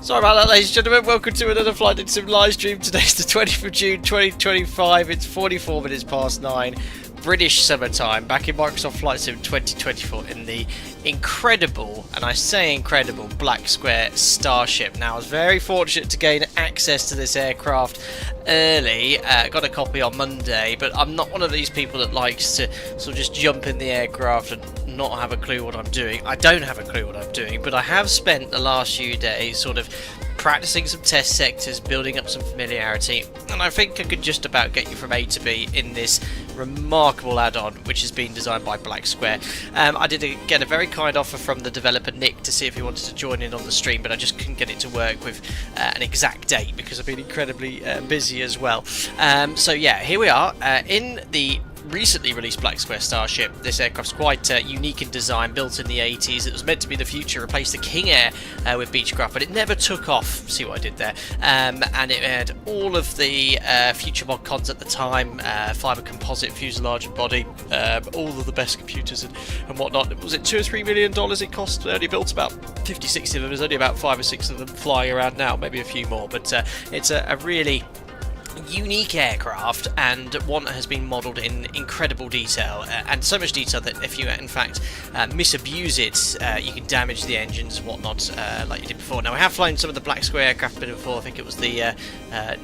Sorry about that, ladies and gentlemen. Welcome to another Flight Sim live stream. Today's the 20th of June 2025. It's 44 minutes past 9 British summertime. Back in Microsoft Flight Sim 2024 in the incredible, and I say incredible, Black Square Starship. Now, I was very fortunate to gain access to this aircraft early. Got a copy on Monday, but I'm not one of these people that likes to sort of just jump in the aircraft and not have a clue what I'm doing. I don't have a clue what I'm doing, but I have spent the last few days sort of practicing some test sectors, building up some familiarity, and I think I could just about get you from A to B in this remarkable add-on which has been designed by Black Square. I did get a very kind offer from the developer Nick to see if he wanted to join in on the stream, but I just couldn't get it to work with an exact date because I've been incredibly busy as well. So yeah, here we are in the recently released Black Square Starship. This aircraft's quite unique in design, built in the 80s. It was meant to be the future, replaced the King Air with Beechcraft, but it never took off. See what I did there? And it had all of the future mod cons at the time, fibre composite fuselage and body, all of the best computers and whatnot. Was it $2 or $3 million it cost? They only built about 50, 60 of them. There's only about 5 or 6 of them flying around now, maybe a few more, but it's a really unique aircraft, and one that has been modelled in incredible detail, and so much detail that if you in fact misabuse it, you can damage the engines and whatnot, like you did before. Now, I have flown some of the Black Square aircraft before. I think it was the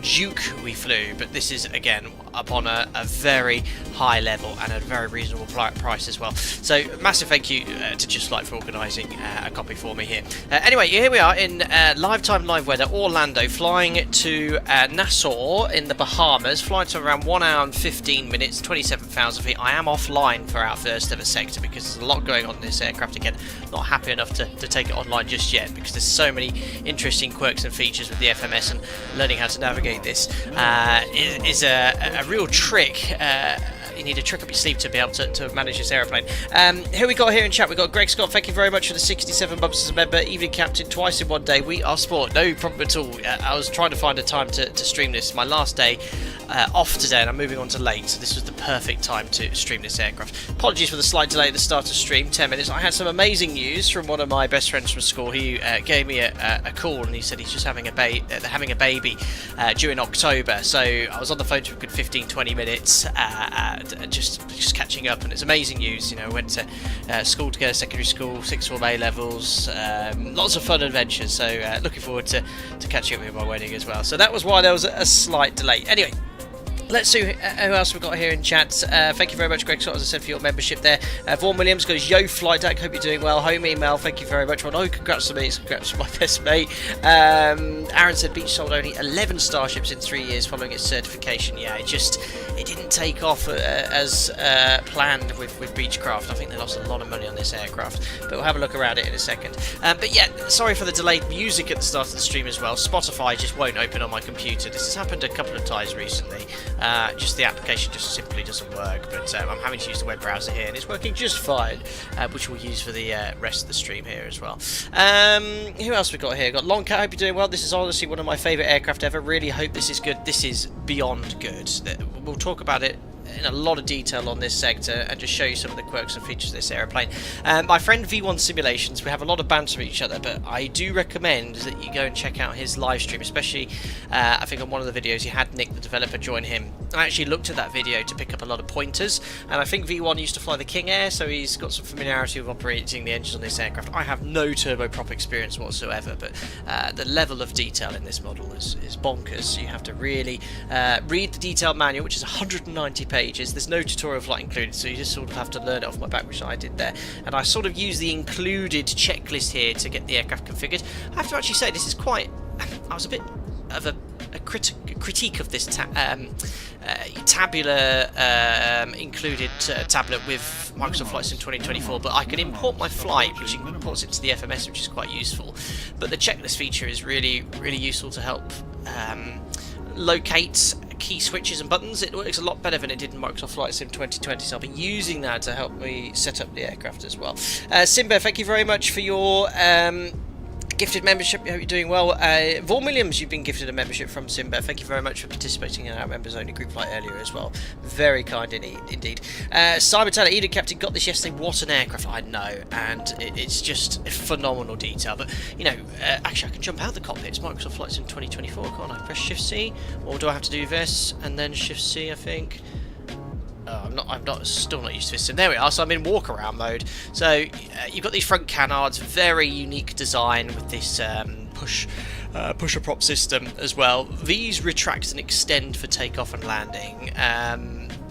Duke we flew, but this is again up on a very high level and at a very reasonable price as well. So massive thank you to Just Like for organising a copy for me here. Anyway, here we are in live weather, Orlando, flying to Nassau in the Bahamas, flying to around 1 hour and 15 minutes, 27,000 feet. I am offline for our first ever sector because there's a lot going on in this aircraft. Again, not happy enough to take it online just yet because there's so many interesting quirks and features with the FMS, and learning how to navigate this is a real trick. You need a trick up your sleeve to be able to manage this aeroplane. Who we got here in chat? We got Greg Scott. Thank you very much for the 67 months as a member. Evening captain twice in one day. We are sport. No problem at all. I was trying to find a time to stream this. My last day off today, and I'm moving on to late, so this was the perfect time to stream this aircraft. Apologies for the slight delay at the start of stream, 10 minutes. I had some amazing news from one of my best friends from school. He gave me a call, and he said he's just having a baby due in October. So I was on the phone for a good 15-20 minutes. Just catching up, and it's amazing news. You know, went to school together, secondary school, 6th form A levels, lots of fun adventures. So looking forward to catching up with my wedding as well. So that was why there was a slight delay. Anyway, let's see who else we've got here in chat. Thank you very much, Greg Scott, as I said, for your membership there. Vaughan Williams goes, yo, Flight Deck, hope you're doing well. Home email, thank you very much. Well, no, congrats to me, it's congrats to my best mate. Aaron said, Beach sold only 11 Starships in 3 years following its certification. Yeah, it didn't take off as planned with Beechcraft. I think they lost a lot of money on this aircraft, but we'll have a look around it in a second. But yeah, sorry for the delayed music at the start of the stream as well. Spotify just won't open on my computer. This has happened a couple of times recently. Just the application just simply doesn't work, but I'm having to use the web browser here, and it's working just fine, which we'll use for the rest of the stream here as well. Who else we got here? Got Longcat, hope you're doing well. This is honestly one of my favourite aircraft ever. Really hope this is good. This is beyond good. We'll talk about it in a lot of detail on this sector and just show you some of the quirks and features of this aeroplane. My friend V1 Simulations, we have a lot of banter with each other, but I do recommend that you go and check out his live stream, especially I think on one of the videos he had Nick the developer join him. I actually looked at that video to pick up a lot of pointers, and I think V1 used to fly the King Air, so he's got some familiarity with operating the engines on this aircraft. I have no turboprop experience whatsoever, but the level of detail in this model is bonkers. You have to really read the detailed manual, which is 190 pages. There's no tutorial flight included, so you just sort of have to learn it off my back, which I did there. And I sort of use the included checklist here to get the aircraft configured. I have to actually say this is quite... I was a bit of a critique of this tabular included tablet with Microsoft Flight Sim 2024, but I can import my flight, which imports it to the FMS, which is quite useful. But the checklist feature is really useful to help locate key switches and buttons. It works a lot better than it did in Microsoft Flight Sim 2020, so I'll be using that to help me set up the aircraft as well. Simba, thank you very much for your gifted membership. I hope you're doing well. Vaughan Williams, you've been gifted a membership from Simba. Thank you very much for participating in our members-only group flight earlier as well. Very kind indeed. Simon Taylor, Eden Captain, got this yesterday. What an aircraft! I know, and it's just phenomenal detail. But you know, actually, I can jump out the cockpit. It's Microsoft Flight Sim 2024. Can't I? Press Shift C, or do I have to do this and then Shift C? I think. Still not used to this. And there we are. So I'm in walk around mode. So you've got these front canards, very unique design with this pusher prop system as well. These retract and extend for takeoff and landing.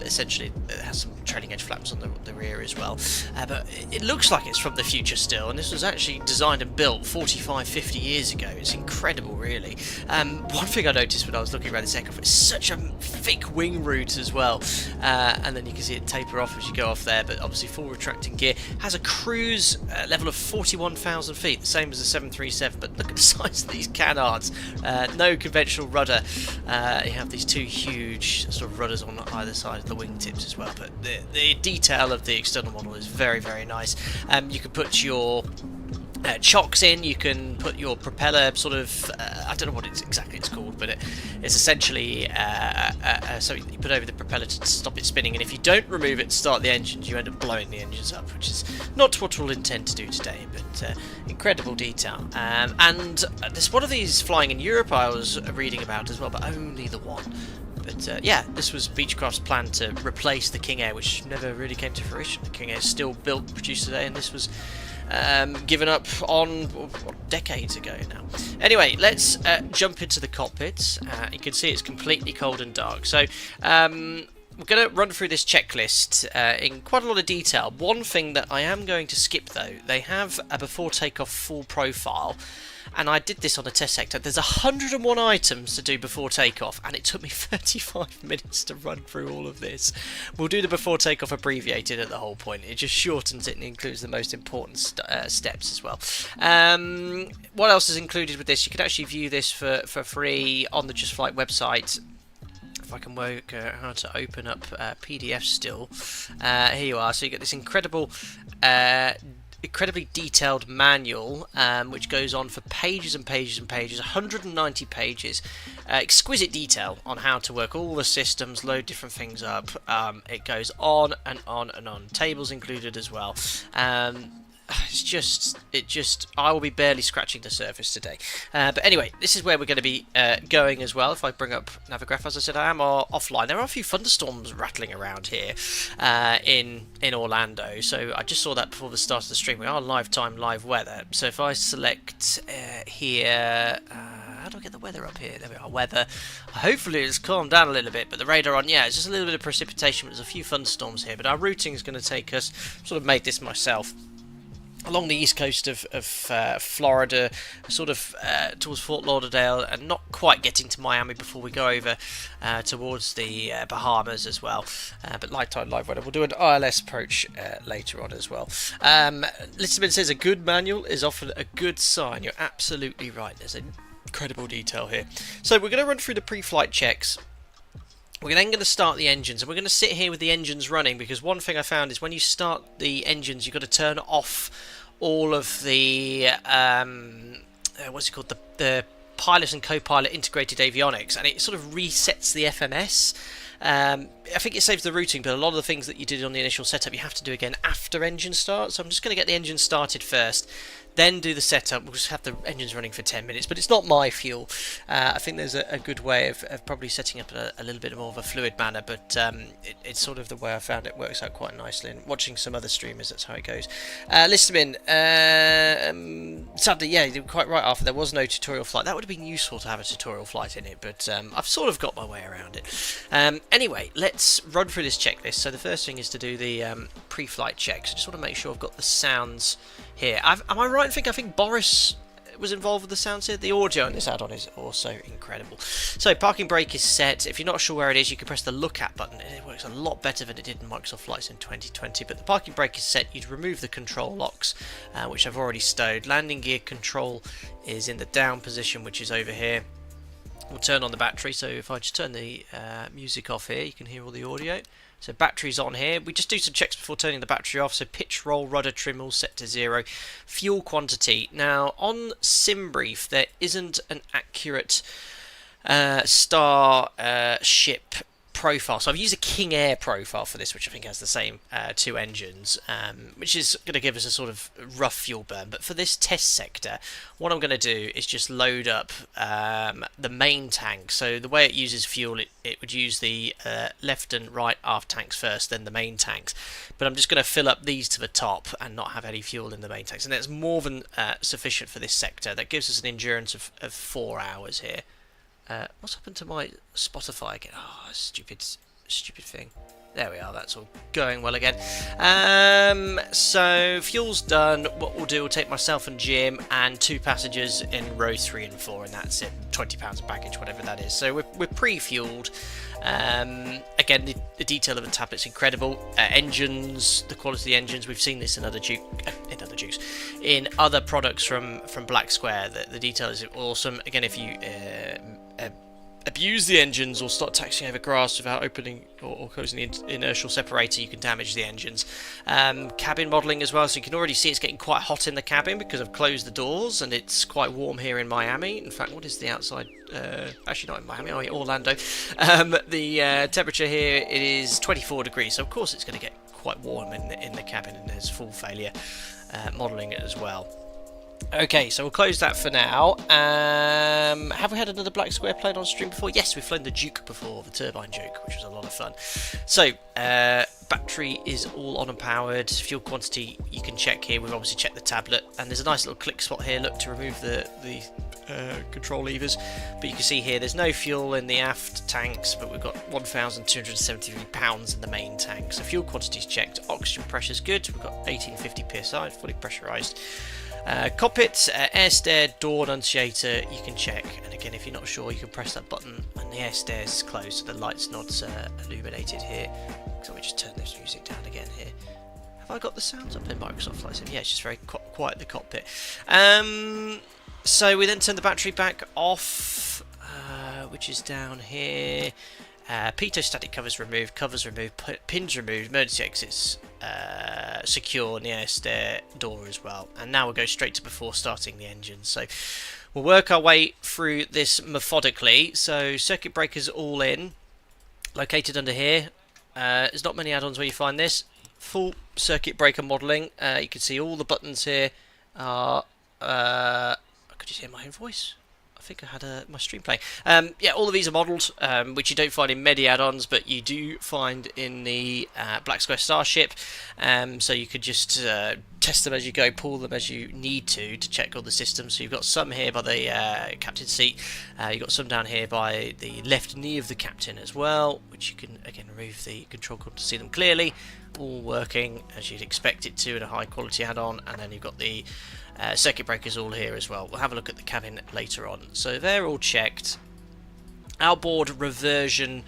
Essentially, it has some trailing edge flaps on the rear as well. But it looks like it's from the future still, and this was actually designed and built 45-50 years ago. It's incredible, really. One thing I noticed when I was looking around this aircraft, it's such a thick wing root as well. And then you can see it taper off as you go off there, but obviously full retracting gear. Has a cruise level of 41,000 feet, the same as the 737, but look at the size of these canards. No conventional rudder. You have these two huge sort of rudders on either side of the wingtips as well, but the detail of the external model is very, very nice. You can put your chocks in, you can put your propeller sort of, I don't know what exactly it's called, but it's essentially something that you put over the propeller to stop it spinning, and if you don't remove it to start the engines, you end up blowing the engines up, which is not what we'll intend to do today, but incredible detail. And there's one of these flying in Europe I was reading about as well, but only the one. But yeah, this was Beechcraft's plan to replace the King Air, which never really came to fruition. The King Air is still built, produced today, and this was given up on decades ago now. Anyway, let's jump into the cockpits. You can see it's completely cold and dark. So we're going to run through this checklist in quite a lot of detail. One thing that I am going to skip, though, they have a before takeoff full profile. And I did this on a test sector. There's 101 items to do before takeoff, and it took me 35 minutes to run through all of this. We'll do the before takeoff abbreviated at the whole point. It just shortens it and includes the most important steps as well. What else is included with this? You can actually view this for free on the Just Flight website. If I can work out how to open up PDF still. Here you are. So you get this incredibly detailed manual, which goes on for pages and pages and pages, 190 pages, exquisite detail on how to work all the systems, load different things up. It goes on and on and on. Tables included as well. I will be barely scratching the surface today. But anyway, this is where we're going to be going as well. If I bring up Navigraph, as I said, I am offline. There are a few thunderstorms rattling around here in Orlando. So I just saw that before the start of the stream. We are live weather. So if I select here, how do I get the weather up here? There we are, weather. Hopefully it's calmed down a little bit, but the radar on, yeah, it's just a little bit of precipitation. But there's a few thunderstorms here, but our routing is going to take us, sort of made this myself, along the east coast of Florida, sort of towards Fort Lauderdale, and not quite getting to Miami before we go over towards the Bahamas as well. But live weather. We'll do an ILS approach later on as well. Listerman says a good manual is often a good sign. You're absolutely right. There's incredible detail here. So we're going to run through the pre-flight checks. We're then going to start the engines, and we're going to sit here with the engines running, because one thing I found is when you start the engines, you've got to turn off all of the what's it called, the pilot and co-pilot integrated avionics, and it sort of resets the FMS. I think it saves the routing, but a lot of the things that you did on the initial setup you have to do again after engine start. So I'm just going to get the engine started first, then do the setup. We'll just have the engines running for 10 minutes, but it's not my fuel. I think there's a good way of probably setting up a little bit more of a fluid manner, but it's sort of the way I found it works out quite nicely. And watching some other streamers, that's how it goes. Listerman, sadly, yeah, you're quite right, Arthur, there was no tutorial flight. That would have been useful to have a tutorial flight in it, but I've sort of got my way around it. Anyway, let's run through this checklist. So the first thing is to do the pre-flight checks. I just want to make sure I've got the sounds here. Am I right in thinking I think Boris was involved with the sounds here? The audio on this add-on is also incredible. So parking brake is set. If you're not sure where it is, you can press the look at button. It works a lot better than it did in Microsoft Flight Sim 2020, but the parking brake is set. You'd remove the control locks, which I've already stowed. Landing gear control is in the down position, which is over here. We'll turn on the battery, so if I just turn the music off here, you can hear all the audio. So batteries on here. We just do some checks before turning the battery off. So pitch, roll, rudder, trim all set to 0. Fuel quantity. Now on SimBrief there isn't an accurate Starship profile. So I've used a King Air profile for this, which I think has the same 2 engines, which is going to give us a sort of rough fuel burn. But for this test sector, what I'm going to do is just load up the main tank. So the way it uses fuel, it would use the left and right aft tanks first, then the main tanks. But I'm just going to fill up these to the top and not have any fuel in the main tanks. And that's more than sufficient for this sector. That gives us an endurance of 4 hours here. What's happened to my Spotify again? Oh, stupid thing. There we are, that's all going well again. So fuel's done. What we'll do, we'll take myself and Jim and 2 passengers in row 3 and 4, and that's it. £20 a baggage, whatever that is. So we're pre-fueled. Again, the detail of the tablet's incredible. Engines, the quality of the engines, we've seen this in other products from Black Square. The detail is awesome. Again, if you abuse the engines or start taxiing over grass without opening or closing the inertial separator, you can damage the engines. Cabin modelling as well, so you can already see it's getting quite hot in the cabin because I've closed the doors and it's quite warm here in Miami. In fact, what is the outside? Actually not in Miami, Orlando. The temperature here, it is 24 degrees, so of course it's going to get quite warm in the cabin, and there's full failure modelling it as well. Okay, so we'll close that for now. Have we had another Black Square plane on stream before? Yes, we've flown the Duke before, the turbine Duke, which was a lot of fun. So, battery is all on and powered. Fuel quantity you can check here. We've obviously checked the tablet, and there's a nice little click spot here, look, to remove the control levers. But you can see here there's no fuel in the aft tanks, but we've got 1,273 pounds in the main tank. So fuel quantity's checked. Oxygen pressure's good. We've got 1850 psi, fully pressurized. Cockpit, air stair, door annunciator, you can check, and again if you're not sure you can press that button and the air stairs is closed, so the light's not illuminated here. So let me just turn this music down again here. Have I got the sounds up in Microsoft Flight Sim? Yeah, it's just very quiet, the cockpit. So we then turn the battery back off, which is down here. Pitot static covers removed, pins removed, emergency exits secure, and the air stair door as well. And now we'll go straight to before starting the engine. So we'll work our way through this methodically. So circuit breakers all in, located under here. There's not many add-ons where you find this. Full circuit breaker modelling. You can see all the buttons here are... could you hear my own voice? I think I had my stream playing. Yeah, all of these are modelled, which you don't find in many add-ons, but you do find in the Black Square Starship. So you could just test them as you go, pull them as you need to check all the systems. So you've got some here by the captain's seat. You've got some down here by the left knee of the captain as well, which you can, again, remove the control cord to see them clearly. All working as you'd expect it to in a high quality add-on. And then you've got the circuit breakers all here as well. We'll have a look at the cabin later on. So they're all checked. Outboard reversion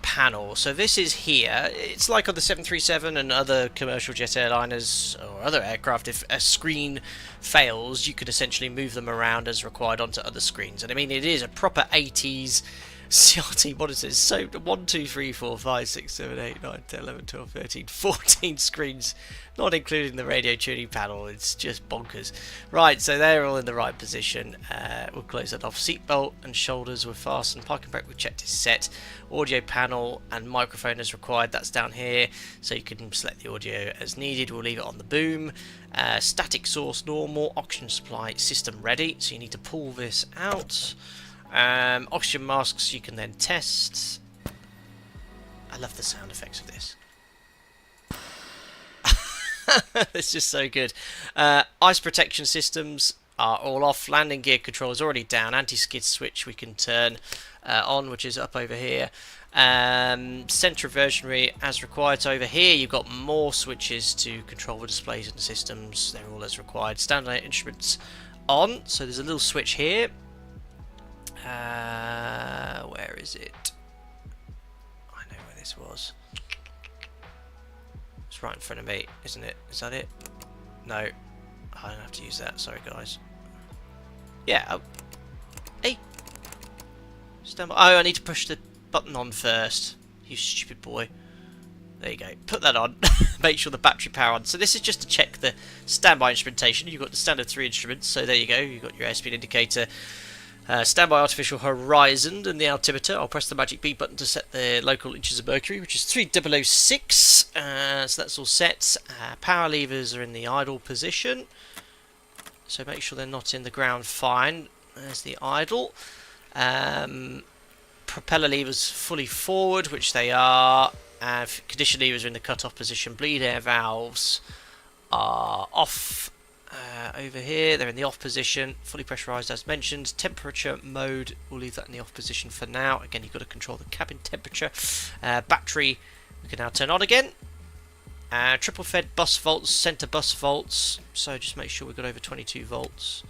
panel. So this is here. It's like on the 737 and other commercial jet airliners or other aircraft. If a screen fails, you could essentially move them around as required onto other screens. And I mean, it is a proper 80s CRT monitors. So 1, 2, 3, 4, 5, 6, 7, 8, 9, 10, 11, 12, 13, 14 screens, not including the radio tuning panel. It's just bonkers. Right, so they're all in the right position. We'll close that off. Seatbelt and shoulders were fastened. Parking brake we checked is set. Audio panel and microphone as required. That's down here, so you can select the audio as needed. We'll leave it on the boom. Static source normal. Oxygen supply system ready. So you need to pull this out. Oxygen masks you can then test. I love the sound effects of this. It's just so good. Ice protection systems are all off. Landing gear control is already down. Anti-skid switch we can turn on, which is up over here. Center versionary as required. So over here you've got more switches to control the displays and the systems. They're all as required. Standard instruments on. So there's a little switch here. Where is it? I know where this was. It's right in front of me, isn't it? Is that it? No, I don't have to use that. Sorry, guys. Yeah. Oh. Hey. Stand by. Oh, I need to push the button on first. You stupid boy. There you go. Put that on. Make sure the battery power on. So this is just to check the standby instrumentation. You've got the standard 3 instruments. So there you go. You've got your airspeed indicator, standby artificial horizon, and the altimeter. I'll press the magic B button to set the local inches of mercury, which is 3006. So that's all set. Power levers are in the idle position. So make sure they're not in the ground fine. There's the idle. Propeller levers fully forward, which they are. Condition levers are in the cut-off position. Bleed air valves are off over here. They're in the off position. Fully pressurised as mentioned. Temperature mode, we'll leave that in the off position for now. Again, you've got to control the cabin temperature. Battery, we can now turn on again. Triple fed bus volts, centre bus volts. So just make sure we've got over 22 volts.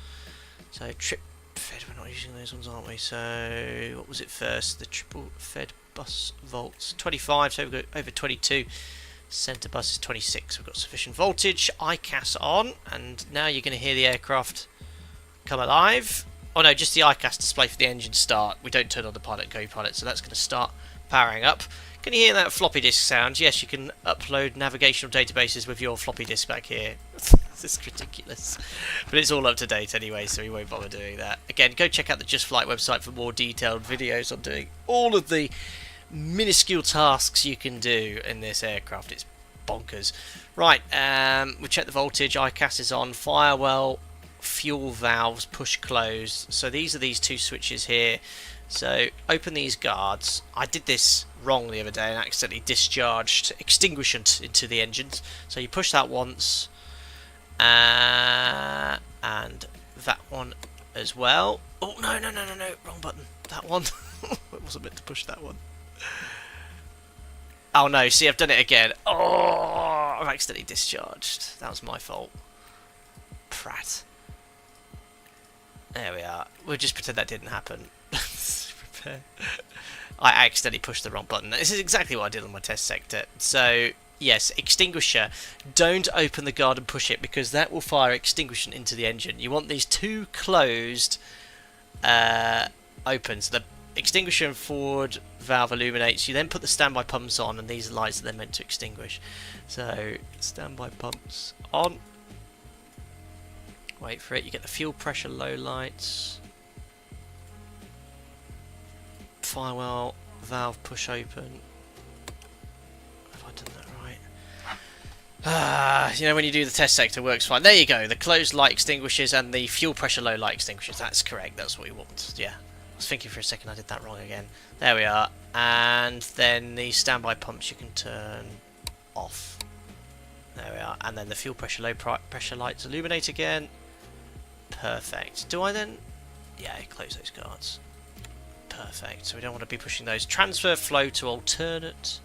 So trip fed, we're not using those ones, aren't we? So what was it first? The triple fed bus volts 25, so we've got over 22. Centre bus is 26. We've got sufficient voltage. ICAS on, and now you're going to hear the aircraft come alive. Oh no, just the ICAS display for the engine start. We don't turn on the pilot co-pilot, so that's going to start powering up. Can you hear that floppy disk sound? Yes, you can upload navigational databases with your floppy disk back here. This is ridiculous. But it's all up to date anyway, so we won't bother doing that. Again, go check out the Just Flight website for more detailed videos on doing all of the minuscule tasks you can do in this aircraft. It's bonkers. Right, we check the voltage. ICAS is on. Firewall, fuel valves, push close. So these are these two switches here. So open these guards. I did this wrong the other day and accidentally discharged extinguishant into the engines. So you push that once, and that one as well. Oh no, wrong button. That one. I wasn't meant to push that one. Oh no, see, I've done it again. Oh, I've accidentally discharged. That was my fault. Prat. There we are. We'll just pretend that didn't happen. I accidentally pushed the wrong button. This is exactly what I did on my test sector. So, yes, extinguisher. Don't open the guard and push it, because that will fire extinguishant into the engine. You want these two closed, open. So the extinguisher and forward valve illuminates. You then put the standby pumps on, and these are lights that they're meant to extinguish. So, standby pumps on. Wait for it. You get the fuel pressure low lights. Firewall valve push open. Have I done that right? You know, when you do the test sector, works fine. There you go. The closed light extinguishers and the fuel pressure low light extinguishers. That's correct. That's what we want. Yeah. I was thinking for a second I did that wrong again. There we are. And then the standby pumps you can turn off. There we are. And then the fuel pressure low pressure lights illuminate again. Perfect. Do I then? Yeah, close those guards. Perfect. So we don't want to be pushing those. Transfer flow to alternate.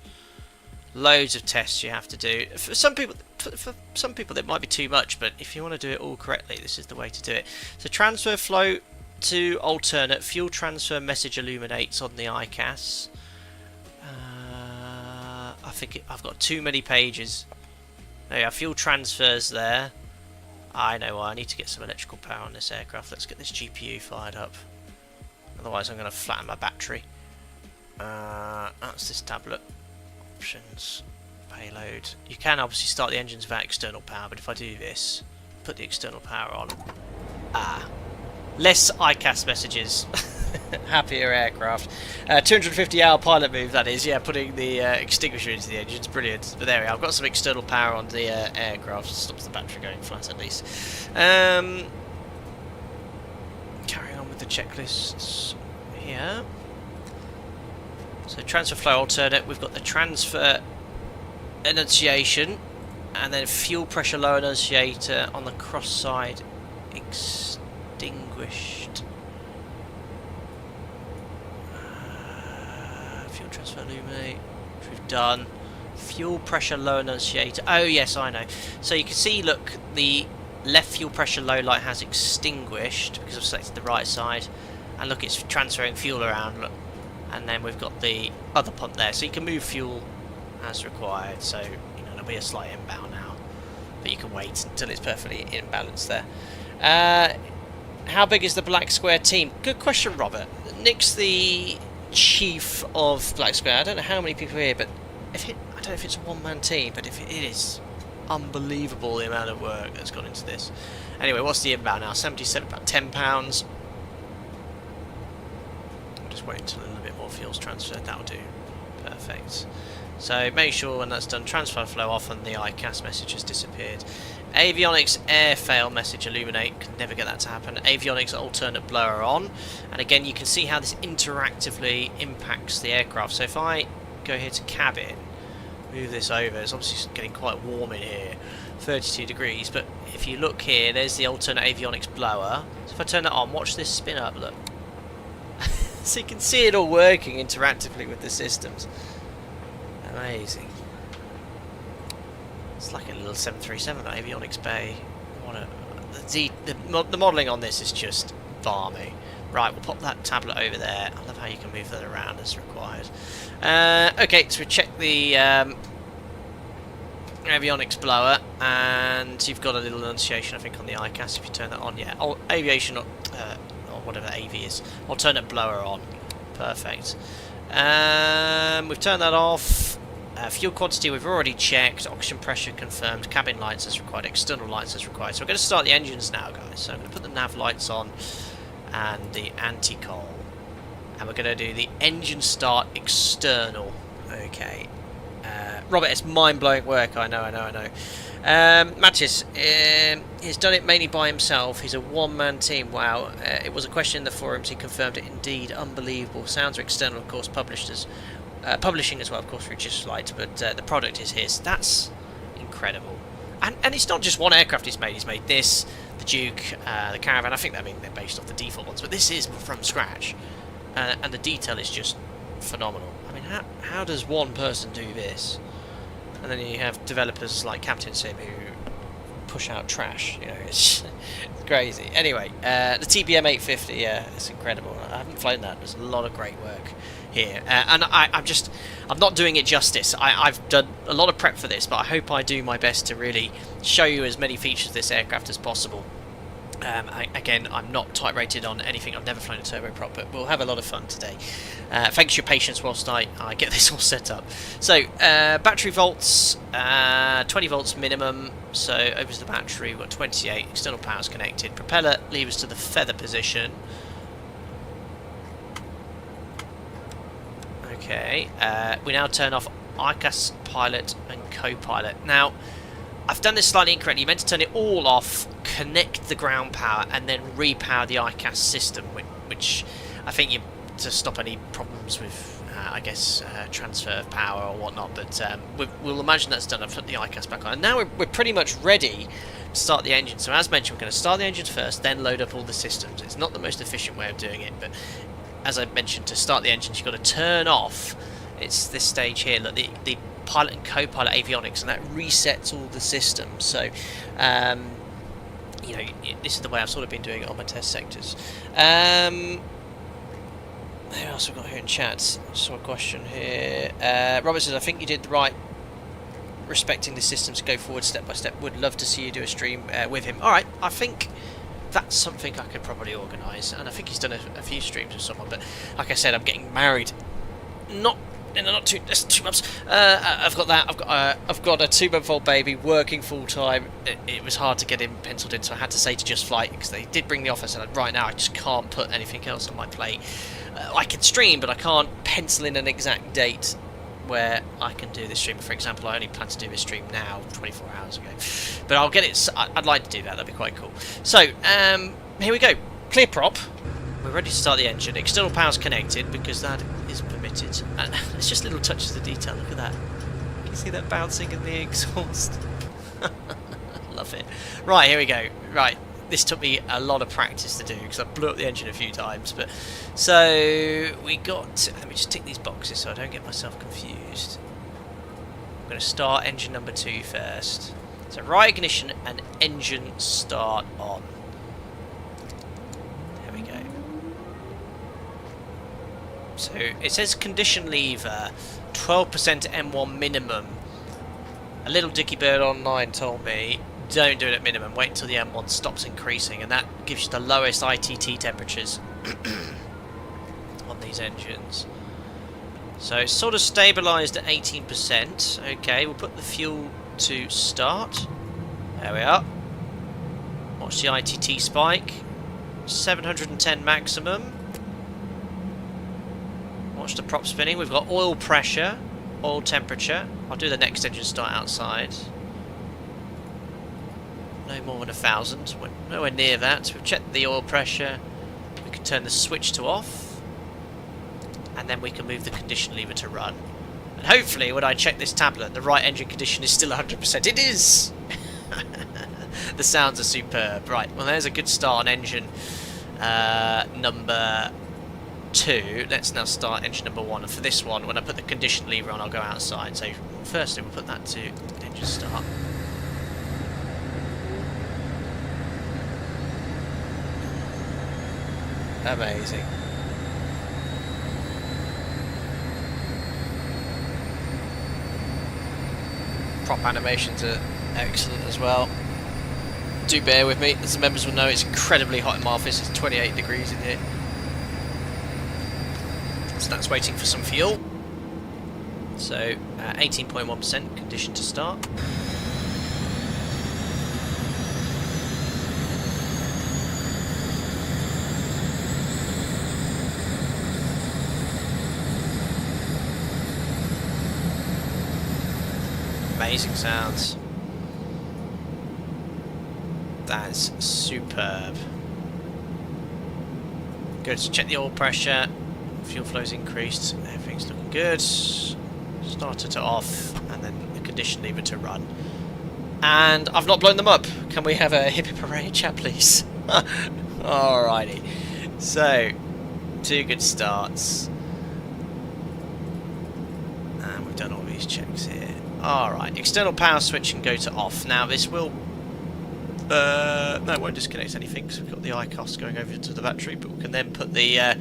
Loads of tests you have to do. For some people that might be too much, but if you want to do it all correctly, this is the way to do it. So transfer flow to alternate. Fuel transfer message illuminates on the ICAS. I think I've got too many pages. There you are. Fuel transfers there. I know why. I need to get some electrical power on this aircraft. Let's get this GPU fired up. Otherwise I'm going to flatten my battery. That's this tablet. Options. Payload. You can obviously start the engines without external power, but if I do this, put the external power on. Less ICAS messages. Happier aircraft. 250-hour pilot move, that is. Yeah, putting the extinguisher into the engines. Brilliant. But there we are. I've got some external power on the aircraft. Stops the battery going flat at least. Carrying on with the checklists here. So transfer flow alternate. We've got the transfer enunciation. And then fuel pressure low enunciator on the cross side. Extinguished. Fuel transfer illuminate, which we've done. Fuel pressure low enunciator. Oh yes, I know. So you can see, look, the left fuel pressure low light has extinguished because I've selected the right side, and look, it's transferring fuel around. Look, and then we've got the other pump there, so you can move fuel as required. So you know, there'll be a slight inbound now, but you can wait until it's perfectly in balance there. How big is the Black Square team? Good question, Robert. Nick's the chief of Black Square. I don't know how many people are here, but I don't know if it's a one-man team, but if it is, unbelievable the amount of work that's gone into this. Anyway, what's the inbound now? 77, about £10. I'll just wait until a little bit more fuel's transferred. That'll do. Perfect. So make sure when that's done, transfer flow off and the ICAS message has disappeared. Avionics air fail message illuminate. Could never get that to happen. Avionics alternate blower on. And again, you can see how this interactively impacts the aircraft. So if I go here to cabin, move this over, it's obviously getting quite warm in here, 32 degrees, but if you look here, there's the alternate avionics blower. So if I turn that on, watch this spin up, look. So you can see it all working interactively with the systems. Amazing. It's like a little 737 avionics bay. What a, the modelling on this is just balmy. Right, we'll pop that tablet over there. I love how you can move that around as required. Okay, so we check the avionics blower, and you've got a little annunciation, I think, on the ICAS if you turn that on. Yeah, aviation, or whatever AV is, alternate blower on. Perfect. We've turned that off. Fuel quantity we've already checked. Oxygen pressure confirmed. Cabin lights as required. External lights as required. So we're going to start the engines now, guys. So I'm going to put the nav lights on and the anti-coal, and we're going to do the engine start external. Okay, Robert, it's mind-blowing work. I know. Mattis, he's done it mainly by himself. He's a one-man team. Wow. It was a question in the forums. He confirmed it. Indeed, unbelievable. Sounds are external, of course. Publishing as well, of course, Richard's Light, but the product is his. That's incredible. And it's not just one aircraft he's made. He's made this, the Duke, the Caravan. I think they're based off the default ones, but this is from scratch, and the detail is just phenomenal. I mean, how does one person do this? And then you have developers like Captain Sim who push out trash. You know, it's crazy. Anyway, the TBM 850, yeah, it's incredible. I haven't flown that. There's a lot of great work here, and I'm not doing it justice. I've done a lot of prep for this, but I hope I do my best to really show you as many features of this aircraft as possible. Again, I'm not type rated on anything. I've never flown a turboprop, but we'll have a lot of fun today. Thanks for your patience whilst I get this all set up. So, battery volts, 20 volts minimum. So, over to the battery, we've got 28. External power's connected. Propeller levers to the feather position. Okay, we now turn off ICAS pilot and co-pilot. Now, I've done this slightly incorrectly. You meant to turn it all off, connect the ground power, and then repower the ICAS system, which I think to stop any problems with, I guess, transfer of power or whatnot. But we'll imagine that's done. I've put the ICAS back on, and now we're pretty much ready to start the engine. So as mentioned, we're going to start the engines first, then load up all the systems. It's not the most efficient way of doing it, but as I mentioned, to start the engines, you've got to turn off. It's this stage here. Look, the pilot and co-pilot avionics, and that resets all the systems. So, you know, this is the way I've sort of been doing it on my test sectors. Who else have we got here in chat? I saw a question here. Robert says, I think you did the right respecting the systems, go forward step by step. Would love to see you do a stream with him. Alright, I think that's something I could probably organise, and I think he's done a few streams with someone, but like I said, I'm getting married that's 2 months. I've got that. I've got a 2-month-old baby working full time. It was hard to get him penciled in, so I had to say to Just Flight, because they did bring the offer. And right now I just can't put anything else on my plate. I can stream, but I can't pencil in an exact date where I can do this stream. For example, I only plan to do this stream now, 24 hours ago. But I'll get it. I'd like to do that. That'd be quite cool. So here we go. Clear prop. We're ready to start the engine. External power's connected because that is permitted. And it's just little touches of detail. Look at that. You can see that bouncing in the exhaust. Love it. Right, here we go. Right, this took me a lot of practice to do because I blew up the engine a few times. But so we got. Let me just tick these boxes so I don't get myself confused. I'm going to start engine number 2 first. So right ignition and engine start on. So it says condition lever, 12% M1 minimum. A little dicky bird online told me, don't do it at minimum, wait until the M1 stops increasing, and that gives you the lowest ITT temperatures on these engines. So it's sort of stabilised at 18%. Okay, we'll put the fuel to start. There we are. Watch the ITT spike. 710 maximum. Watch the prop spinning. We've got oil pressure, oil temperature. I'll do the next engine start outside. No more than 1,000. We're nowhere near that. We've checked the oil pressure. We can turn the switch to off. And then we can move the condition lever to run. And hopefully when I check this tablet, the right engine condition is still 100%. It is! The sounds are superb. Right, well there's a good start on engine number 2. Let's now start engine number 1. And for this one, when I put the condition lever on, I'll go outside. So firstly we'll put that to engine start. Amazing. Prop animations are excellent as well. Do bear with me, as the members will know, it's incredibly hot in my office. It's 28 degrees in here. So that's waiting for some fuel. So 18.1% condition to start. Amazing sounds. That's superb. Good, so check the oil pressure. Fuel flow's increased. Everything's looking good. Starter to off, and then the condition lever to run. And I've not blown them up. Can we have a hip hip hooray chat, please? Alrighty. So, 2 good starts. And we've done all these checks here. Alright, external power switch can go to off. Now this will... no, it won't disconnect anything because we've got the ICOS going over to the battery, but we can then put the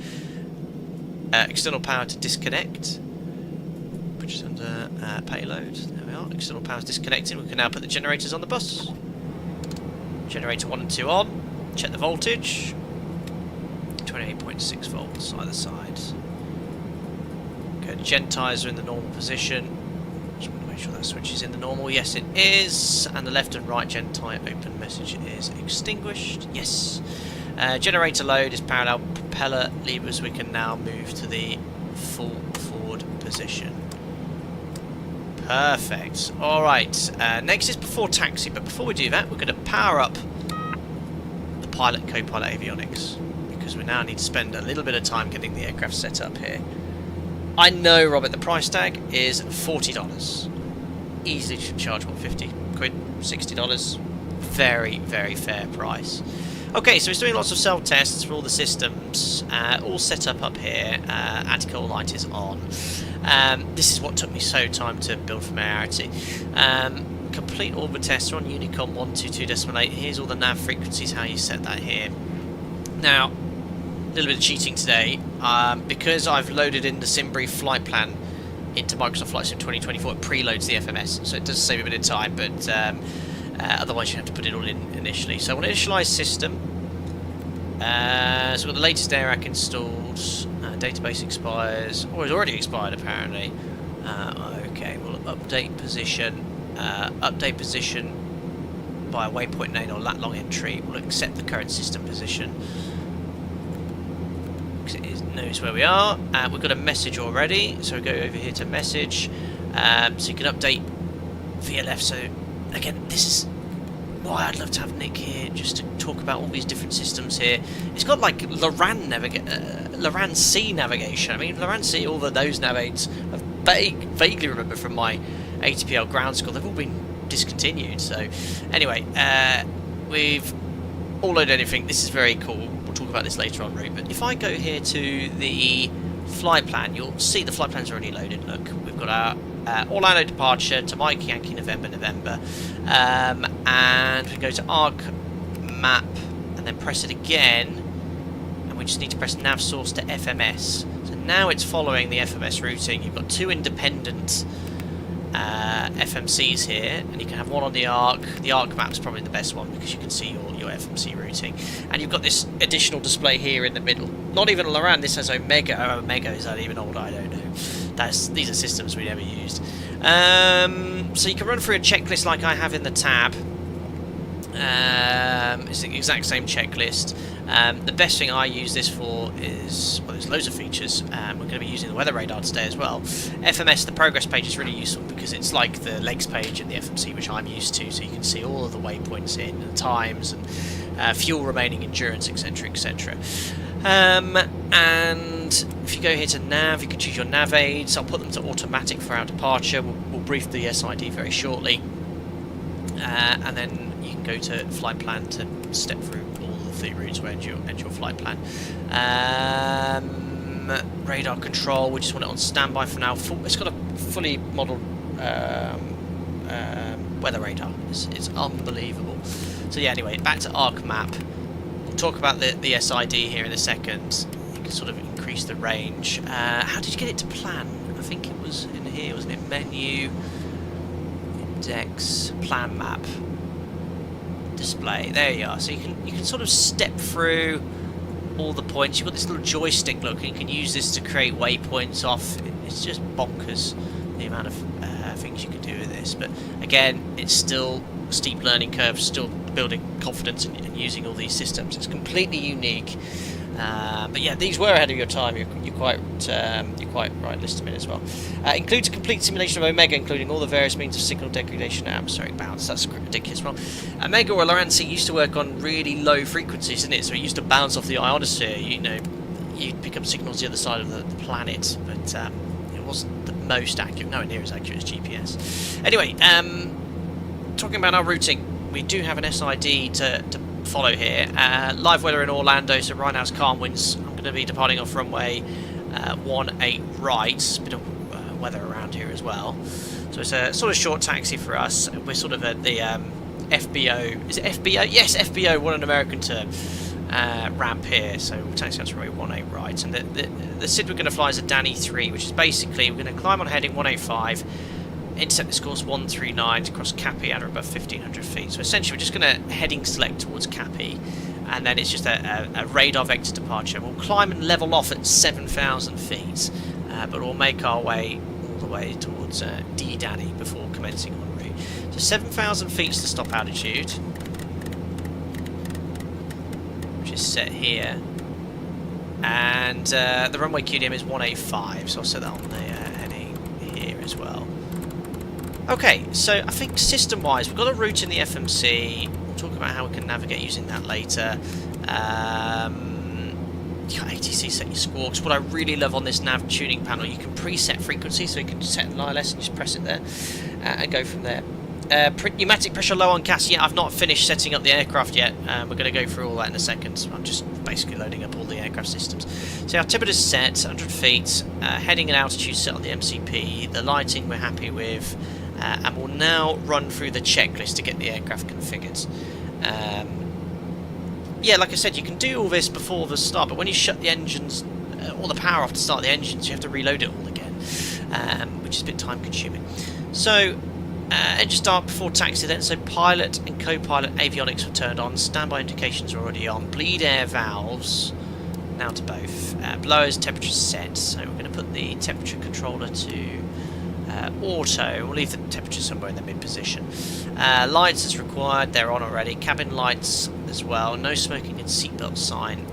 external power to disconnect, which is under payload. There we are, external power is disconnected. We can now put the generators on the bus. Generator 1 and 2 on. Check the voltage. 28.6 volts either side. Okay, gen tyres are in the normal position. Just want to make sure that switch is in the normal. Yes, it is. And the left and right gen tyre open message is extinguished. Yes. Generator load is parallel propeller levers. We can now move to the full forward position. Perfect. Alright, next is before taxi, but before we do that, we're going to power up the pilot and co-pilot avionics, because we now need to spend a little bit of time getting the aircraft set up here. I know, Robert, the price tag is $40. Easily should charge, what, 50 quid, $60? Very, very fair price. Okay, so it's doing lots of self-tests for all the systems, all set up here. Attical light is on. This is what took me so time to build familiarity. Complete orbit test on Unicom 122.8. Here's all the nav frequencies, how you set that here. Now, a little bit of cheating today, because I've loaded in the SimBrief flight plan into Microsoft Flight Sim 2024, it preloads the FMS, so it does save a bit of time, but otherwise you have to put it all in initially. So I want to initialize system. So we've got the latest AirAC installed. Database expires, or it's already expired apparently. Okay, we'll update position. Update position by a waypoint name or lat long entry. We'll accept the current system position because it knows where we are. We've got a message already, so we go over here to message. So you can update VLF. So again, this is why I'd love to have Nick here, just to talk about all these different systems here. It's got like Loran C navigation. I mean, Loran C, all those nav aids I vaguely remember from my ATPL ground school. They've all been discontinued. So anyway, we've all loaded anything. This is very cool. We'll talk about this later on, route. But if I go here to the flight plan, you'll see the flight plan's already loaded. Look, we've got our Orlando departure to Mike Yankee November, and we go to arc map and then press it again, and we just need to press nav source to FMS. So now it's following the FMS routing. You've got 2 independent FMCs here, and you can have one on the arc. The arc map's probably the best one because you can see your FMC routing, and you've got this additional display here in the middle. Not even Loran, this has Omega. Oh, Omega, is that even old? I don't know. These are systems we never used. So you can run through a checklist like I have in the tab. It's the exact same checklist. The best thing I use this for is, well, there's loads of features. We're going to be using the weather radar today as well. FMS, the progress page, is really useful because it's like the legs page in the FMC, which I'm used to, so you can see all of the waypoints in, and times, and fuel remaining endurance, etc, etc. And if you go here to nav, you can choose your nav aids. I'll put them to automatic for our departure. We'll brief the SID very shortly. And then you can go to flight plan to step through all of the routes where end your flight plan. Radar control, we just want it on standby for now. It's got a fully modelled weather radar. It's unbelievable. So yeah, anyway, back to Arc Map. We'll talk about the SID here in a second. You can sort of increase the range. How did you get it to plan? I think it was in here, wasn't it? Menu, index, plan map, display. There you are. So you can sort of step through all the points. You've got this little joystick look, and you can use this to create waypoints off. It's just bonkers the amount of things you can do with this. But again, it's still a steep learning curve, still building confidence in using all these systems. It's completely unique. But yeah, these were ahead of your time. You're quite right. List them in as well. Includes a complete simulation of Omega, including all the various means of signal degradation and atmospheric bounce. That's ridiculous. Well, Omega or Lorenzi used to work on really low frequencies, didn't it? So it used to bounce off the ionosphere. You know, you'd pick up signals the other side of the planet, but it wasn't the most accurate. Nowhere near as accurate as GPS. Anyway, talking about our routing, we do have an SID to follow here. Live weather in Orlando, so right now it's calm winds. I'm going to be departing off runway 18 right. Bit of weather around here as well, so it's a sort of short taxi for us. We're sort of at the FBO. Is it FBO? Yes, FBO. What an American term. Ramp here, so we'll taxi out to runway 18 right, and the SID we're going to fly is a Danny 3, which is basically we're going to climb on heading 185. Intercept this course 139 to cross Cappy at above 1500 feet. So essentially we're just going to heading select towards Cappy, and then it's just a radar vector departure. We'll climb and level off at 7,000 feet, but we'll make our way all the way towards D Danny before commencing en route. So 7,000 feet is the stop altitude, which is set here, and the runway QDM is 185, so I'll set that on the heading here as well. Okay, so I think system-wise, we've got a route in the FMC. We'll talk about how we can navigate using that later. You got ATC set your squawks. What I really love on this nav tuning panel, you can preset frequency, so you can set an ILS and just press it there and go from there. Pneumatic pressure low on CAS. Yeah, I've not finished setting up the aircraft yet. We're going to go through all that in a second. I'm just basically loading up all the aircraft systems. So our altimeter's set, 100 feet. Heading and altitude set on the MCP. The lighting we're happy with. And we'll now run through the checklist to get the aircraft configured. Yeah, like I said, you can do all this before the start, but when you shut the engines, all the power off to start the engines, you have to reload it all again, which is a bit time consuming. So, engine start before taxi then, so pilot and co-pilot avionics are turned on, standby indications are already on, bleed air valves, now to both, blowers, temperature set, so we're going to put the temperature controller to auto. We'll leave the temperature somewhere in the mid position. Lights as required, they're on already. Cabin lights as well. No smoking and seatbelt sign.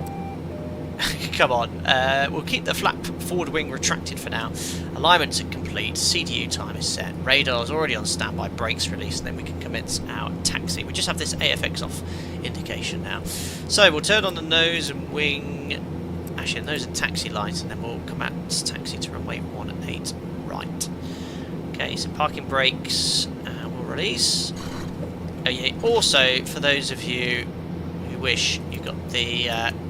Come on. We'll keep the flap forward wing retracted for now. Alignments are complete. CDU time is set. Radar's already on standby. Brakes released, and then we can commence our taxi. We just have this AFX off indication now. So we'll turn on the nose and wing. Actually, nose and taxi lights, and then we'll commence taxi to runway 18 right. Okay, so parking brakes, we'll release. Oh yeah, also, for those of you who wish, you've got the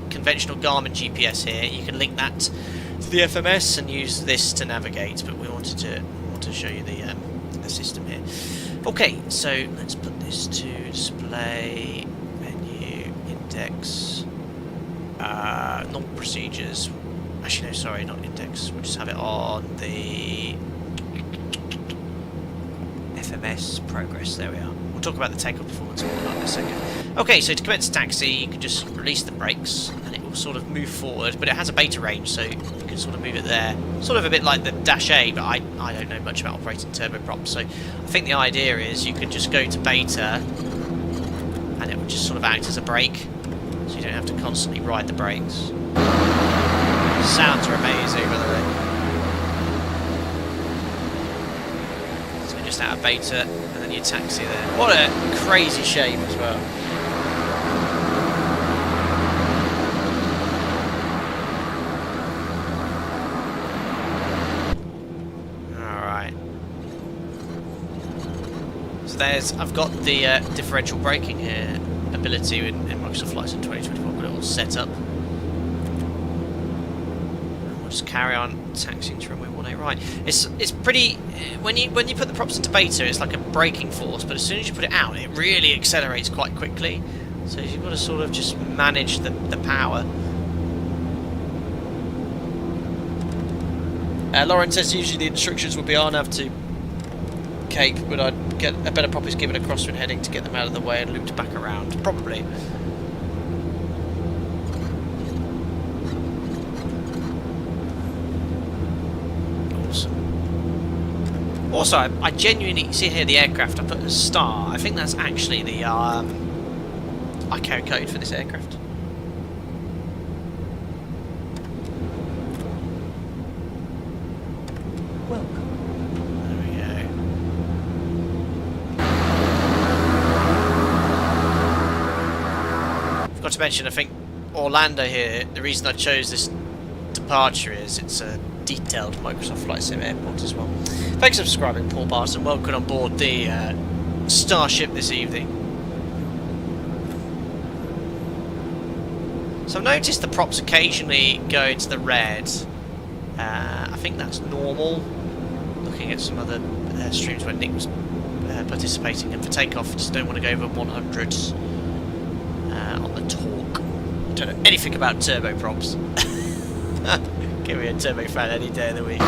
conventional Garmin GPS here. You can link that to the FMS and use this to navigate, but we want to show you the system here. Okay, so let's put this to display, menu, index, normal procedures. Actually, no, sorry, not index. We'll just have it on the FMS progress. There we are. We'll talk about the takeoff performance and all that in a second. Okay, so to commence taxi, you can just release the brakes and it will sort of move forward, but it has a beta range, so you can can sort of move it there. Sort of a bit like the Dash A, but I don't know much about operating turboprops, so I think the idea is you can just go to beta and it will just sort of act as a brake, so you don't have to constantly ride the brakes. Sounds are amazing, by the way. So just out of beta, and then you taxi there. What a crazy shape as well. I've got the differential braking here ability in Microsoft Flight Sim 2024, got it all set up. And we'll just carry on taxiing to runway 18 right. It's pretty when you put the props into beta, it's like a braking force, but as soon as you put it out, it really accelerates quite quickly. So you've got to sort of just manage the power. Lauren says usually the instructions would be RNAV to Cape, but I'd get a better prop is given a crosswind heading to get them out of the way and looped back around. Probably. Awesome. Also, I genuinely see here the aircraft I put as star. I think that's actually the ICAO code for this aircraft. To mention, I think Orlando here, the reason I chose this departure is it's a detailed Microsoft Flight Sim airport as well. Thanks for subscribing, Paul Barton. Welcome on board the Starship this evening. So I've noticed the props occasionally go into the red. I think that's normal. Looking at some other streams where Nick was participating, and for takeoff, just don't want to go over 100s. On the torque. I don't know anything about turboprops. Give me a turbo fan any day of the week. You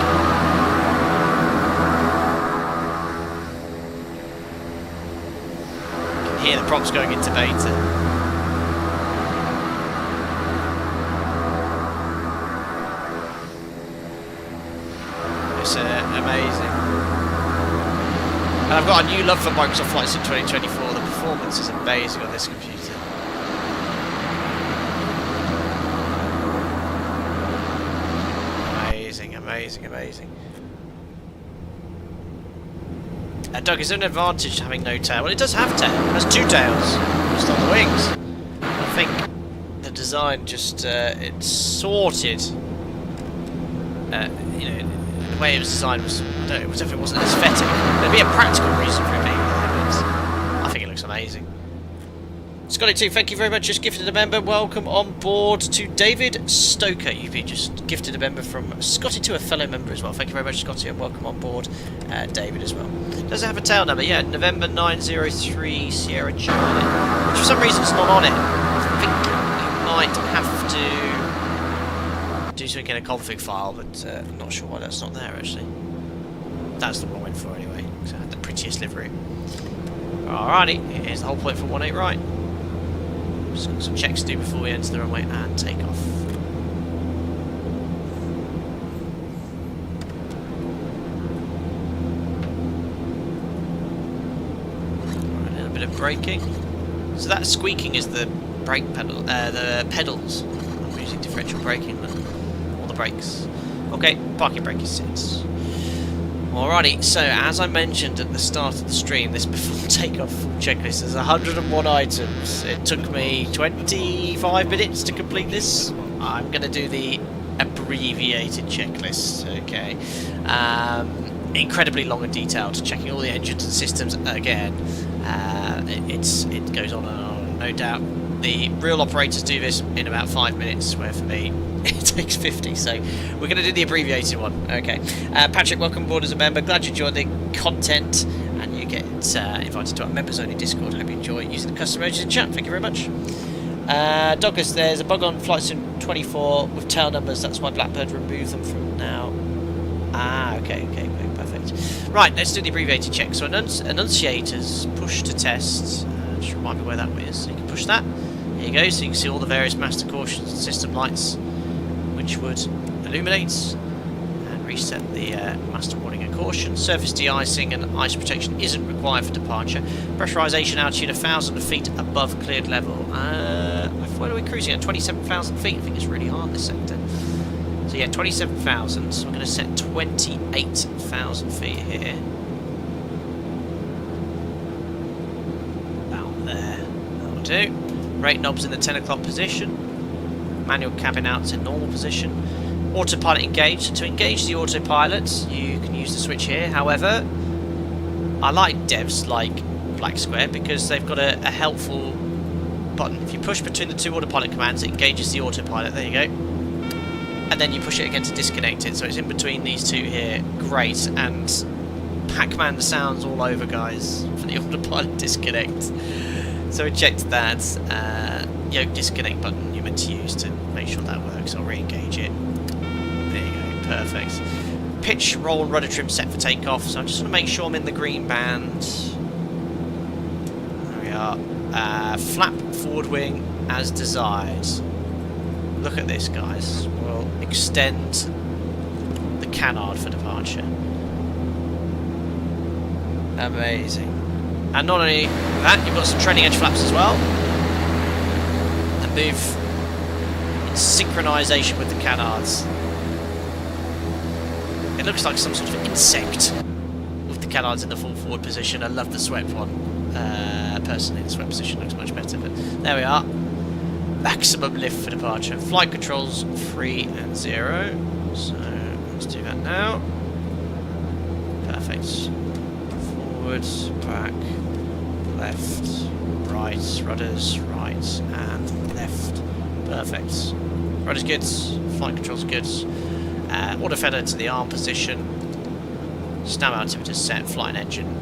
can hear the props going into beta. It's amazing. And I've got a new love for Microsoft Flight Sim 2024. The performance is amazing on this computer. Amazing. Doug, is there an advantage to having no tail? Well, it does have tail. It has two tails, just on the wings. I think the design just it's sorted. You know, the way it was designed was, I don't know, it definitely wasn't aesthetic. There'd be a practical reason for it being there, but I think it looks amazing. Scotty 2, thank you very much. Just gifted a member. Welcome on board to David Stoker. You've been just gifted a member from Scotty 2, a fellow member as well. Thank you very much, Scotty, and welcome on board David as well. Does it have a tail number? Yeah, November 903 Sierra Charlie, which for some reason is not on it. I think you might have to do something in a config file, but I'm not sure why that's not there actually. That's the one I went for anyway, because I had the prettiest livery. Alrighty, here's the whole point for 18 right. Just got some checks to do before we enter the runway and take off. Right, a little bit of braking. So that squeaking is the brake pedal, the pedals. I'm using differential braking, but all the brakes. Okay, parking brake is 6. Alrighty, so as I mentioned at the start of the stream, this before takeoff checklist is 101 items. It took me 25 minutes to complete this. I'm going to do the abbreviated checklist, okay. Incredibly long and detailed, checking all the engines and systems again. It goes on and on, no doubt. The real operators do this in about 5 minutes, where for me it takes 50, so we're going to do the abbreviated one. Okay, Patrick, welcome aboard as a member. Glad you enjoyed the content, and you get invited to our members only Discord. Hope you enjoy using the custom emojis in chat. Thank you very much. Douglas, there's a bug on Flight Sim 24 with tail numbers. That's why Blackbird removed them from now. Okay, perfect. Right, let's do the abbreviated check. So enunciators, push to test. Just remind me where that is. So you can push that. There you go. So you can see all the various master cautions and system lights, which would illuminates. And reset the master warning and caution. Surface de-icing and ice protection isn't required for departure. Pressurization altitude 1,000 feet above cleared level. Where are we cruising at? 27,000 feet. I think it's really hard, this sector. So yeah, 27,000. So we're going to set 28,000 feet here. About there. That'll do. Rate knobs in the 10 o'clock position. Manual cabin out's in normal position. Autopilot engaged. To engage the autopilot, you can use the switch here. However, I like devs like Black Square because they've got a helpful button. If you push between the two autopilot commands, it engages the autopilot. There you go. And then you push it again to disconnect it. So it's in between these two here. Great. And Pac-Man sounds all over, guys, for the autopilot disconnect. So we checked that. Yoke disconnect button you're meant to use to make sure that works. I'll re-engage it. There you go. Perfect. Pitch, roll, rudder trim set for takeoff. So I just want to make sure I'm in the green band. There we are. Flap forward wing as desired. Look at this, guys. We'll extend the canard for departure. Amazing. And not only that, you've got some trailing edge flaps as well. And move in synchronisation with the canards. It looks like some sort of insect with the canards in the full forward position. I love the swept one. Personally, the swept position looks much better, but there we are. Maximum lift for departure. Flight controls 3 and 0. So let's do that now. Perfect. Forward, back, left, right, rudders, right, and left. Perfect. Rudders good. Flight controls good. Auto feather to the arm position. Snap altimeter set. Flying engine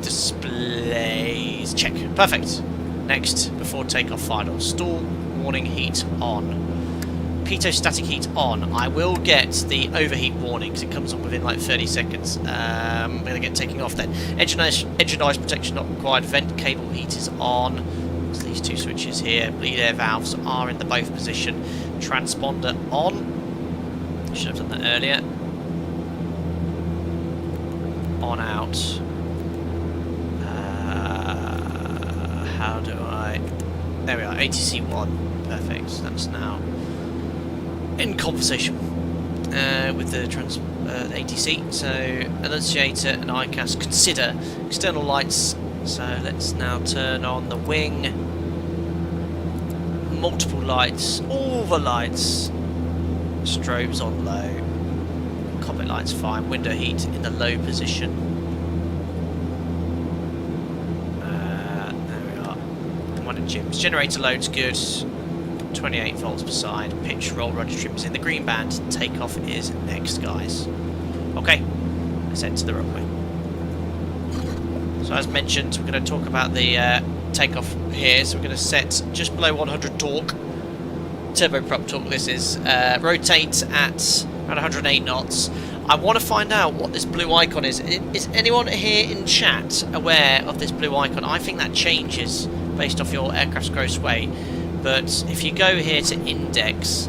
displays. Check. Perfect. Next, before takeoff, final stall warning heat on. Pitot static heat on. I will get the overheat warning because it comes on within like 30 seconds. I'm going to get taking off then. Engine ice protection not required. Vent cable heat is on. There's these two switches here. Bleed air valves are in the both position. Transponder on. Should have done that earlier. On out. How do I... There we are, ATC 1. Perfect. So that's now in conversation with the ATC. So annunciator and ICAS consider external lights. So let's now turn on the wing. Multiple lights, all the lights. Strobes on low. Cockpit lights fine. Window heat in the low position. Gyms. Generator load's good. 28 volts per side. Pitch, roll, rudder trim is in the green band. Takeoff is next, guys. Okay, let's head to the runway. So as mentioned, we're going to talk about the takeoff here. So we're going to set just below 100 torque. Turboprop torque this is. Rotate at around 108 knots. I want to find out what this blue icon is. Is anyone here in chat aware of this blue icon? I think that changes based off your aircraft's gross weight, but if you go here to index,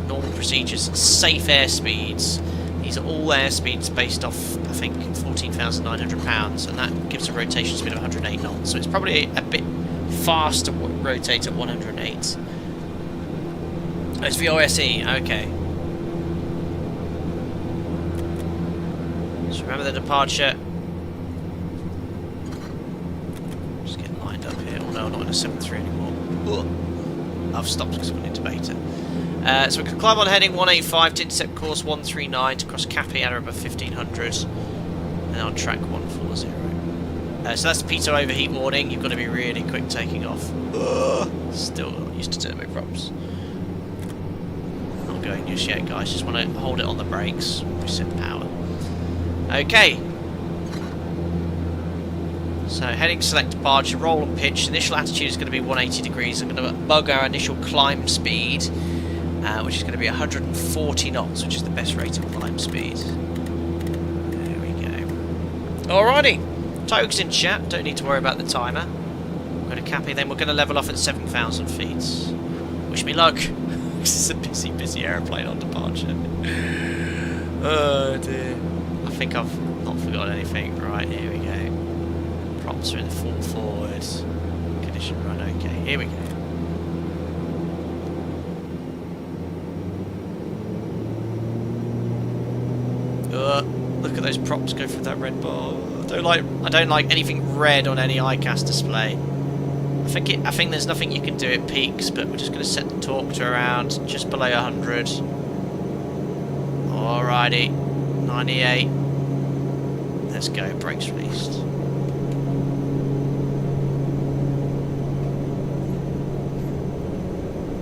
normal procedures, safe airspeeds, these are all airspeeds based off, I think, 14,900 pounds, and that gives a rotation speed of 108 knots, so it's probably a bit fast to rotate at 108. Oh, it's VOSE, okay. So remember the departure. No, not in a 7.3 anymore. Ugh. I've stopped because I went into beta. So we can climb on heading 185 to intercept course 139 to cross Cappy at above 1500 and on track 140. So that's the pitot overheat warning. You've got to be really quick taking off. Ugh. Still not used to turboprops. Not going just yet, guys. Just want to hold it on the brakes. Reset power. Okay. So heading select departure, roll and pitch. Initial attitude is going to be 180 degrees. I'm going to bug our initial climb speed, which is going to be 140 knots, which is the best rate of climb speed. There we go. Alrighty. Toke's in chat. Don't need to worry about the timer. We're going to cap it. Then we're going to level off at 7,000 feet. Wish me luck. This is a busy, busy aeroplane on departure. Oh dear. I think I've not forgotten anything. Right, here we go. Props are in the full forward. Condition run, okay, here we go. Look at those props go through that red bar. I don't like anything red on any ICAS display. I think there's nothing you can do at peaks, but we're just going to set the torque to around just below 100. Alrighty, 98. Let's go. Brakes released.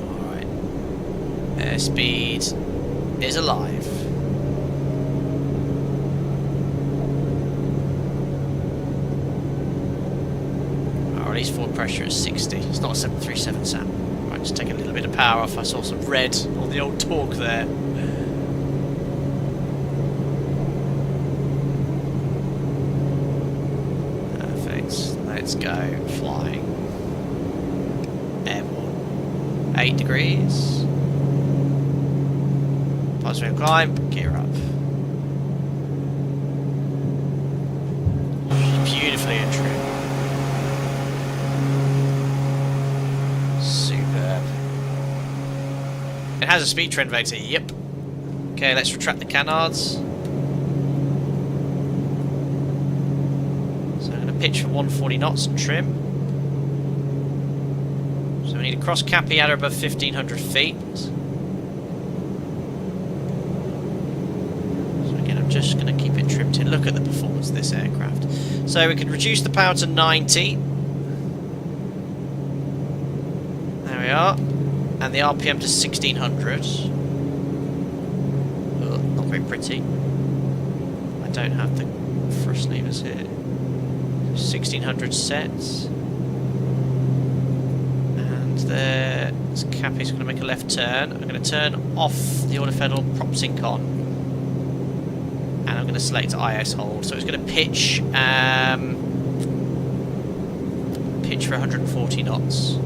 Alright. Airspeed is alive. Release forward pressure at 60. It's not a 737 Sam. Right, just take a little bit of power off. I saw some red on the old torque there. Perfect. Let's go. Flying. Airborne. 8 degrees. Positive climb. Gear up. Beautifully in trim. It has a speed trend vector, yep. Okay, let's retract the canards. So I'm going to pitch for 140 knots and trim. So we need to cross Cappy at or above 1500 feet. So again, I'm just going to keep it trimmed in. Look at the performance of this aircraft. So we can reduce the power to 90. There we are. And the RPM to 1600. Ugh, not very pretty. I don't have the thrust levers here. 1600 sets. And there's Cappy's going to make a left turn. I'm going to turn off the Order Federal prop sync on. And I'm going to select IS hold. So it's going to pitch for 140 knots.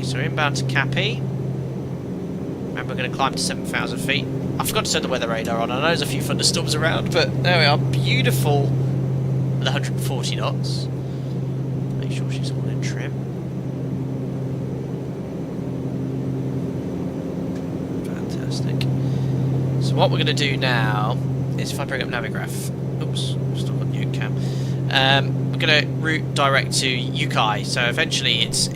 So we're inbound to Cappy. Remember, we're going to climb to 7,000 feet. I forgot to turn the weather radar on. I know there's a few thunderstorms around, but there we are. Beautiful at 140 knots. Make sure she's all in trim. Fantastic. So what we're going to do now is, if I bring up Navigraph. Oops, still got Nuke Cam. We're going to route direct to Yukai, so eventually it's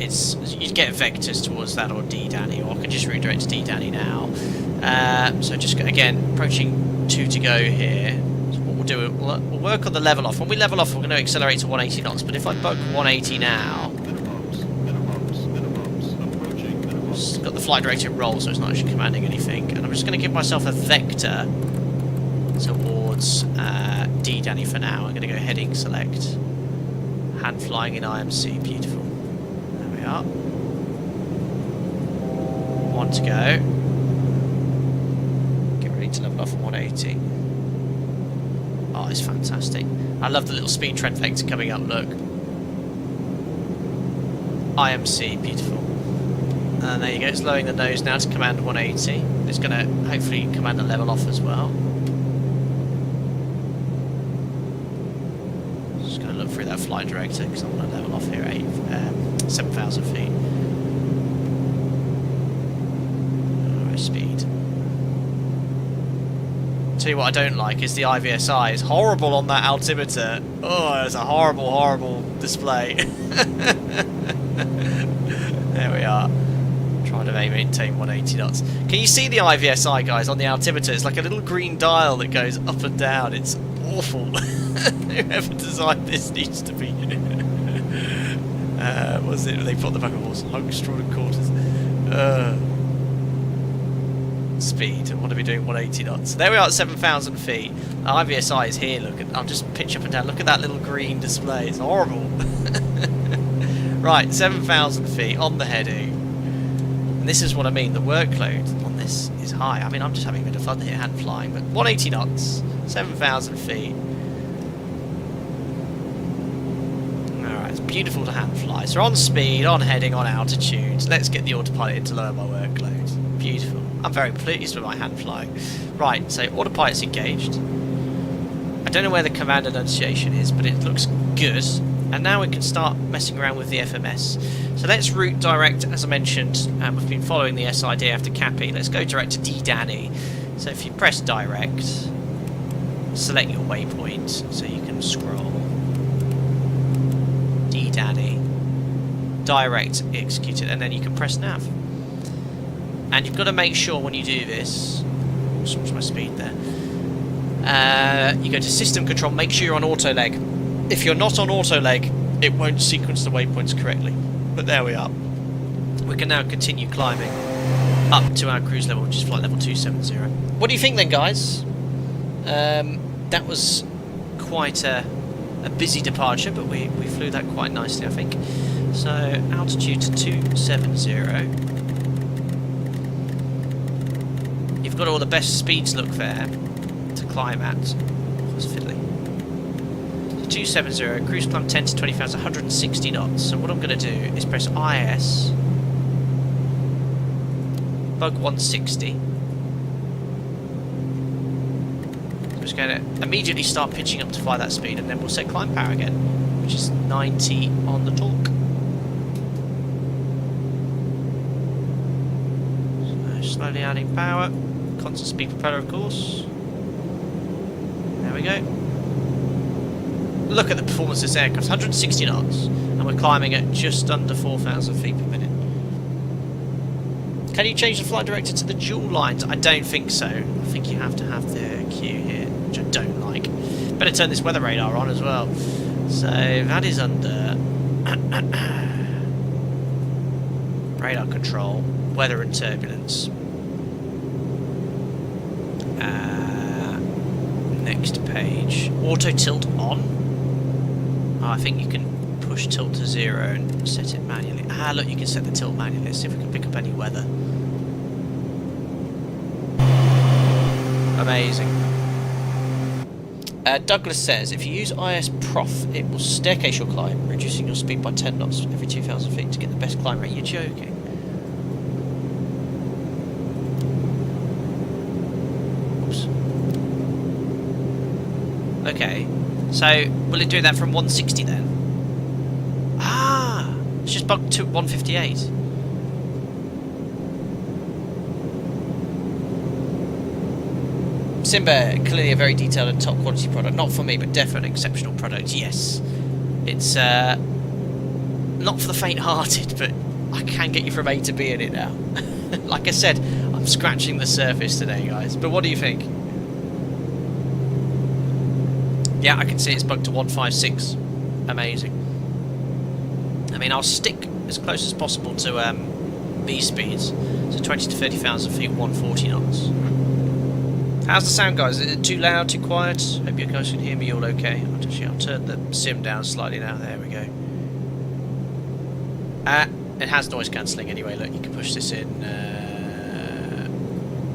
you get vectors towards that or D Danny, or I can just route direct to D Danny now. So just again approaching 2 to go here. So what we'll do, we'll work on the level off. When we level off, we're going to accelerate to 180 knots. But if I bug 180 now, it's got the flight director roll, so it's not actually commanding anything. And I'm just going to give myself a vector towards D Danny for now. I'm going to go heading select. Hand flying in IMC, beautiful. There we are. 1 to go. Get ready to level off at 180. Oh, it's fantastic. I love the little speed trend vector coming up, look. IMC, beautiful. And there you go, it's lowering the nose now to command 180. It's going to hopefully command a level off as well. Through that flight director because I want to level off here at 7,000 feet. Alright, speed. Tell you what I don't like is the IVSI is horrible on that altimeter. Oh, it's a horrible, horrible display. There we are. Trying to maintain 180 knots. Can you see the IVSI, guys, on the altimeter? It's like a little green dial that goes up and down. It's awful. Whoever designed this needs to be was it they put on the back of a horse, hung straw and quarters. Speed, I want to be doing 180 knots. So there we are at 7,000 feet. The IVSI is here, look at, I'll just pitch up and down, look at that little green display, it's horrible. Right, 7,000 feet on the heading. And this is what I mean, the workload on this is high. I mean, I'm just having a bit of fun here, hand flying, but 180 knots, 7,000 feet. Alright, it's beautiful to hand fly. So on speed, on heading, on altitude. Let's get the autopilot in to lower my workload. Beautiful. I'm very pleased with my hand flying. Right, so autopilot's engaged. I don't know where the command enunciation is, but it looks good. And now we can start messing around with the FMS. So let's route direct, as I mentioned, we've been following the SID after Cappy. Let's go direct to D Danny. So if you press direct, select your waypoint so you can scroll. D Danny, direct, execute it, and then you can press nav. And you've got to make sure when you do this, switch my speed there. You go to system control, make sure you're on auto leg. If you're not on auto leg, it won't sequence the waypoints correctly. But there we are. We can now continue climbing up to our cruise level, which is flight level 270. What do you think then, guys? That was quite a busy departure, but we flew that quite nicely, I think. So altitude to 270. You've got all the best speeds look there to climb at. That's fiddly. 270, cruise climb 10 to 20 thousand, 160 knots. So what I'm going to do is press IS, bug 160. So it's going to immediately start pitching up to fly that speed, and then we'll set climb power again, which is 90 on the torque. So slowly adding power, constant speed propeller of course. There we go. Look at the performance of this aircraft, 160 knots, and we're climbing at just under 4,000 feet per minute. Can you change the flight director to the dual lines? I don't think so. I think you have to have the Q here, which I don't like. Better turn this weather radar on as well. So that is under radar control, weather and turbulence. Next page, auto tilt on. I think you can push tilt to 0 and set it manually. Ah, look, you can set the tilt manually. Let's see if we can pick up any weather. Amazing. Douglas says, if you use IS Prof, it will staircase your climb, reducing your speed by 10 knots every 2,000 feet to get the best climb rate. You're joking. Oops. Okay. So, will it do that from 160 then? Ah! It's just bugged to 158. Simba, clearly a very detailed and top quality product. Not for me, but definitely an exceptional product, yes. It's not for the faint-hearted, but I can get you from A to B in it now. Like I said, I'm scratching the surface today, guys. But what do you think? Yeah, I can see it's bugged to 156. Amazing. I mean, I'll stick as close as possible to these speeds. So 20 to 30,000 feet, 140 knots. How's the sound, guys? Is it too loud, too quiet? Hope you guys can hear me all okay. I'll turn the sim down slightly now. There we go. It has noise cancelling anyway. Look, you can push this in.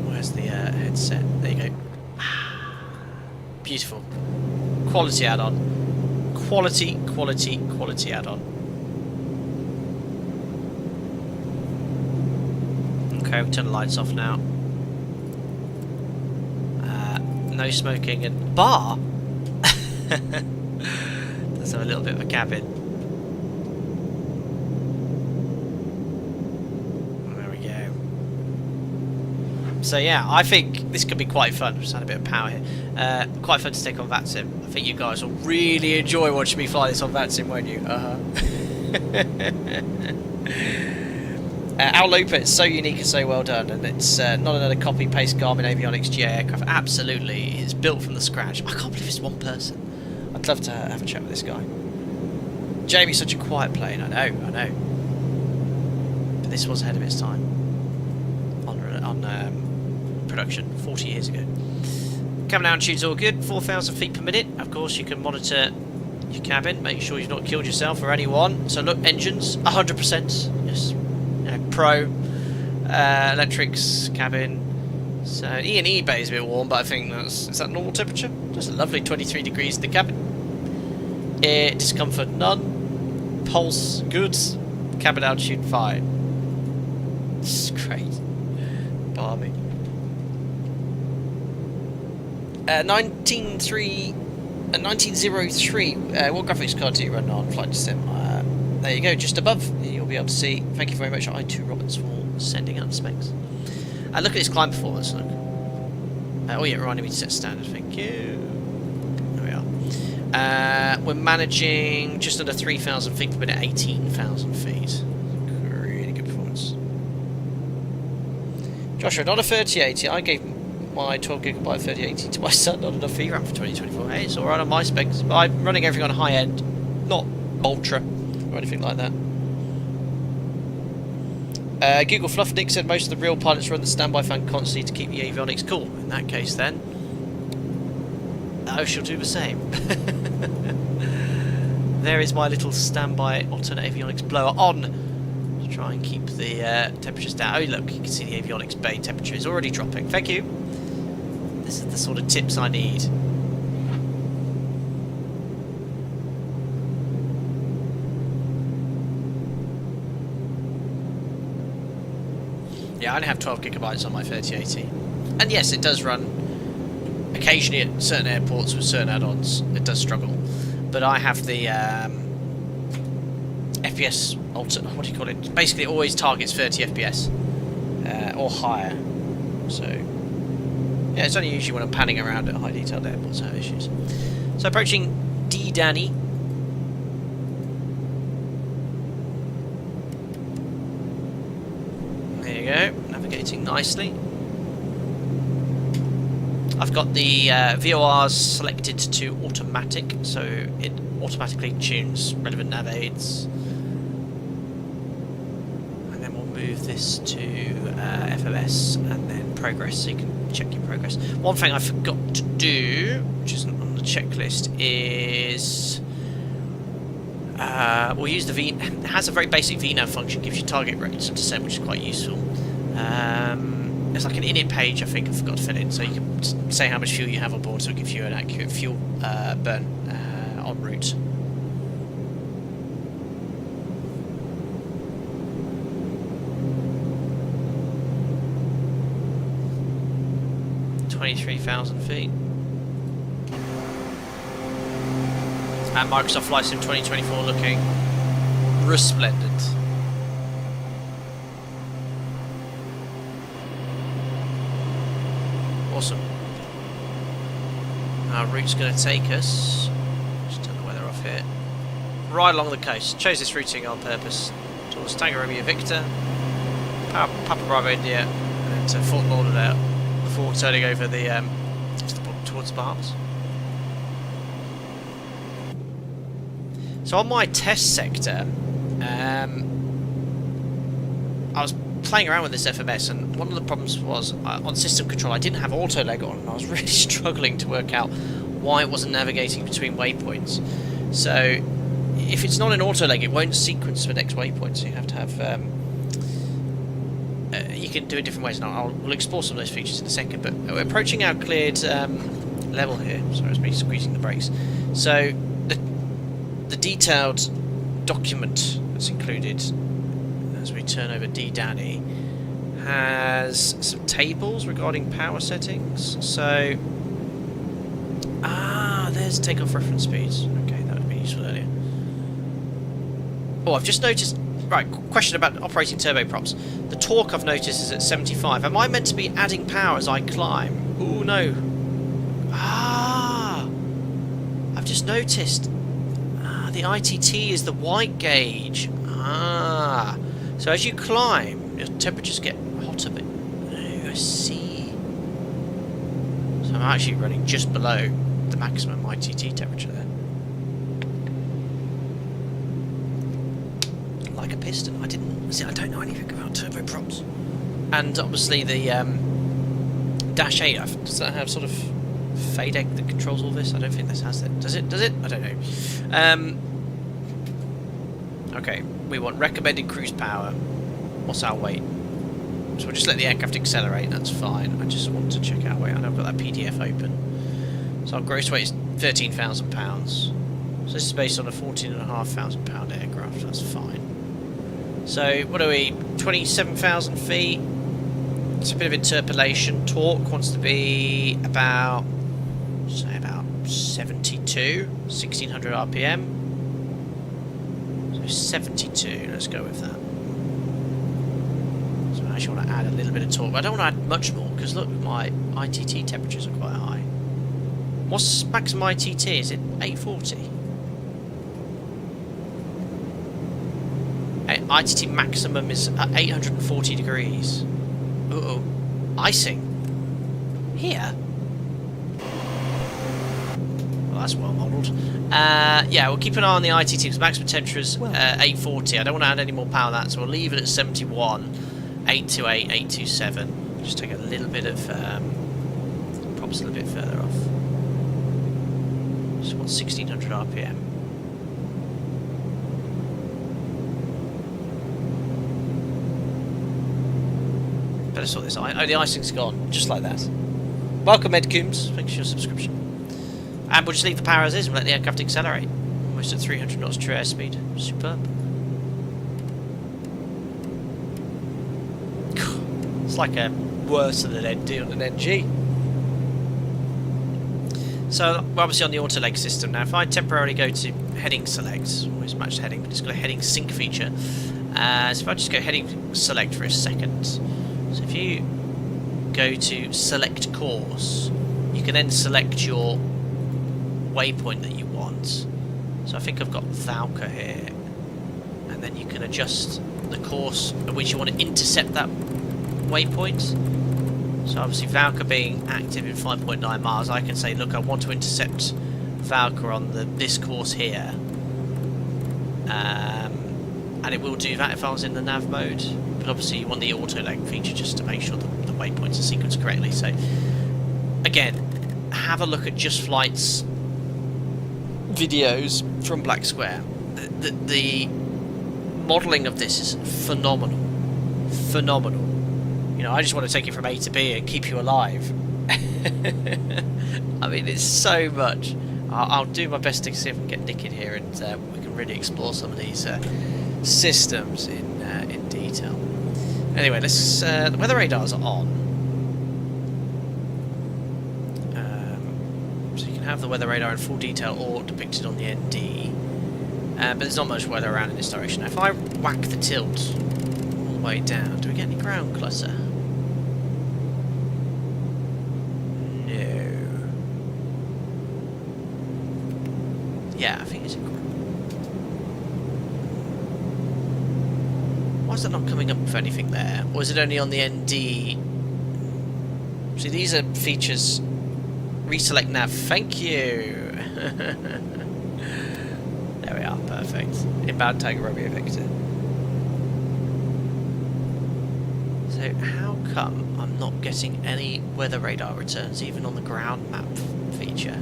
Where's the headset? There you go. Beautiful. Quality add-on. Quality add-on. Okay, we'll turn the lights off now. No smoking and bar. Let's have a little bit of a cabin. There we go. So yeah, I think this could be quite fun. Just had a bit of power here. Quite fun to take on VATSIM. I think you guys will really enjoy watching me fly this on VATSIM, won't you? Our Looper, it's so unique and so well done, and it's not another copy-paste Garmin Avionics GA aircraft. Absolutely, it's built from the scratch. I can't believe it's one person. I'd love to have a chat with this guy. Jamie's such a quiet plane, I know. But this was ahead of its time on production 40 years ago. Cabin altitude's all good, 4,000 feet per minute. Of course, you can monitor your cabin, make sure you've not killed yourself or anyone. So look, engines, 100%. Yes. Pro, electrics, cabin. So E&E bay is a bit warm, but I think is that normal temperature? Just a lovely 23 degrees in the cabin. Air discomfort none. Pulse, good. Cabin altitude, fine. This is great. Barmy. 1903. What graphics card do you run on Flight Sim? There you go, just above. You'll be able to see. Thank you very much, I2 Roberts, for sending out specs. Look at this climb performance. Look. Oh yeah, reminding me to set standard. Thank you. There we are. We're managing just under 3,000 feet per minute, 18,000 feet. Really good performance. Joshua, not a 3080. I gave my 12GB 3080 to my son, not enough VRAM for 2024. Hey, it's alright on my specs, but I'm running everything on high end, not ultra or anything like that. Google Fluffnick said most of the real pilots run the standby fan constantly to keep the avionics cool. In that case, then, I shall do the same. There is my little standby alternate avionics blower on to try and keep the temperatures down. Oh, look, you can see the avionics bay temperature is already dropping. Thank you. This is the sort of tips I need. Yeah, I only have 12GB on my 3080. And yes, it does run occasionally at certain airports with certain add-ons. It does struggle. But I have the FPS, what do you call it? Basically, it always targets 30 FPS or higher. So, yeah, it's only usually when I'm panning around at high detailed airports I have issues. So, approaching D Danny. There you go, navigating nicely. I've got the VORs selected to automatic, so it automatically tunes relevant nav aids. And then we'll move this to FOS and then progress, so you can check your progress. One thing I forgot to do, which isn't on the checklist, is we'll use the V. It has a very basic VNav function, gives you target rates of descent, which is quite useful. There's like an init page I think I forgot to fill in, so you can say how much fuel you have on board, so it'll give you an accurate fuel burn en route. $23,000 feet. And Microsoft Flight Sim 2024 looking resplendent. Awesome. Our route's going to take us, just turn the weather off here, right along the coast. Chose this routing on purpose towards Tango Romeo Victor, Papa Bravo India, and then to Fort Lauderdale before turning over the towards the Bahamas. So on my test sector, I was playing around with this FMS, and one of the problems was on system control I didn't have auto leg on, and I was really struggling to work out why it wasn't navigating between waypoints. So if it's not in auto leg, it won't sequence the next waypoint, so you have to have you can do it different ways, and we'll explore some of those features in a second. But we're approaching our cleared level here. Sorry, it's me squeezing the brakes. So the detailed document that's included as we turn over D Danny has some tables regarding power settings. So there's takeoff reference speeds. Okay, that would be useful earlier. Oh, I've just noticed. Right, question about operating turboprops. The torque I've noticed is at 75. Am I meant to be adding power as I climb? Oh no. I've just noticed. The ITT is the white gauge. So as you climb, your temperatures get hotter, but oh, I see. So I'm actually running just below the maximum ITT temperature there. Like a piston. I don't know anything about turboprops. And obviously the Dash 8, does that have sort of fade egg that controls all this? I don't think this has it. Does it? Does it? I don't know. Okay, we want recommended cruise power. What's our weight? So we'll just let the aircraft accelerate, that's fine. I just want to check our weight. I know I've got that PDF open. So our gross weight is £13,000. So this is based on a £14,500 aircraft, that's fine. So, what are we, 27,000 feet? It's a bit of interpolation. Torque wants to be about, say about 72, 1600 RPM. So 72, let's go with that. So I actually want to add a little bit of torque. I don't want to add much more, because look, my ITT temperatures are quite high. What's maximum ITT? Is it 840? ITT maximum is at 840 degrees. Uh-oh. Icing. Here? Well, that's well modelled. Yeah, we'll keep an eye on the ITT, because maximum temperature is 840. I don't want to add any more power than that, so we'll leave it at 71, 828, 827. Just take a little bit of... props a little bit further off. Just want 1600 RPM. Better sort this out. Oh, the icing's gone. Just like that. Welcome, Ed Coombs. Thanks for your subscription. And we'll just leave the power as is and let the aircraft accelerate. Almost at 300 knots true airspeed. Superb. It's like a worse than an ND on an NG. So we're obviously on the auto leg system now. If I temporarily go to heading select, always match the heading, but it's got a heading sync feature. So if I just go heading select for a second. So if you go to select course, you can then select your waypoint that you want. So I think I've got Valka here, and then you can adjust the course at which you want to intercept that waypoint. So obviously Valka being active in 5.9 miles, I can say, look, I want to intercept Valka on this course here. And it will do that if I was in the nav mode. But obviously you want the auto leg feature just to make sure that the waypoints are sequenced correctly. So again, have a look at Just Flight's videos from Black Square. The modelling of this is phenomenal. Phenomenal. You know, I just want to take it from A to B and keep you alive. I mean, it's so much. I'll do my best to see if I can get Nick in here and we can really explore some of these systems in detail. Anyway, let's. The weather radars are on. So you can have the weather radar in full detail or depicted on the ND. But there's not much weather around in this direction. Now, if I whack the tilt all the way down, do we get any ground clutter? Yeah, I think it's a... Why is that not coming up with anything there? Or is it only on the ND? See, these are features... Reselect nav, thank you! There we are, perfect. Inbound Tiger Romeo Victor. So, how come I'm not getting any weather radar returns, even on the ground map feature?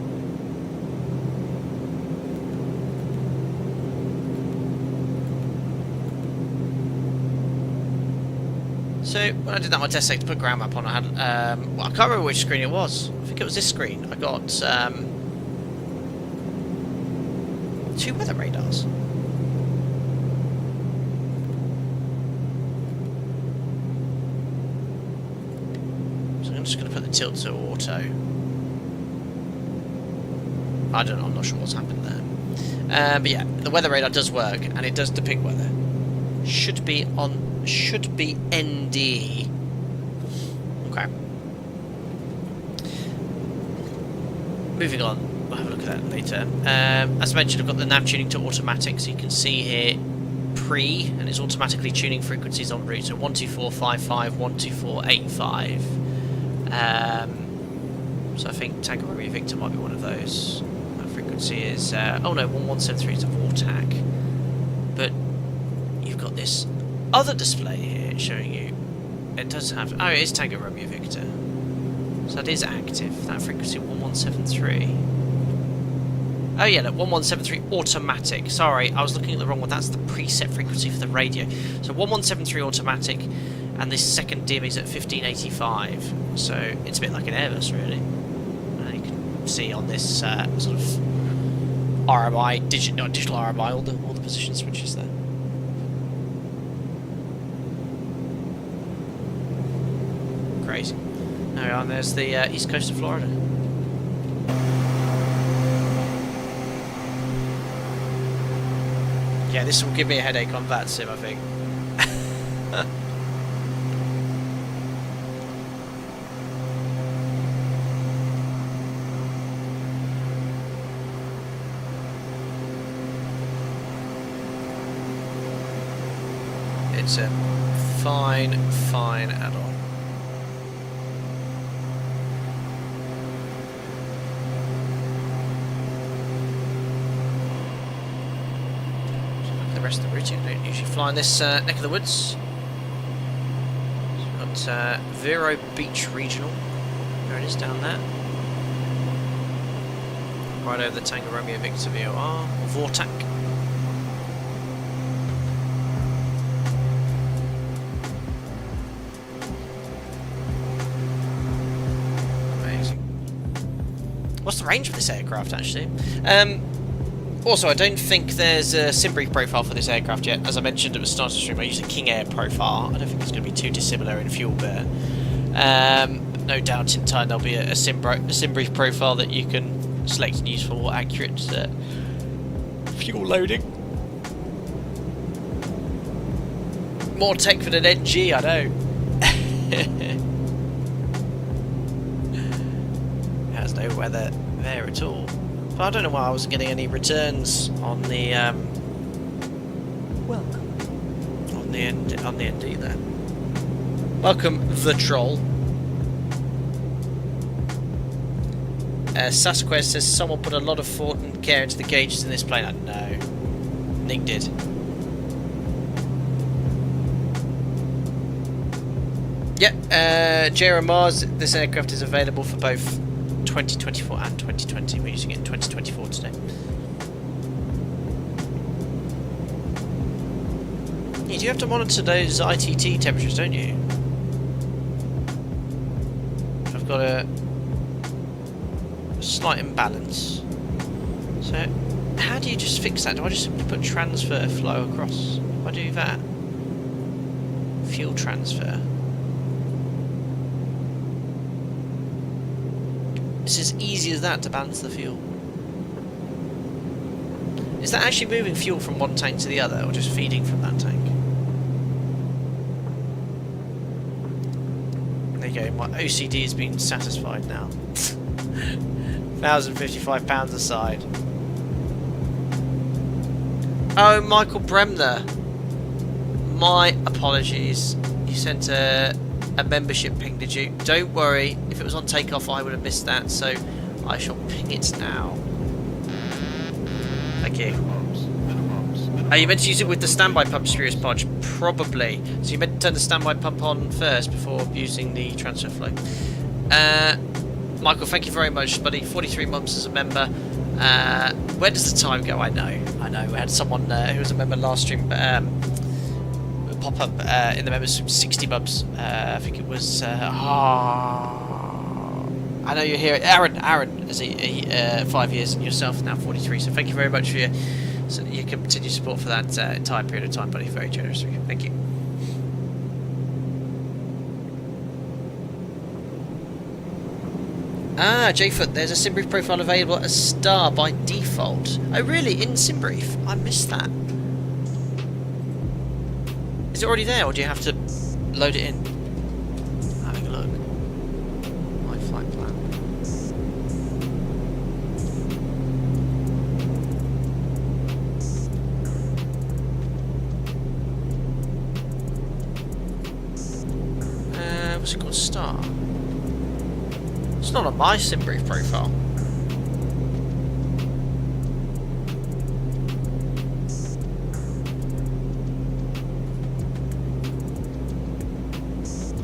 So, when I did that on my test sec to put ground map on, I had, well, I can't remember which screen it was. I think it was this screen. I got, 2 weather radars. So I'm just going to put the tilt to auto. I don't know, I'm not sure what's happened there. But yeah, the weather radar does work, and it does depict weather. Should be ND. Okay. Moving on. We'll have a look at that later. As mentioned, I've got the nav tuning to automatic, so you can see here pre, and it's automatically tuning frequencies en route. So 12455, 12485. So I think Tango Romeo Victor might be one of those. That frequency is oh no, 1173 is a VORTAC. But you've got this other display here showing you it does have, oh, it is Tango Romeo Victor, so that is active, that frequency 1173. Oh yeah, look, 1173 automatic. Sorry, I was looking at the wrong one. That's the preset frequency for the radio. So 1173 automatic, and this second dim is at 1585. So it's a bit like an Airbus, really. You can see on this sort of RMI, not digital RMI, all the position switches there. Crazy. There we are, and there's the east coast of Florida. Yeah, this will give me a headache on that sim, I think. It's a fine add-on. The rest of the routing, don't usually fly in this neck of the woods. So we've got Vero Beach Regional. There it is down there. Right over the Tango Romeo Victor VOR. Vortac. What's the range of this aircraft, actually? Also, I don't think there's a sim brief profile for this aircraft yet. As I mentioned at the start of the stream, I use a King Air profile. I don't think it's going to be too dissimilar in fuel there. No doubt in time there'll be a sim brief profile that you can select and use for more accurate fuel loading. More tech for an NG, I know. Has no weather there at all. But I don't know why I wasn't getting any returns on the on the ND there. Welcome, the troll. Sasquez says someone put a lot of thought and care into the gauges in this plane. I know. Nick did. Yeah, JR Mars, this aircraft is available for both 2024 and 2020. We're using it in 2024 today. You do have to monitor those ITT temperatures, don't you? I've got a slight imbalance. So, how do you just fix that? Do I just simply put transfer flow across? If I do that, fuel transfer. It's as easy as that to balance the fuel. Is that actually moving fuel from one tank to the other, or just feeding from that tank? There you go, my OCD has been satisfied now. £1,055 aside. Oh, Michael Bremner. My apologies. You sent a membership ping, did you? Don't worry, if it was on takeoff I would have missed that, so I shall ping it now. Thank you. You meant to use it with the standby pump, Spurious Podge? Probably. So you meant to turn the standby pump on first before using the transfer flow. Michael, thank you very much, buddy. 43 months as a member. Where does the time go? I know. We had someone who was a member last stream pop up in the members 60 months. I think it was I know you're here. Aaron is 5 years, and yourself now 43. So thank you very much for your continued support for that entire period of time, buddy. Very generous of you. Thank you. JFoot, there's a SimBrief profile available as star by default. Oh really? In SimBrief? I missed that. Is it already there, or do you have to load it in? Having a look. My flight plan. What's it called? Star? It's not on my SimBrief profile.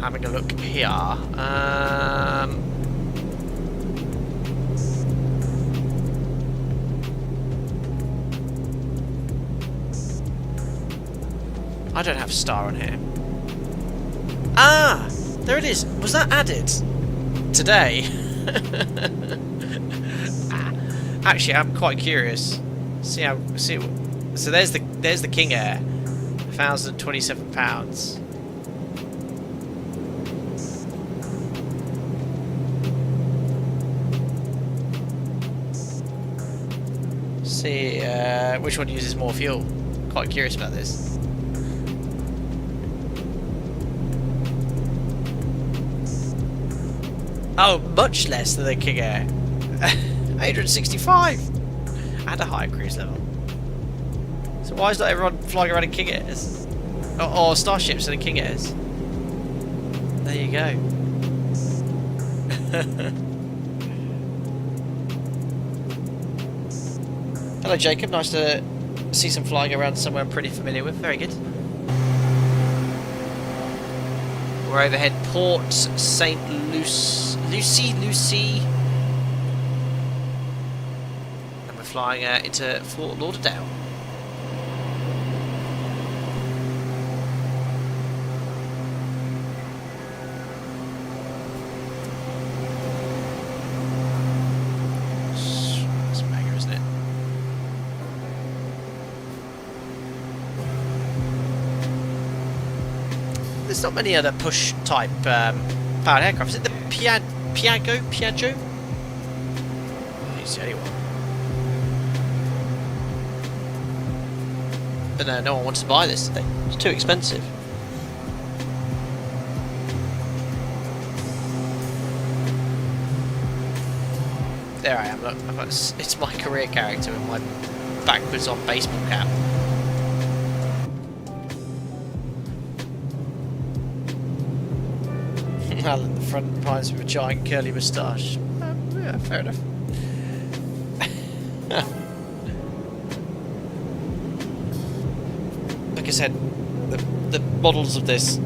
Having a look here. I don't have star on here. Ah! There it is. Was that added today? Actually, I'm quite curious. See how see. So there's the King Air, £1,027. See which one uses more fuel. Quite curious about this. Oh, much less than the King Air. 865 and a higher cruise level. So why is not everyone flying around in King Airs? Or Starships and in King Airs? There you go. Hello Jacob, nice to see some flying around somewhere I'm pretty familiar with. Very good. We're overhead Port St. Lucie. And we're flying into Fort Lauderdale. That's mega, isn't it? There's not many other push type powered aircraft. Is it the Piaggio? He's the only one. But no one wants to buy this thing. It's too expensive. There I am, look. It's my career character with my backwards on baseball cap. Alan at the front reminds me of a giant curly moustache. Yeah, fair enough. Like I said, the modelling of this,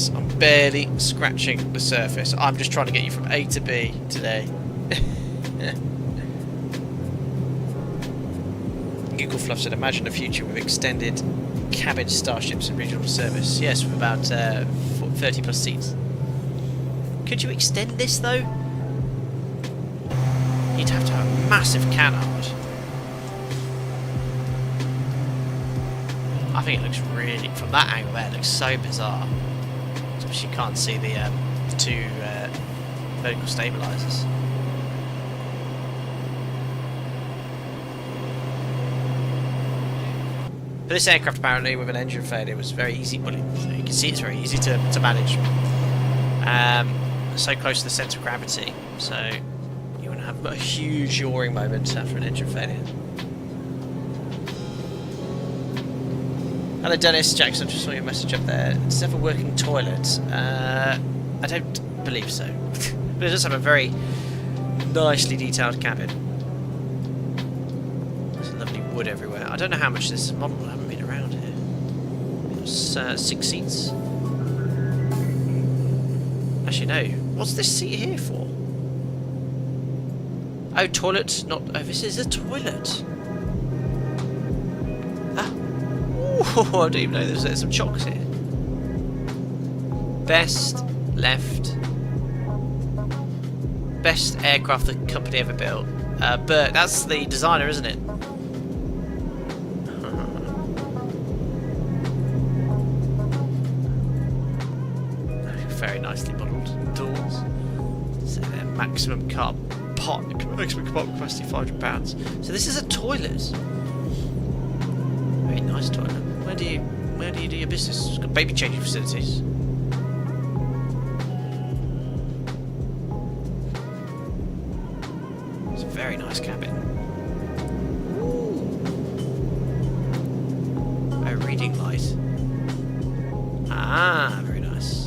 I'm barely scratching the surface. I'm just trying to get you from A to B today. Google Fluff said, imagine a future with extended cabin starships and regional service. Yes, with about 30 plus seats. Could you extend this though? You'd have to have a massive canard. I think it looks really, from that angle there, it looks so bizarre. Especially you can't see the two vertical stabilisers. But this aircraft apparently with an engine failure was very easy, but so you can see it's very easy to manage. So close to the centre of gravity, so you wouldn't have a huge yawing moment after an engine failure. Hello Dennis, Jackson, just saw your message up there. Does it have a working toilet? I don't believe so. But it does have a very nicely detailed cabin. There's lovely wood everywhere. I don't know how much this is modeled, I haven't been around here. It's 6 seats. Actually no, what's this seat here for? Oh, toilet, not, oh this is a toilet. Ah, ooh, I don't even know there's some chocks here. Best aircraft the company ever built. Bert, that's the designer, isn't it? Very nicely modelled doors. So their maximum compartment capacity £500. So this is a toilet. Very nice toilet. Where do you do your business? It's got baby changing facilities. It's a very nice cabin. Ooh. A reading light. Ah, very nice.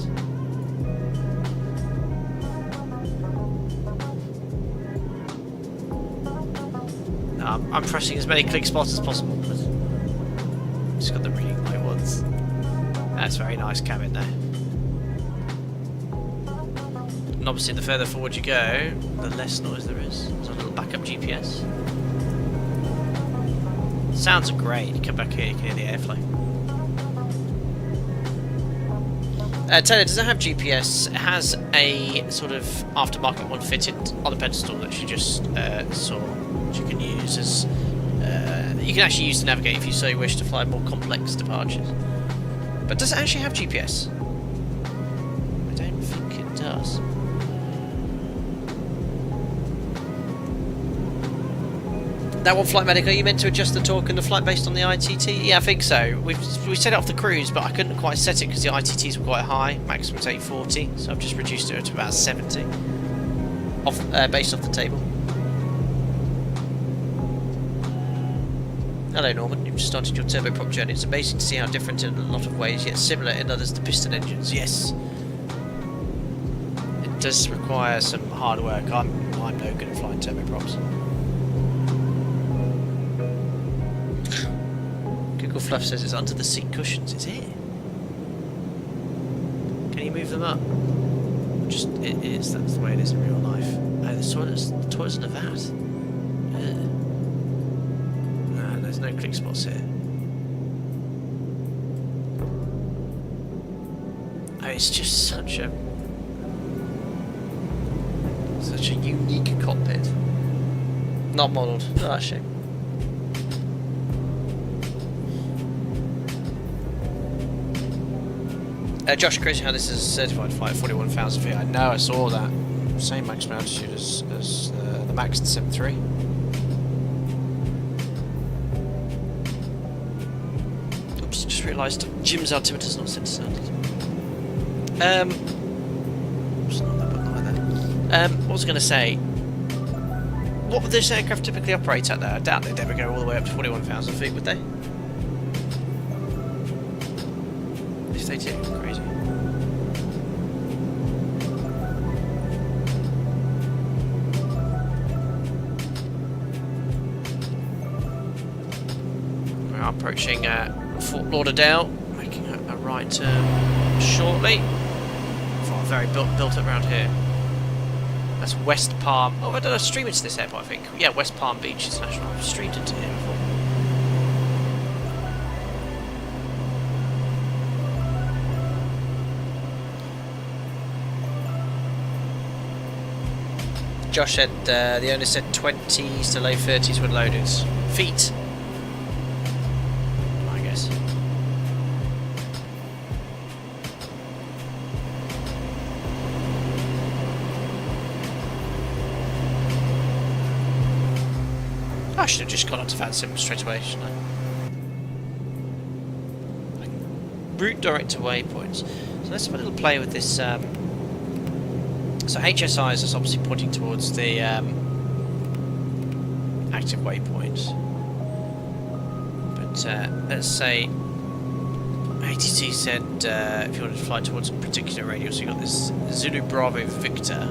I'm pressing as many click spots as possible. Just got the reading light ones. That's a very nice cabin there. And obviously the further forward you go, the less noise there is. There's a little backup GPS. Sounds great. You come back here, you can hear the airflow. Taylor, does it have GPS? It has a sort of aftermarket one fitted on the pedestal that you just saw, which you can use as You can actually use to navigate if you so wish to fly more complex departures. But does it actually have GPS? I don't think it does. That one, Flight Medic, are you meant to adjust the torque in the flight based on the ITT? Yeah, I think so. We set it off the cruise, but I couldn't quite set it because the ITTs were quite high. Maximum 840, so I've just reduced it to about 70, based off the table. Hello Norman, you've just started your turboprop journey. It's amazing to see how different in a lot of ways, yet similar in others to piston engines. Yes. It does require some hard work. I'm no good at flying turboprops. Google Fluff says it's under the seat cushions. Is it? Can you move them up? Just it is. That's the way it is in real life. Oh, the toilet's in the vat. There's no click spots here. Oh, it's just such a unique cockpit. Not modelled. Oh, that's a shame. Josh, crazy how this is a certified flight, 41,000 feet. I know, I saw that. Same maximum altitude as the Max 73. Just realised Jim's altimeter's not set to standard. What was I going to say? What would this aircraft typically operate at there? I doubt they'd ever go all the way up to 41,000 feet, would they? If they do, crazy. We are approaching Fort Lauderdale, making a right turn shortly. Oh, very built up around here. That's West Palm. Oh, I don't know, stream into this airport, I think. Yeah, West Palm Beach International. I've streamed into here before. Josh said the owner said 20s to low 30s when loaded. Feet. I guess. I should have just gone onto that sim straight away, shouldn't I? Route direct to waypoints. So let's have a little play with this. So HSIs is obviously pointing towards the active waypoint. But let's say ATC said if you wanted to fly towards a particular radius, so you've got this Zulu Bravo Victor.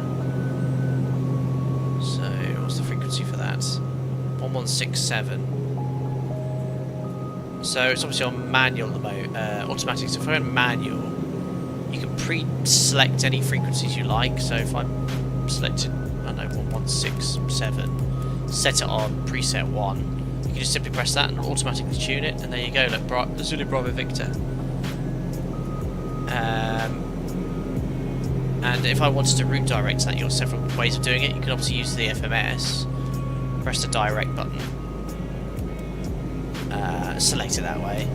So what's the frequency for that? 1167. So it's obviously on manual at the moment, automatic. So if I go on manual, you can pre-select any frequencies you like. So if I'm selected, I don't know, 1167, set it on preset 1, you can just simply press that and it'll automatically tune it, and there you go, look, Zulu Bravo Victor. And if I wanted to route direct that, you've got several ways of doing it. You can obviously use the FMS, press the direct button, select it that way.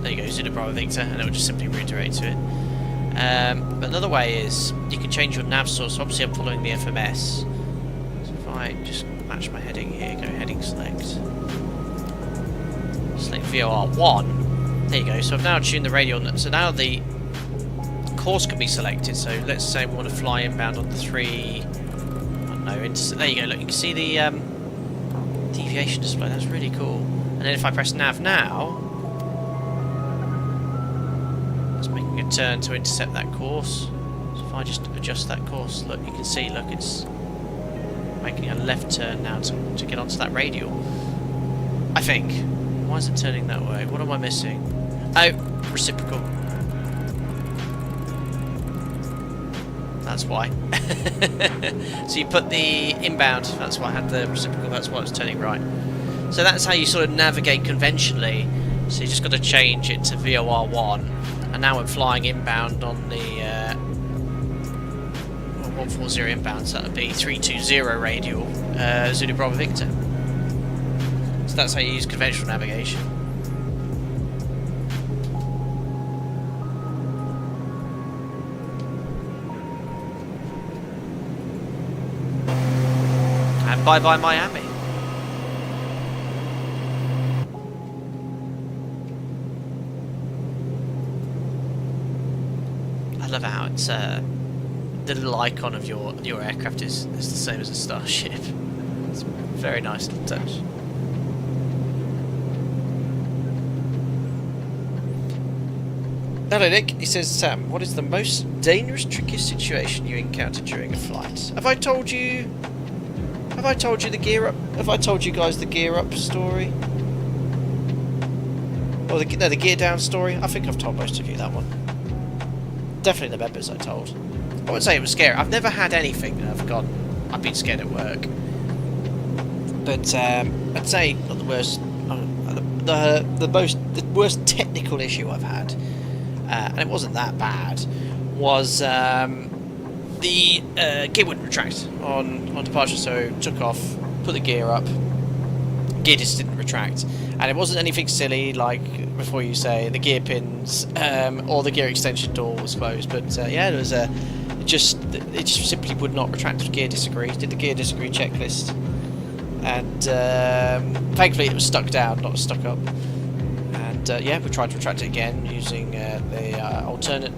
There you go, Zulu Bravo Victor, and it will just simply redirect to it. But another way is you can change your nav source. Obviously, I'm following the FMS. So if I just match my heading here, go heading select VOR1. There you go. So I've now tuned the radio. So now the course can be selected. So let's say we want to fly inbound on the 3. I don't know. There you go. Look, you can see the deviation display. That's really cool. And then if I press nav now, it's making a turn to intercept that course. So if I just adjust that course, look, you can see, look, it's making a left turn now to get onto that radial. I think. Why is it turning that way? What am I missing? Oh, reciprocal. That's why. So you put the inbound, that's why I had the reciprocal, that's why it was turning right. So that's how you sort of navigate conventionally. So you just got to change it to VOR1. And now I'm flying inbound on the 140 inbound, so that would be 320 radial, Zulu Bravo Victor. So that's how you use conventional navigation. And bye bye Miami. I love how it's the little icon of your aircraft is the same as a Starship. It's a very nice little touch. Hello Nick, he says, Sam, what is the most dangerous, trickiest situation you encountered during a flight? Have I told you the gear up? Have I told you guys the gear up story? Or the gear down story? I think I've told most of you that one. Definitely the members I told. I wouldn't say it was scary. I've never had anything that I've gone, I've been scared at work. But I'd say not the worst. The worst technical issue I've had, and it wasn't that bad, was the gear wouldn't retract on departure. So took off, put the gear up, gear just didn't retract, and it wasn't anything silly like before you say the gear pins or the gear extension door was closed. But yeah, there was it just simply would not retract with gear disagree. Did the gear disagree checklist, and thankfully it was stuck down, not stuck up. And yeah, we tried to retract it again using the alternate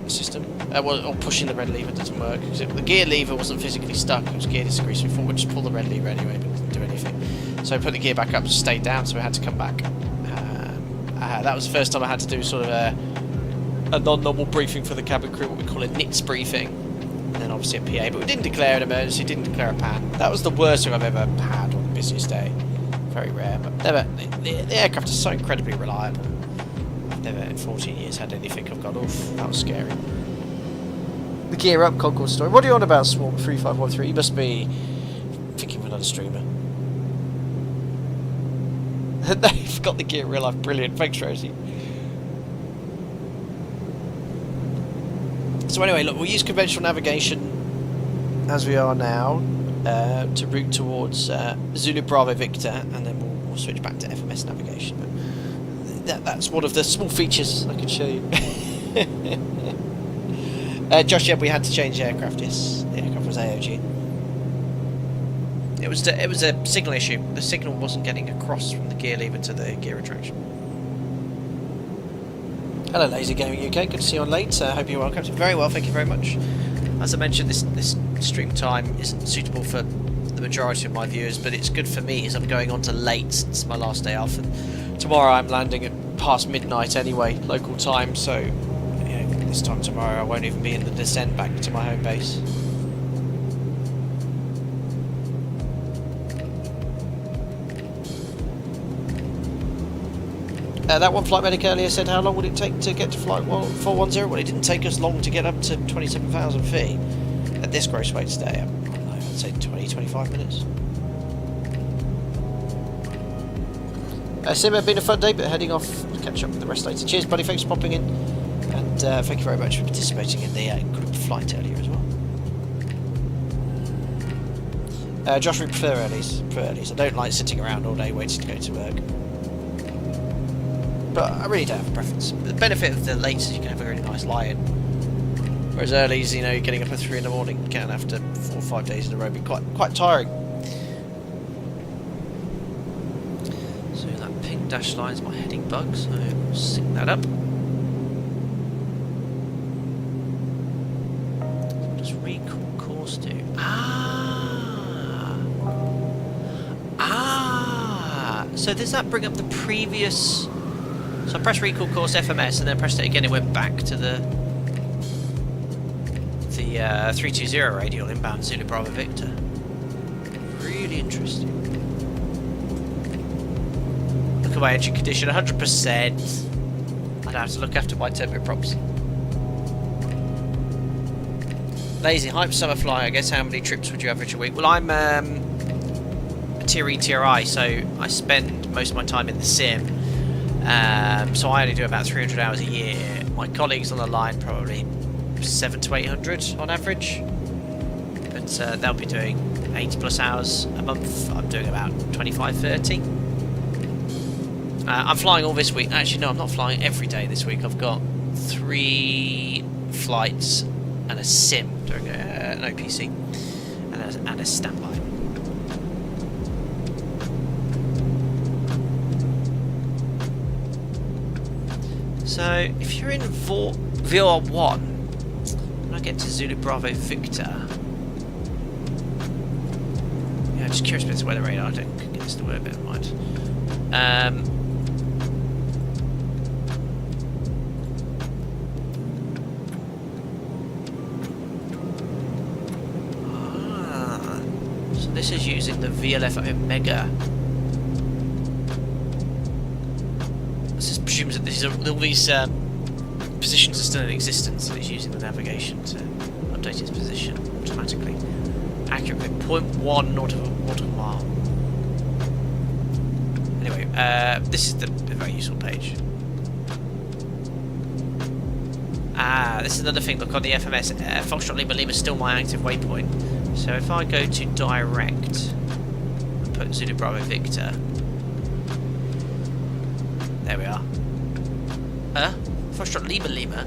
system. Or pushing the red lever doesn't work because the gear lever wasn't physically stuck. It was gear disagree, so we thought we'd just pull the red lever anyway, but it didn't do anything. So we put the gear back up, just stayed down, so we had to come back. That was the first time I had to do sort of a non-normal briefing for the cabin crew, what we call a NITS briefing, and then obviously a PA, but we didn't declare an emergency, didn't declare a pan. That was the worst thing I've ever had on the busiest day. Very rare, but never. The aircraft is so incredibly reliable. I've never in 14 years had anything I've gone, oof, that was scary. The gear up Concorde story. What are you on about, Swarm 3513? You must be thinking of another streamer. They've got the gear in real life. Brilliant. Thanks, Rosie. So anyway, look, we'll use conventional navigation as we are now to route towards Zulu Bravo Victor, and then we'll switch back to FMS navigation. But that's one of the small features I can show you. Josh, yeah, we had to change the aircraft. Yes, the aircraft was AOG. It was a signal issue. The signal wasn't getting across from the gear lever to the gear retraction. Hello, Lazy Gaming UK. Good to see you on late. Hope you're welcome. Very well, thank you very much. As I mentioned, this stream time isn't suitable for the majority of my viewers, but it's good for me as I'm going on to late. It's my last day off, and tomorrow I'm landing at past midnight anyway, local time. So this time tomorrow I won't even be in the descent back to my home base. That one flight medic earlier said, how long would it take to get to flight 410? Well, it didn't take us long to get up to 27,000 feet. At this gross weight today, I don't know, I'd say 20-25 minutes. Sim, it's been a fun day, but heading off to catch up with the rest later. Cheers, buddy, thanks for popping in. And thank you very much for participating in the group flight earlier as well. Josh, we prefer earlies. I don't like sitting around all day waiting to go to work. But I really don't have a preference. The benefit of the late is you can have a really nice lie-in. Whereas earlies, you're getting up at 3 in the morning can, after 4 or 5 days in a row, be quite tiring. So that pink dash line is my heading bug, so we'll sync that up. What does recall course do? So does that bring up the previous... So I pressed recall course FMS and then pressed it again, it went back to the 320 radial inbound Zulu Bravo Victor. Really interesting. Look at my engine condition, 100%. I'd have to look after my turboprops. Lazy hype summer fly, I guess. How many trips would you average a week? Well, I'm a tier E, tier I, so I spend most of my time in the sim. So I only do about 300 hours a year. My colleagues on the line probably 700 to 800 on average. but they'll be doing 80 plus hours a month. I'm doing about 25, 30. I'm flying all this week. Actually, no, I'm not flying every day this week. I've got 3 flights and a sim during an OPC and a standby. So, if you're in VR1, when I get to Zulu Bravo Victor, yeah, I'm just curious about the weather radar. I don't get this to work, but never mind. So this is using the VLF Omega. This presumes that all these positions are still in existence, and it's using the navigation to update its position automatically. Accurately, 0.1 nautical mile. Anyway, this is the very useful page. This is another thing. Look, on the FMS, Foxtrot Lima Lima is still my active waypoint. So if I go to direct and put Zulu Bravo Victor, there we are. Foxtrot Lima Lima.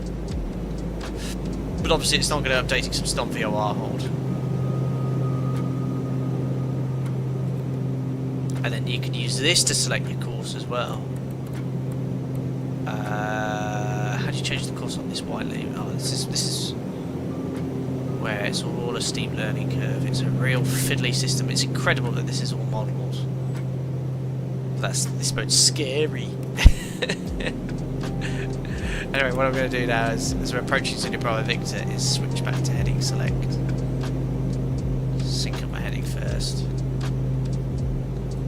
But obviously it's not going to update it, some stomp VOR hold. And then you can use this to select your course as well. How do you change the course on this white leaf? Oh, this is where it's all a steep learning curve. It's a real fiddly system. It's incredible that this is all models. This boat's scary. Anyway, what I'm going to do now is, as we're approaching Zulu Bravo Victor, is switch back to heading select. Sync up my heading first.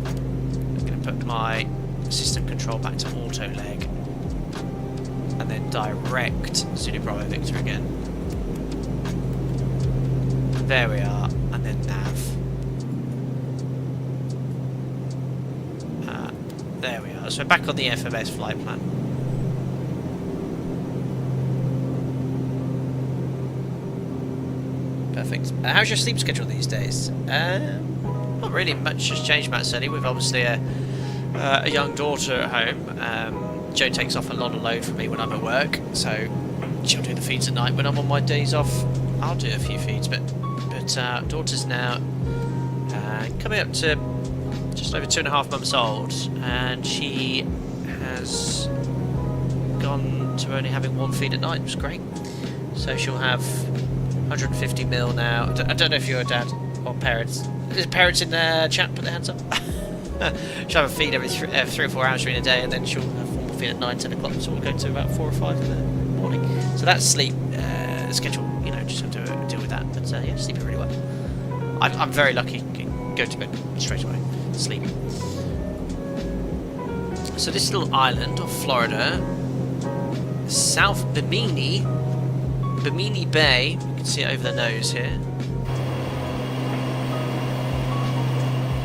I'm going to put my system control back to auto leg, and then direct Zulu Bravo Victor again. There we are, and then nav. There we are. So we're back on the FMS flight plan. Perfect. How's your sleep schedule these days? Not really much has changed, Matt Selly. We've obviously a young daughter at home. Joe takes off a lot of load from me when I'm at work, so she'll do the feeds at night. When I'm on my days off, I'll do a few feeds, but daughter's now coming up to just over 2.5 months old, and she has gone to only having 1 feed at night, which is great. So she'll have 150 mil now. I don't know if you're a dad or parents. Is parents in the chat? Put their hands up. She'll have a feed every 3 or 4 hours during the day, and then she'll have 1 more feed at 9, 10 o'clock. So we'll go to about 4 or 5 in the morning. So that's sleep schedule. You know, just have to deal with that. But yeah, sleeping really well. I'm very lucky. Go to bed straight away. Sleep. So this little island of Florida, South Bimini Bay. You can see it over the nose here.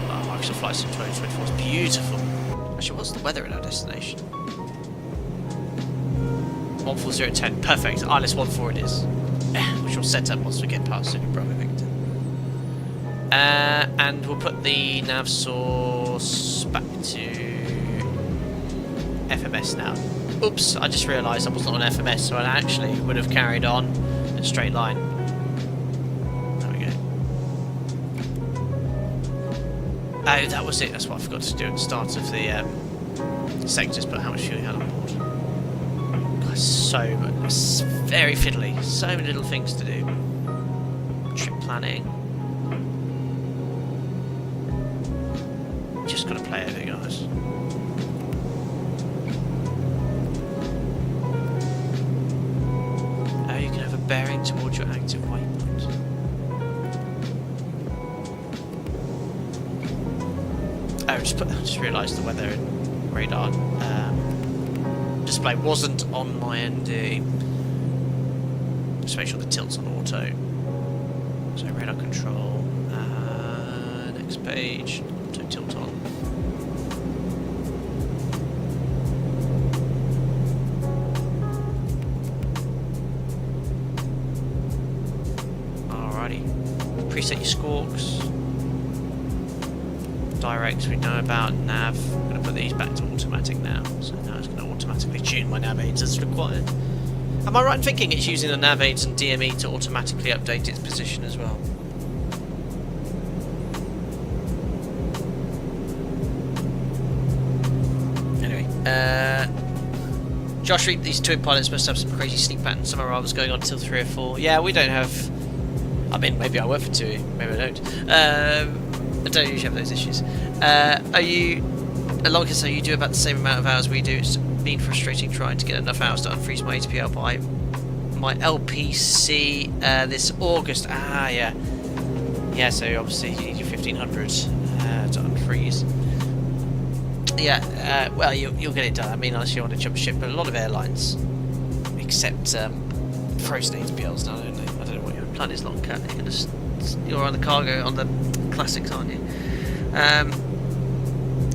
Oh, Microsoft Flight Sim 2024 is beautiful. Actually, what's the weather in our destination? 14010. Perfect. ILS 14 it is. Which will set up once we get past Zulu Bravo Victor. And we'll put the nav source back to FMS now. Oops, I just realised I wasn't on FMS, so I actually would have carried on in a straight line. There we go. Oh, that was it. That's what I forgot to do at the start of the sectors, but how much fuel you had on board. God, so much. It's very fiddly. So many little things to do. Trip planning. Just got to play it, guys. Oh, you can have a bearing towards your active waypoint. Oh, just realised the weather and radar display wasn't on my ND. Just make sure the tilt's on auto. So radar control. Next page. Auto tilt on. reset your squawks. Directs we know about. Nav. I'm going to put these back to automatic now. So now it's going to automatically tune my nav aids as required. Am I right in thinking it's using the nav aids and DME to automatically update its position as well? Anyway, Josh Reed, these twin pilots must have some crazy sleep patterns. Some arrivals going on until 3 or 4. Yeah, we don't have. I mean, maybe I work for 2, maybe I don't. I don't usually have those issues. Are you, like I say, you do about the same amount of hours we do. It's been frustrating trying to get enough hours to unfreeze my ATPL by my LPC this August. Ah, yeah. Yeah, so obviously you need your 1500 to unfreeze. Yeah, well, you'll get it done. I mean, unless you want to jump ship, but a lot of airlines, except frozen ATPLs now, don't they? I don't know what your plan is, long cat. You're on the cargo, on the classics, aren't you?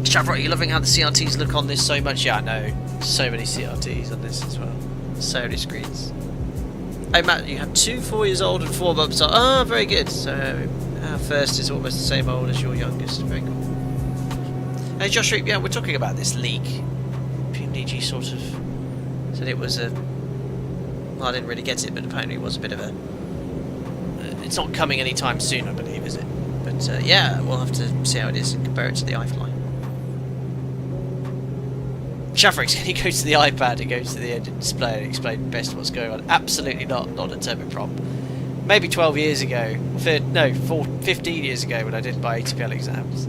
Chavrock, you're loving how the CRTs look on this so much. Yeah, I know. So many CRTs on this as well. So many screens. Hey Matt, you have 2 4 years old and 4 months old. Ah, very good. So our first is almost the same old as your youngest. Very cool. Hey Josh, yeah, we're talking about this leak. PMDG sort of said it was a. Well, I didn't really get it, but apparently it was a bit of a. It's not coming anytime soon, I believe, is it? But yeah, we'll have to see how it is and compare it to the iFly. Shavriks, can you go to the iPad and go to the engine display and explain best what's going on? Absolutely not. Not a turboprop. Maybe 12 years ago. 15 years ago when I did my ATPL exams.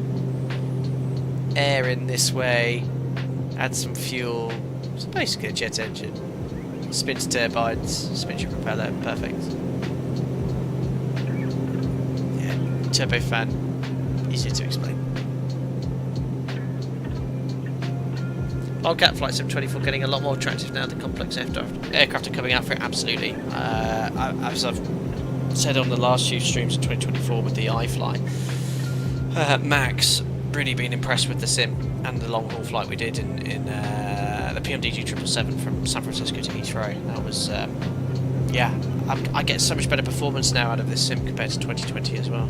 Air in this way. Add some fuel. It's basically a jet engine. Spins turbines. Spins your propeller. Perfect. Yeah. Turbofan. Easier to explain. Wildcat Flight Sim 24 getting a lot more attractive now. The complex aircraft are coming out for it. Absolutely. As I've said on the last few streams of 2024 with the iFly, Max really been impressed with the sim and the long haul flight we did in the PMDG 777 from San Francisco to Heathrow. That was yeah. I get so much better performance now out of this sim compared to 2020 as well.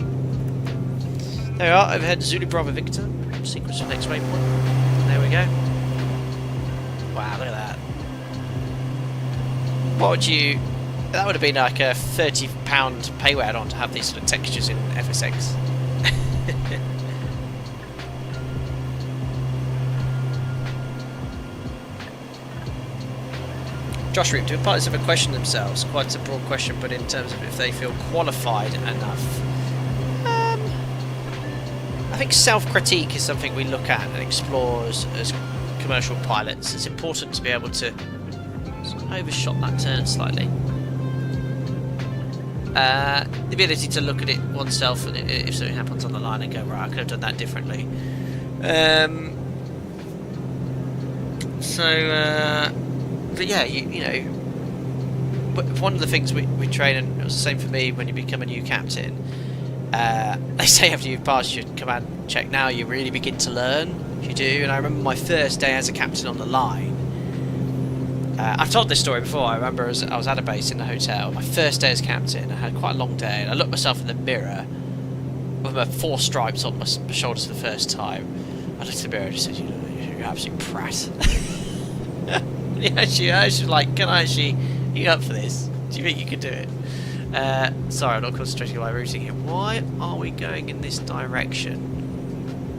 There we are. Overhead Zulu Bravo Victor. Sequence of next waypoint. There we go. Wow, look at that. What would you... That would have been like a £30 payway add-on to have these sort of textures in FSX. Josh Root, do pilots ever question themselves? Quite a broad question, but in terms of if they feel qualified enough. I think self-critique is something we look at and explore as commercial pilots. It's important to be able to overshot that turn slightly. The ability to look at it oneself and if something happens on the line and go, right, I could have done that differently. But yeah, you know, one of the things we train, and it was the same for me when you become a new captain, they say after you've passed your command check now you really begin to learn. You do, and I remember my first day as a captain on the line. I've told this story before. I remember I was at a base in the hotel. My first day as captain, I had quite a long day, and I looked myself in the mirror with my 4 stripes on my shoulders for the first time. I looked in the mirror and just said, "You're an absolute prat." Yeah, she was like, "Can I actually? Are you up for this? Do you think you could do it?" Sorry, I'm not concentrating on my routing here. Why are we going in this direction?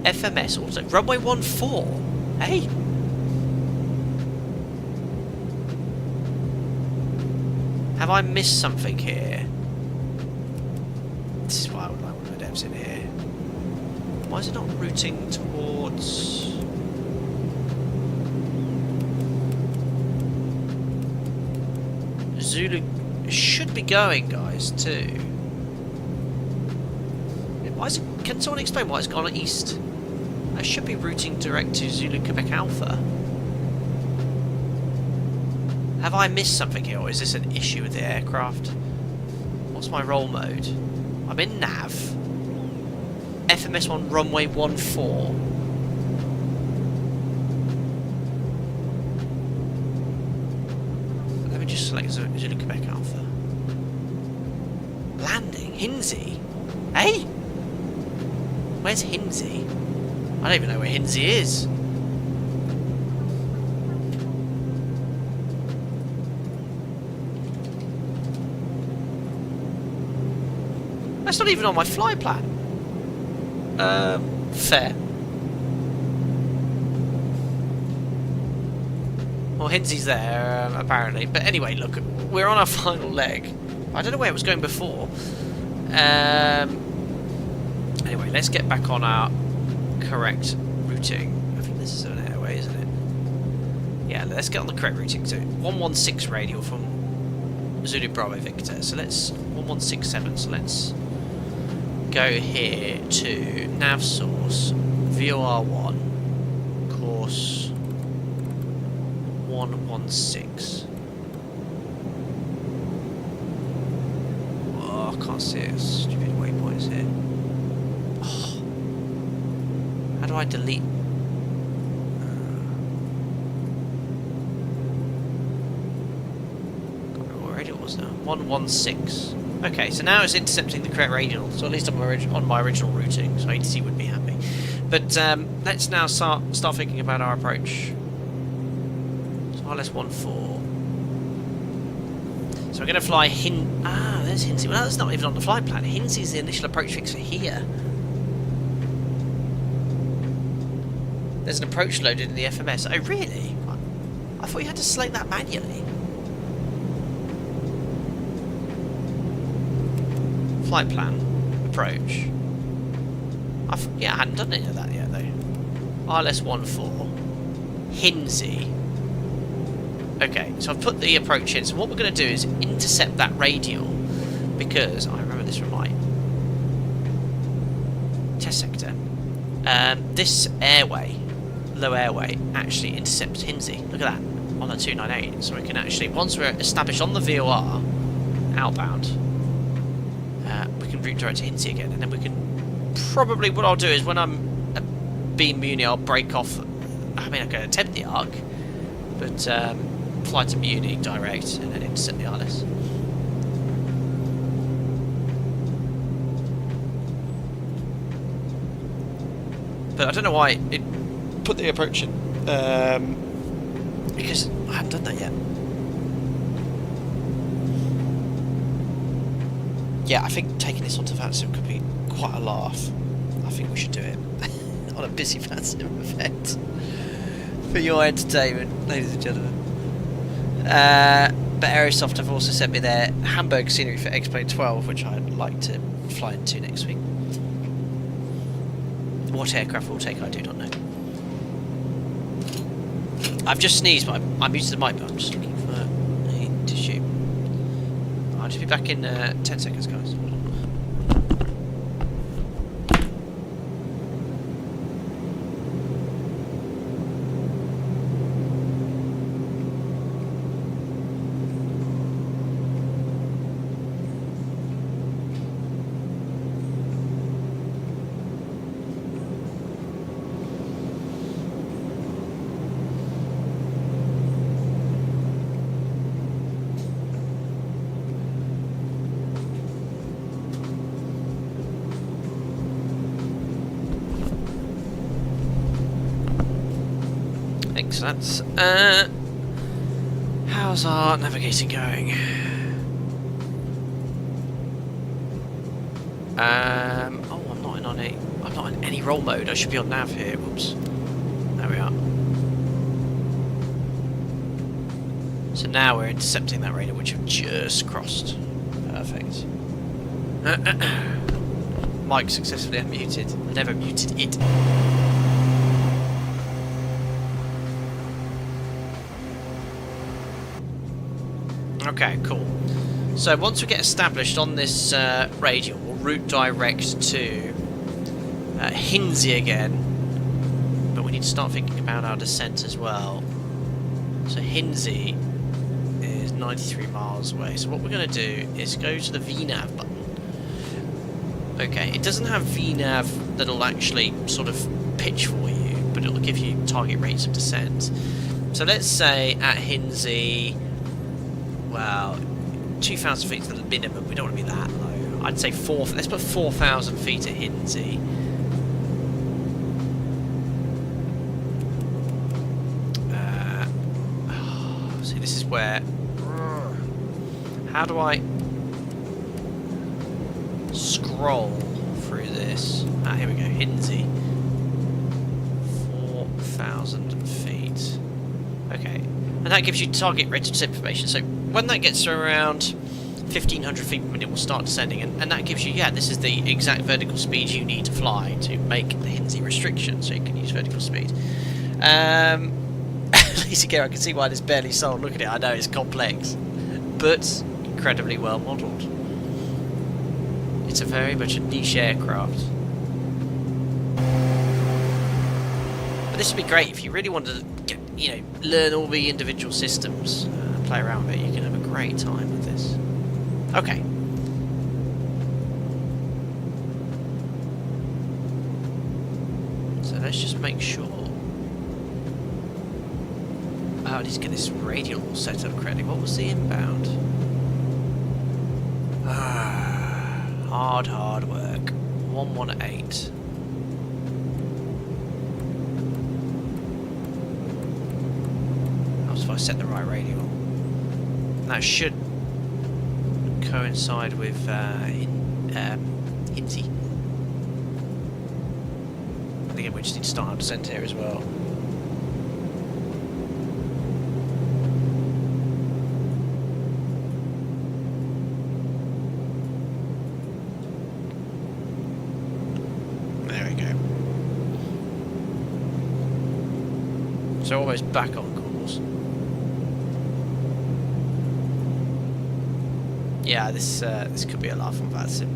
FMS also. Runway 14. Hey. Have I missed something here? This is why I would like one of the devs in here. Why is it not routing towards... Zulu should be going, guys, too. Why is it... Can someone explain why it's gone east? I should be routing direct to Zulu Quebec Alpha. Have I missed something here, or is this an issue with the aircraft? What's my roll mode? I'm in nav. FMS1 runway 14. Let me just select Zulu Quebec Alpha. Landing? Hinsey? Hey? Where's Hinsey? I don't even know where Hinsey is. That's not even on my fly plan. Fair. Well, Hinsey's there, apparently. But anyway, look, we're on our final leg. I don't know where it was going before. Anyway, let's get back on our correct routing. I think this is an airway, isn't it? Yeah, let's get on the correct routing. So 116 radial from Zulu Bravo Victor. So let's 1167. So let's go here to nav source VOR1 course 116. Oh, I can't see it. Stupid waypoints here. Oh. How do I delete? Can't remember what radial it was now. 116. Okay, so now it's intercepting the correct radial, so at least I'm on my original routing, so ATC would be happy. But let's now start thinking about our approach. So RLS-14. So we're going to fly there's Hinsey. Well, that's not even on the flight plan. Hinsey's the initial approach fix for here. There's an approach loaded in the FMS. Oh, really? I thought you had to select that manually. Flight plan, approach. Yeah, I hadn't done any of that yet though. RLS-14, Hinsey. Okay, so I've put the approach in. So what we're going to do is intercept that radial, because I remember this from my test sector. This airway, low airway, actually intercepts Hinsey. Look at that on the 298. So we can actually, once we're established on the VOR outbound. We can route direct to Hinsey again, and then we can probably, what I'll do is when I'm at beam Muni, I'll break off. I mean, I can attempt the arc, but fly to Muni direct and then intercept the RLS. But I don't know why it put the approach in, because I haven't done that yet. Yeah, I think taking this onto Vansim could be quite a laugh. I think we should do it on a busy Vansim event for your entertainment, ladies and gentlemen. But Aerosoft have also sent me their Hamburg scenery for X-Plane 12, which I'd like to fly into next week. What aircraft we'll take, I do not know. I've just sneezed, but I muted the mic, but I'm just looking for a tissue. I'll just be back in 10 seconds, guys. Excellent. How's our navigating going? Oh, I'm not in any roll mode. I should be on nav here. Whoops. There we are. So now we're intercepting that radar, which I've just crossed. Perfect. Mic successfully unmuted. Never muted it. Okay, cool. So once we get established on this radial, we'll route direct to Hinsey again. But we need to start thinking about our descent as well. So Hinsey is 93 miles away. So what we're going to do is go to the VNAV button. Okay, it doesn't have VNAV that'll actually sort of pitch for you, but it'll give you target rates of descent. So let's say at Hinsey, well, 2,000 feet is the minimum. We don't want to be that low. I'd say let's put 4,000 feet at Hinsey. See, this is where... How do I scroll through this? Ah, here we go, Hinsey. 4,000 feet. Okay. And that gives you target readiness information. So when that gets to around 1,500 feet per minute, we'll start descending. And that gives you, yeah, this is the exact vertical speed you need to fly to make the Hinsey restriction, so you can use vertical speed. At least again, I can see why there's barely sold. Look at it, I know it's complex, but incredibly well modelled. It's a very much a niche aircraft. But this would be great if you really wanted to get, you know, learn all the individual systems, play around with it. You can have a great time with this. Okay. So let's just make sure. Oh, I need to get this radial all set up correctly. What was the inbound? Hard work. 118. That was if I set the right radial. That should coincide with Hinsey. I think we just need to start our descent here as well. So almost back on course. Yeah, this could be a laugh on that sim.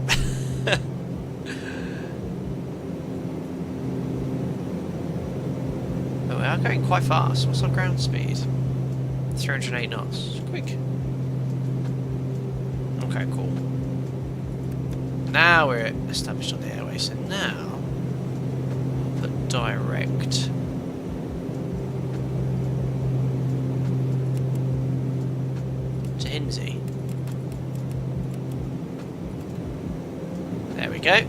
But we are going quite fast. What's our ground speed? 308 knots. Quick. Okay, cool. Now we're established on the airway, so now the direct to Hinsey. There we go.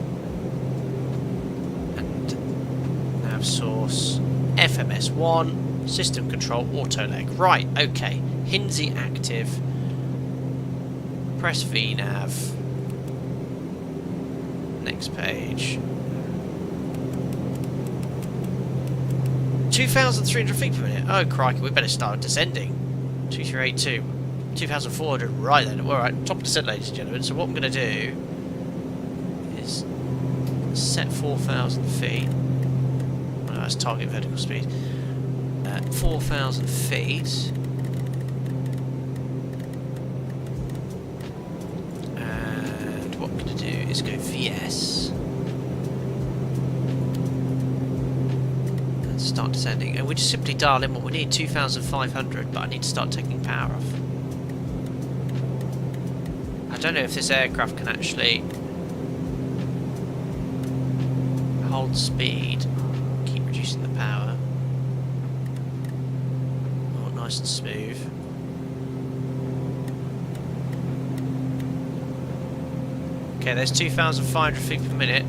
And nav source FMS1 system control auto leg. Right, okay. Hinsey active. Press VNav. Next page. 2,300 feet per minute. Oh crikey, we better start descending. 2382. 2,400. Right then. Alright, top of descent, ladies and gentlemen. So what I'm going to do is set 4,000 feet. Oh, that's target vertical speed. 4,000 feet. And what I'm going to do is go VS. And start descending. And we just simply dial in what we need, 2,500, but I need to start taking power off. I don't know if this aircraft can actually hold speed. Keep reducing the power. Oh, nice and smooth. Okay, there's 2,500 feet per minute.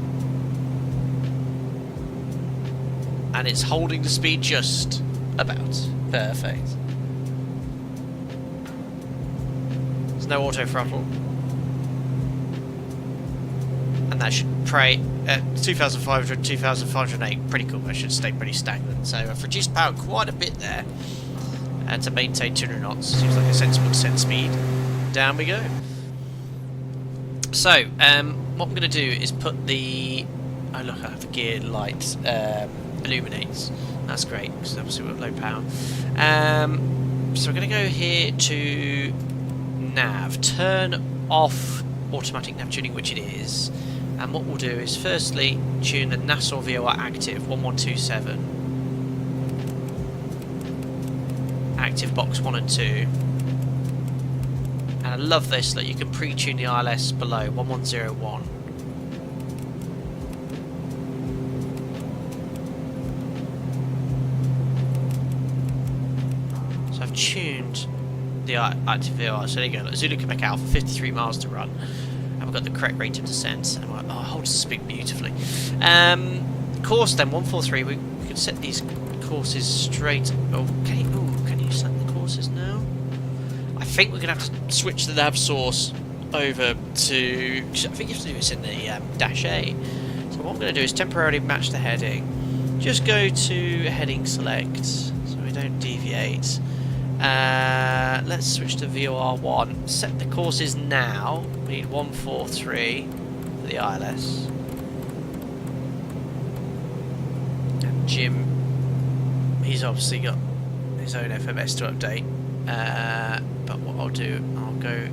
And it's holding the speed just about. Perfect. There's no auto throttle. And that should pray at 2,500, 2,508. Pretty cool. That should stay pretty stagnant. So I've reduced power quite a bit there. And to maintain 200 knots. Seems like a sensible descent speed. Down we go. So, what I'm going to do is put the... Oh look, I have the gear light illuminates. That's great, because obviously we're at low power. So we're going to go here to nav. Turn off automatic nav tuning, which it is. And what we'll do is firstly tune the Nassau VOR active 1127. Active box 1 and 2. And I love this that you can pre-tune the ILS below 1101. So I've tuned the active VOR. So there you go. Zulu Quebec Alpha, 53 miles to run. And we've got the correct rate of descent. And it holds the speed beautifully. Course then, 143. We can set these courses straight. Okay. Ooh, can you set the courses now? I think we're going to have to switch the nav source over to... I think you have to do this in the dash A. So what I'm going to do is temporarily match the heading. Just go to heading select so we don't deviate. Let's switch to VOR1. Set the courses now. We need 143 for the ILS. And Jim, he's obviously got his own FMS to update. But what I'll do, I'll go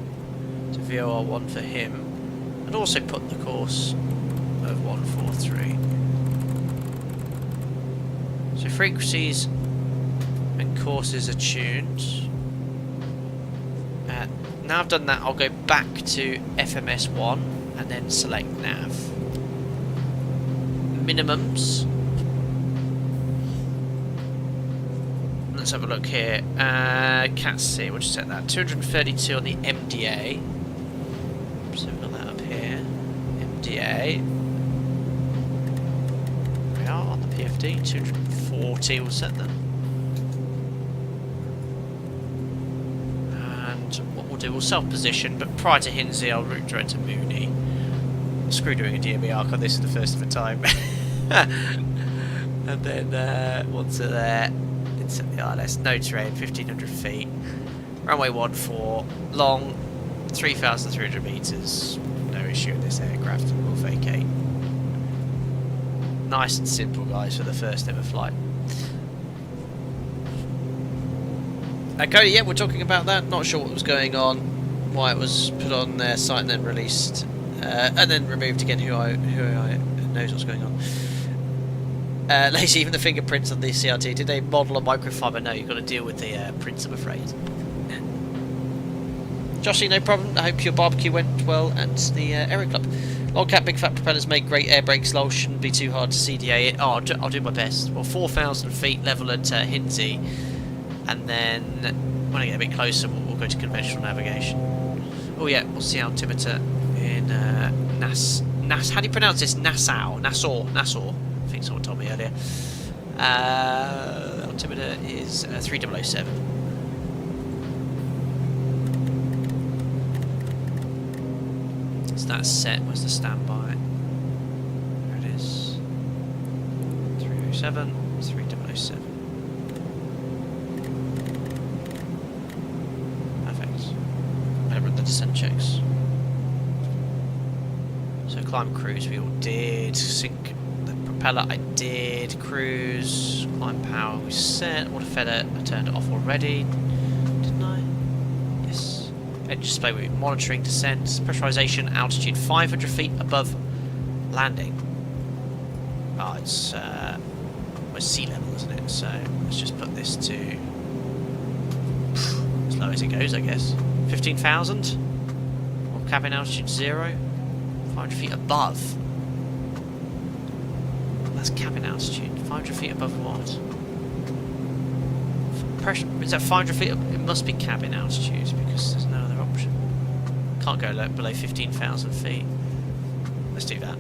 to VOR1 for him and also put the course of 143. So frequencies and courses are tuned. Now I've done that, I'll go back to FMS1 and then select nav. Minimums. Let's have a look here. CATC, we'll just set that. 232 on the MDA. So we've got that up here. MDA. We are on the PFD. 240, we'll set them. We'll self-position, but prior to Hinsey, I'll route direct to Mooney. Screw doing a DME arc on this for the first of a time. And then once they're there, set the ILS. No terrain, 1500 feet. Runway 14, long, 3,300 meters. No issue in this aircraft. We'll vacate. Nice and simple, guys, for the first ever flight. Cody, yeah, we're talking about that. Not sure what was going on, why it was put on their site and then released, and then removed again. Who I knows what's going on. Lazy, even the fingerprints on the CRT. Did they model a microfiber? No, you've got to deal with the prints, I'm afraid. Joshy, no problem. I hope your barbecue went well at the Aero Club. Long cap, big fat propellers make great air brakes. Lol, shouldn't be too hard to CDA it. Oh, I'll do my best. Well, 4,000 feet level at Hinsey. And then when I get a bit closer, we'll go to conventional navigation. Oh yeah, we'll see altimeter in how do you pronounce this? Nassau. I think someone told me earlier. Altimeter is 3007. So that's set. Where's the standby? There it is. 307, 3007. The descent checks. So climb, cruise we all did. Sync the propeller I did. Cruise, climb power we set. Water feather I turned it off already. Didn't I? Yes. Engine display we're monitoring descent. Pressurization altitude 500 feet above landing. Oh, it's sea level, isn't it? So let's just put this to as low as it goes, I guess. 15,000, or cabin altitude 0, 500 feet above. That's cabin altitude. 500 feet above what? Pressure, is that 500 feet? It must be cabin altitude because there's no other option. Can't go below 15,000 feet. Let's do that.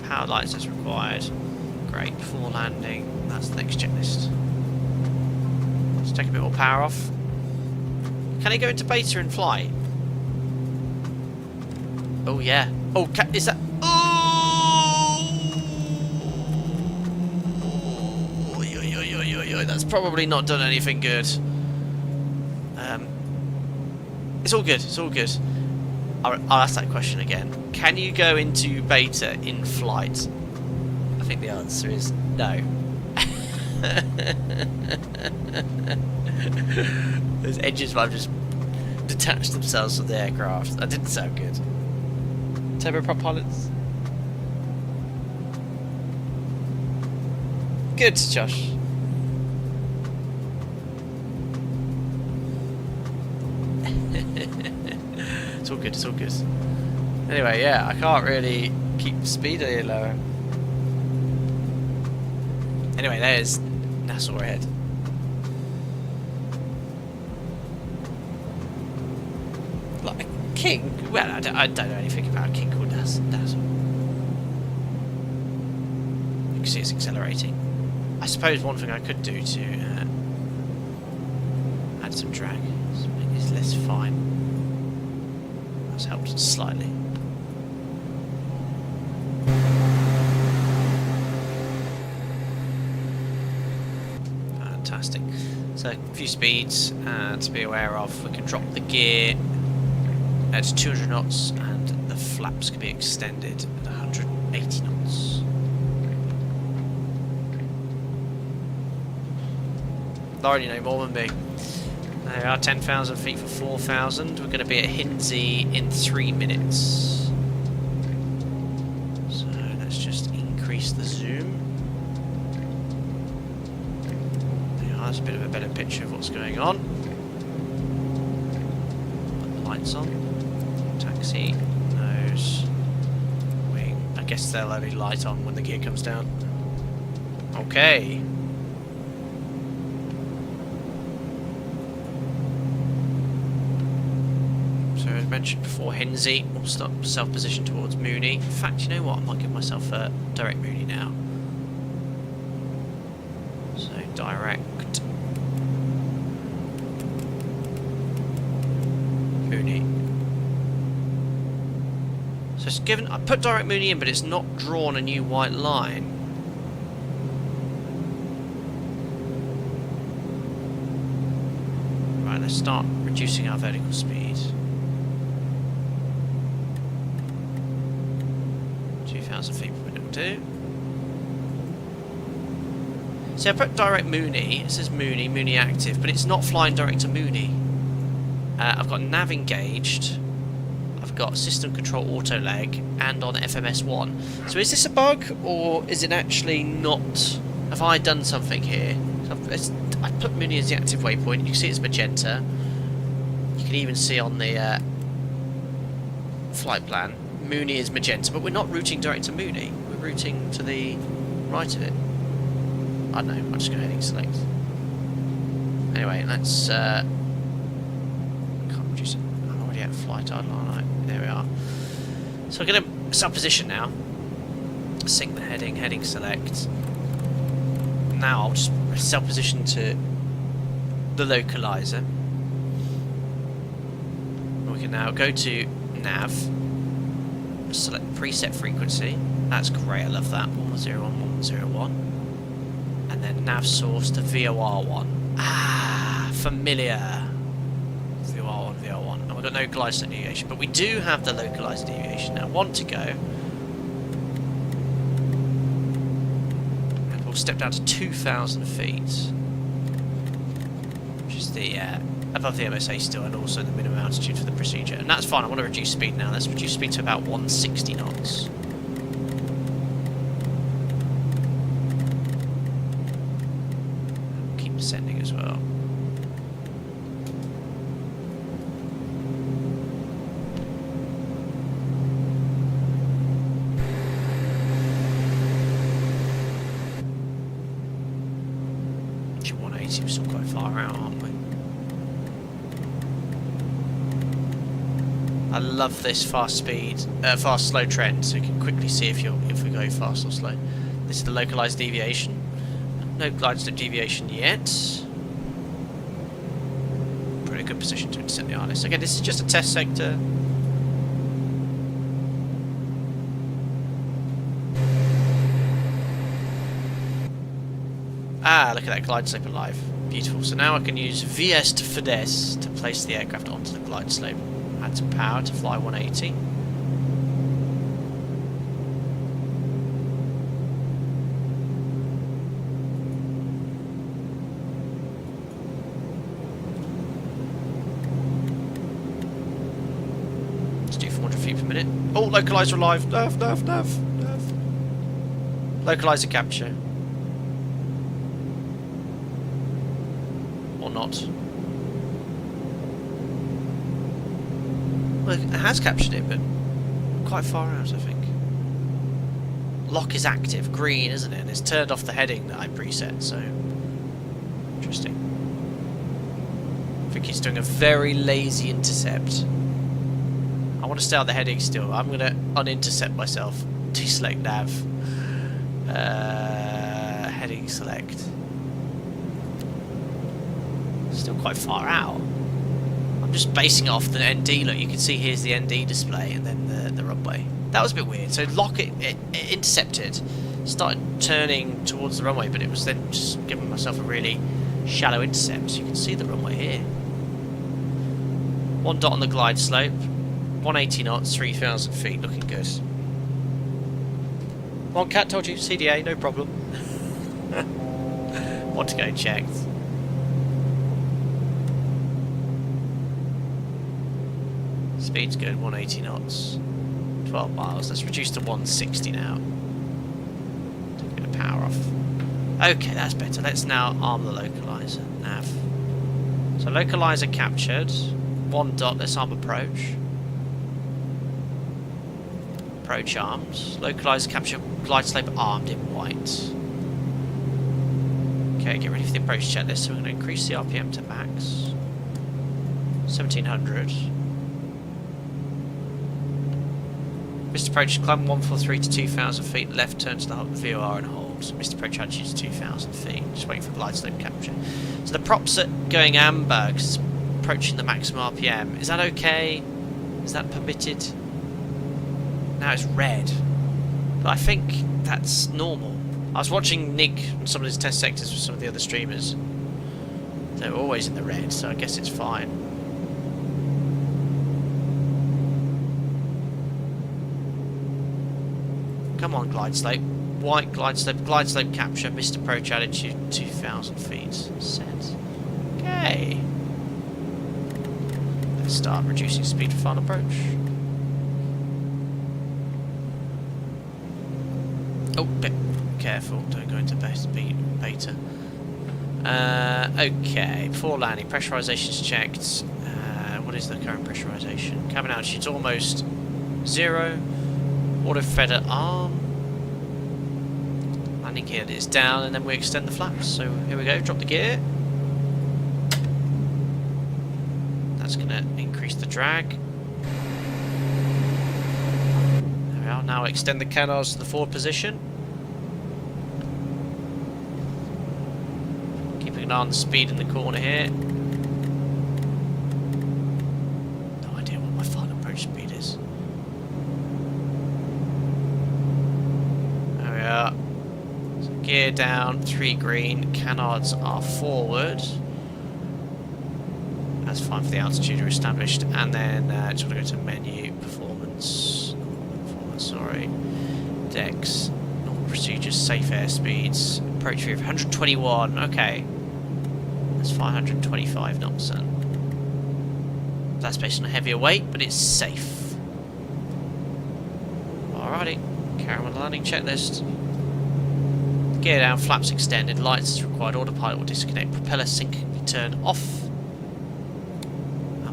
Power lights as required. Great. Before landing. That's the next checklist. Let's take a bit more power off. Can he go into beta and fly? Oh yeah. Oh, is that? Oh! That's probably not done anything good. It's all good. It's all good. I'll ask that question again. Can you go into beta in flight? I think the answer is no. Those engines might have just detached themselves from the aircraft. That didn't sound good. Turboprop pilots. Good, Josh. It's all good, it's all good. Anyway, yeah, I can't really keep the speed any lower. Anyway, there's Nassau ahead. like a king. Well, I don't know anything about a king called Nassau. You can see it's accelerating. I suppose one thing I could do to add some drag is make this less fine. That's helped slightly. Fantastic. So a few speeds to be aware of. We can drop the gear at 200 knots and the flaps can be extended at 180 knots. Lauren, you know more than me. There are 10,000 feet for 4,000. We're going to be at Hinsey in 3 minutes. So let's just increase the zoom. That's a bit of a better picture of what's going on. Put the lights on. Taxi, nose, wing. I guess they'll only light on when the gear comes down. Okay. So as mentioned before, Hinsey will start self-position towards Mooney. In fact, you know what? I might give myself a direct Mooney now. So direct Mooney. So it's given. I put direct Mooney in, but it's not drawn a new white line. Right, let's start reducing our vertical speed. 2,000 feet per minute will do. See, I put direct Mooney, it says Mooney active, but it's not flying direct to Mooney. I've got nav engaged, I've got system control auto leg, and on FMS1. So is this a bug, or is it actually not? Have I done something here? So I put Mooney as the active waypoint, you can see it's magenta. You can even see on the flight plan, Mooney is magenta, but we're not routing direct to Mooney, we're routing to the right of it. I don't know, I'll just go heading select. Anyway, let's can't reduce it. I'm already at flight, aren't I? There we are. So we're gonna self-position now. Sync the heading select. Now I'll just self-position to the localizer. We can now go to nav, select preset frequency. That's great, I love that. 101, 101. And then nav source to VOR1. Ah, familiar. VOR1, VOR1. And we've got no glide slope deviation, but we do have the localized deviation. Now, one to go. And we'll step down to 2,000 feet. Which is the above the MSA still, and also the minimum altitude for the procedure. And that's fine, I want to reduce speed now. Let's reduce speed to about 160 knots. Ascending as well. Actually, 180, we're still quite far out, aren't we? I love this fast slow trend, so you can quickly see if we go fast or slow. This is the localized deviation. No glide slope deviation yet. Pretty good position to intercept the ILS. Again, this is just a test sector. Ah, look at that glide slope alive. Beautiful. So now I can use VS to FDES to place the aircraft onto the glide slope. Add some power to fly 180. Oh, localizer alive. Nav. Localizer capture. Or not. Well, it has captured it, but quite far out, I think. Lock is active, green, isn't it? And it's turned off the heading that I preset, so... Interesting. I think he's doing a very lazy intercept. want to stay on the heading still. I'm going to unintercept myself. Deselect nav. Heading select. Still quite far out. I'm just basing it off the ND. Look, you can see here's the ND display and then the runway. That was a bit weird. So it intercepted, started turning towards the runway, but it was then just giving myself a really shallow intercept. So you can see the runway here. 1 dot on the glide slope, 180 knots, 3,000 feet, looking good. One cat told you, CDA, no problem. Want to go checked. Speed's good, 180 knots, 12 miles. Let's reduce to 160 now. Take a bit of power off. Okay, that's better. Let's now arm the localizer. Nav. So localizer captured. 1 dot, let's arm approach. Approach arms. Localizer capture glide slope armed in white. Okay, get ready for the approach checklist. So we're going to increase the RPM to max. 1700. Missed approach, climb 143 to 2,000 feet. Left turn to the VOR and hold. Missed approach altitude to 2,000 feet. Just waiting for glide slope capture. So the props are going amber because it's approaching the maximum RPM. Is that okay? Is that permitted? Now it's red. But I think that's normal. I was watching Nick on some of his test sectors with some of the other streamers. They're always in the red, so I guess it's fine. Come on, glide slope. White glide slope capture, missed approach altitude 2,000 feet. Set. Okay. Let's start reducing speed for final approach. Oh, bit careful, don't go into beta. Okay, before landing, pressurization's checked. What is the current pressurization? Cabin altitude's almost 0. Auto feather arm. Landing gear is down, and then we extend the flaps. So here we go, drop the gear. That's going to increase the drag. There we are. Now extend the canards to the forward position. Keeping an eye on the speed in the corner here. No idea what my final approach speed is. There we are. So gear down, 3 green. Canards are forward. That's fine for the altitude we're established, and then just want to go to menu, performance, sorry, decks, normal procedures, safe airspeeds, approach view of 121, okay, that's 525 knots then. That's based on a heavier weight, but it's safe. Alrighty, carry on with the landing checklist. Gear down, flaps extended, lights is required, autopilot will disconnect, propeller sync can be turned off.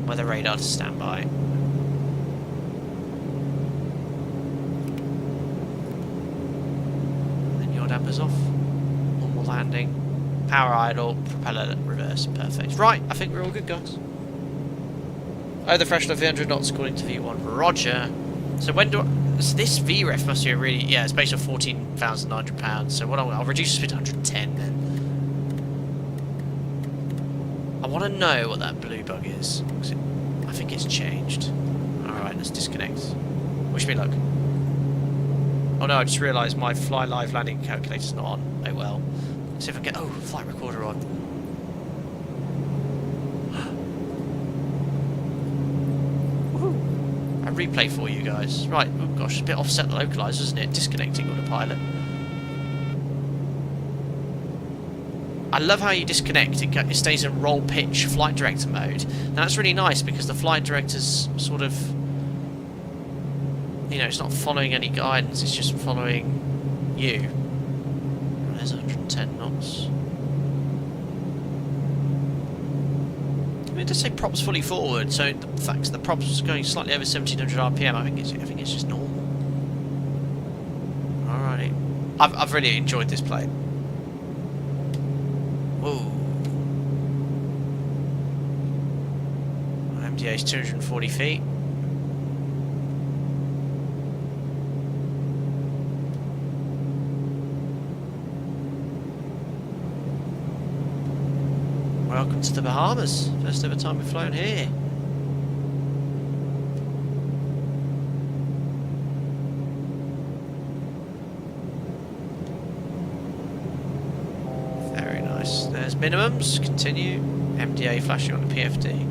Weather radar to standby. Then yaw dampers off. Normal landing. Power idle. Propeller reverse. Perfect. Right, I think we're all good, guys. Oh, the freshener 300 knots according to V1. Roger. So when do I... So this VREF must be a really... Yeah, it's based on £14,900. So what I'll reduce the speed to 110 then. I want to know what that blue bug is. I think it's changed. Alright, let's disconnect. Wish me luck. Oh no, I just realised my fly live landing calculator's not on. Oh well. Let's see if I can get... Oh, flight recorder on. Woohoo! A replay for you guys. Right, oh gosh, it's a bit offset the localizer, isn't it? Disconnecting autopilot. I love how you disconnect, it stays in roll pitch flight director mode. Now that's really nice because the flight director's sort of, you know, it's not following any guidance, it's just following you. There's 110 knots. I mean, it does say props fully forward, so the fact that the props are going slightly over 1700 RPM, I think it's just normal. Alrighty. I've really enjoyed this plane. Whoa. MDA is 240 feet. Welcome to the Bahamas. First ever time we've flown here. Very nice. There's minimums. Continue. MDA flashing on the PFD.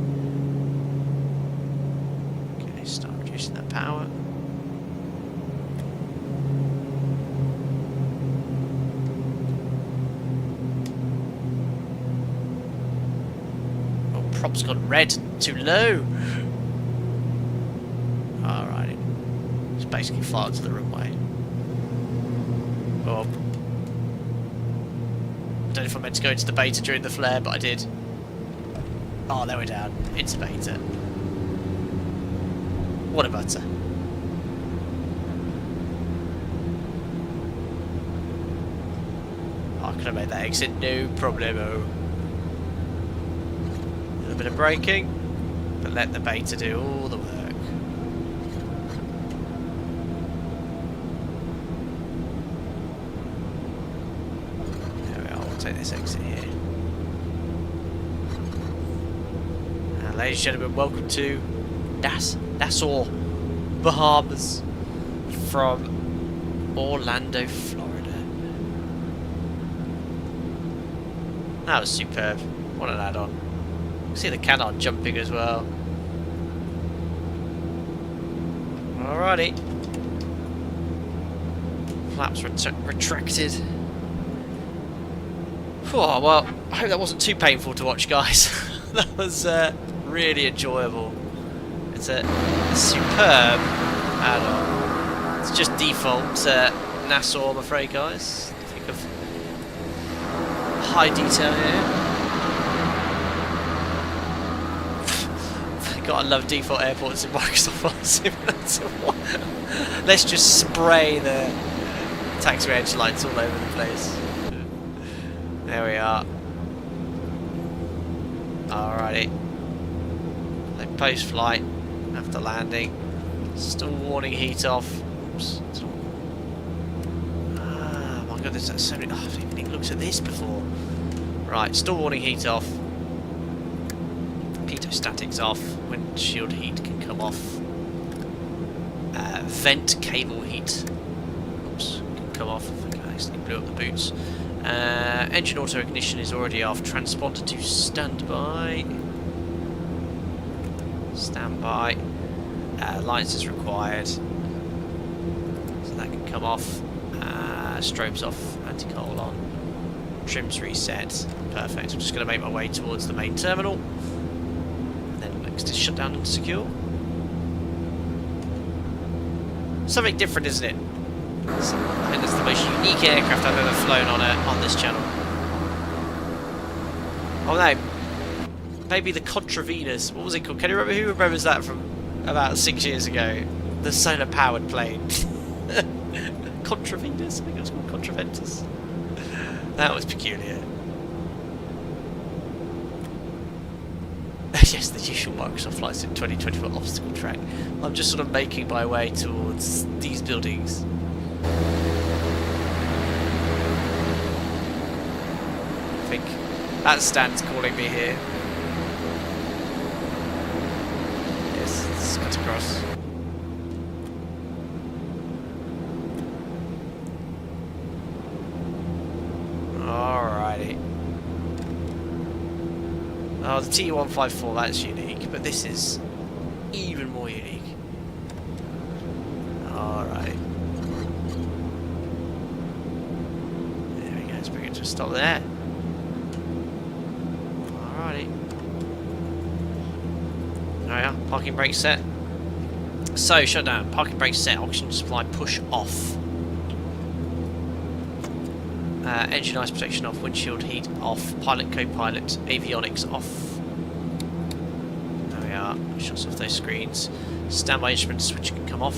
Okay, start reducing that power. Prop's gone red, too low. Alright, it's basically fly to the runway. Oh, I don't know if I meant to go into the beta during the flare, but I did. Oh, there we're down. Into beta. What a butter. Oh, could have made that exit, no problemo. A bit of braking, but let the beta do all the work. There we are, we'll take this exit here. Ladies and gentlemen, welcome to Nassau, Bahamas, from Orlando, Florida. That was superb. What an add-on. See the canard jumping as well. Alrighty. Flaps retracted. Oh, well, I hope that wasn't too painful to watch, guys. That was really enjoyable. It's a superb add-on. It's just default Nassau, I'm afraid, guys. Think of high detail here. Gotta love default airports in Microsoft Flight Simulator. Let's just spray the taxiway edge lights all over the place. There we are. Alrighty. Like post-flight, after landing. Still warning heat off. Oops. Ah, my god, there's so many. Oh, I've never even looked at this before. Right, still warning heat off. Pitot statics off, windshield heat can come off, vent cable heat, oops, can come off. I think I accidentally blew up the boots. Engine auto ignition is already off, transponder to standby, lights is required, so that can come off, strobes off, anti-coal on, trims reset, perfect. I'm just going to make my way towards the main terminal. To shut down and secure. Something different, isn't it? I think it's the most unique aircraft I've ever flown on this channel. Oh no, maybe the Contra Venus. What was it called? Can you remember? Who remembers that from about 6 years ago? The solar powered plane. Contra Venus. I think it was called Contra Ventus. That was peculiar. Yes, the usual Microsoft Flight Sim 2024 obstacle track. I'm just sort of making my way towards these buildings. I think that stand's calling me here. Yes, let's cut across. Alrighty. Oh, the T154, that's unique, but this is even more unique. Alright. There we go, let's bring it to a stop there. Alrighty. There we are, parking brake set. So, shut down, parking brake set, oxygen supply push off. Engine ice protection off, windshield heat off, pilot, co-pilot, avionics off. There we are, shuts off those screens. Standby instrument switch can come off.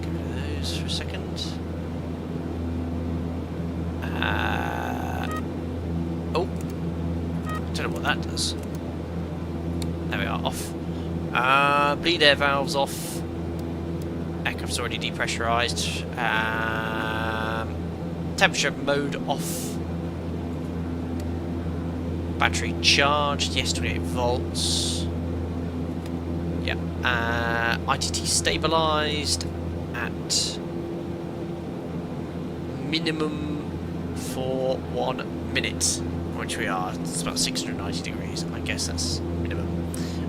Get rid of those for a second. Oh, don't know what that does. There we are, off. Bleed air valves off. Aircraft's already depressurized. Temperature mode off. Battery charged. Yes, 28 volts. Yeah. ITT stabilised at minimum for 1 minute, which we are. It's about 690 degrees. I guess that's minimum.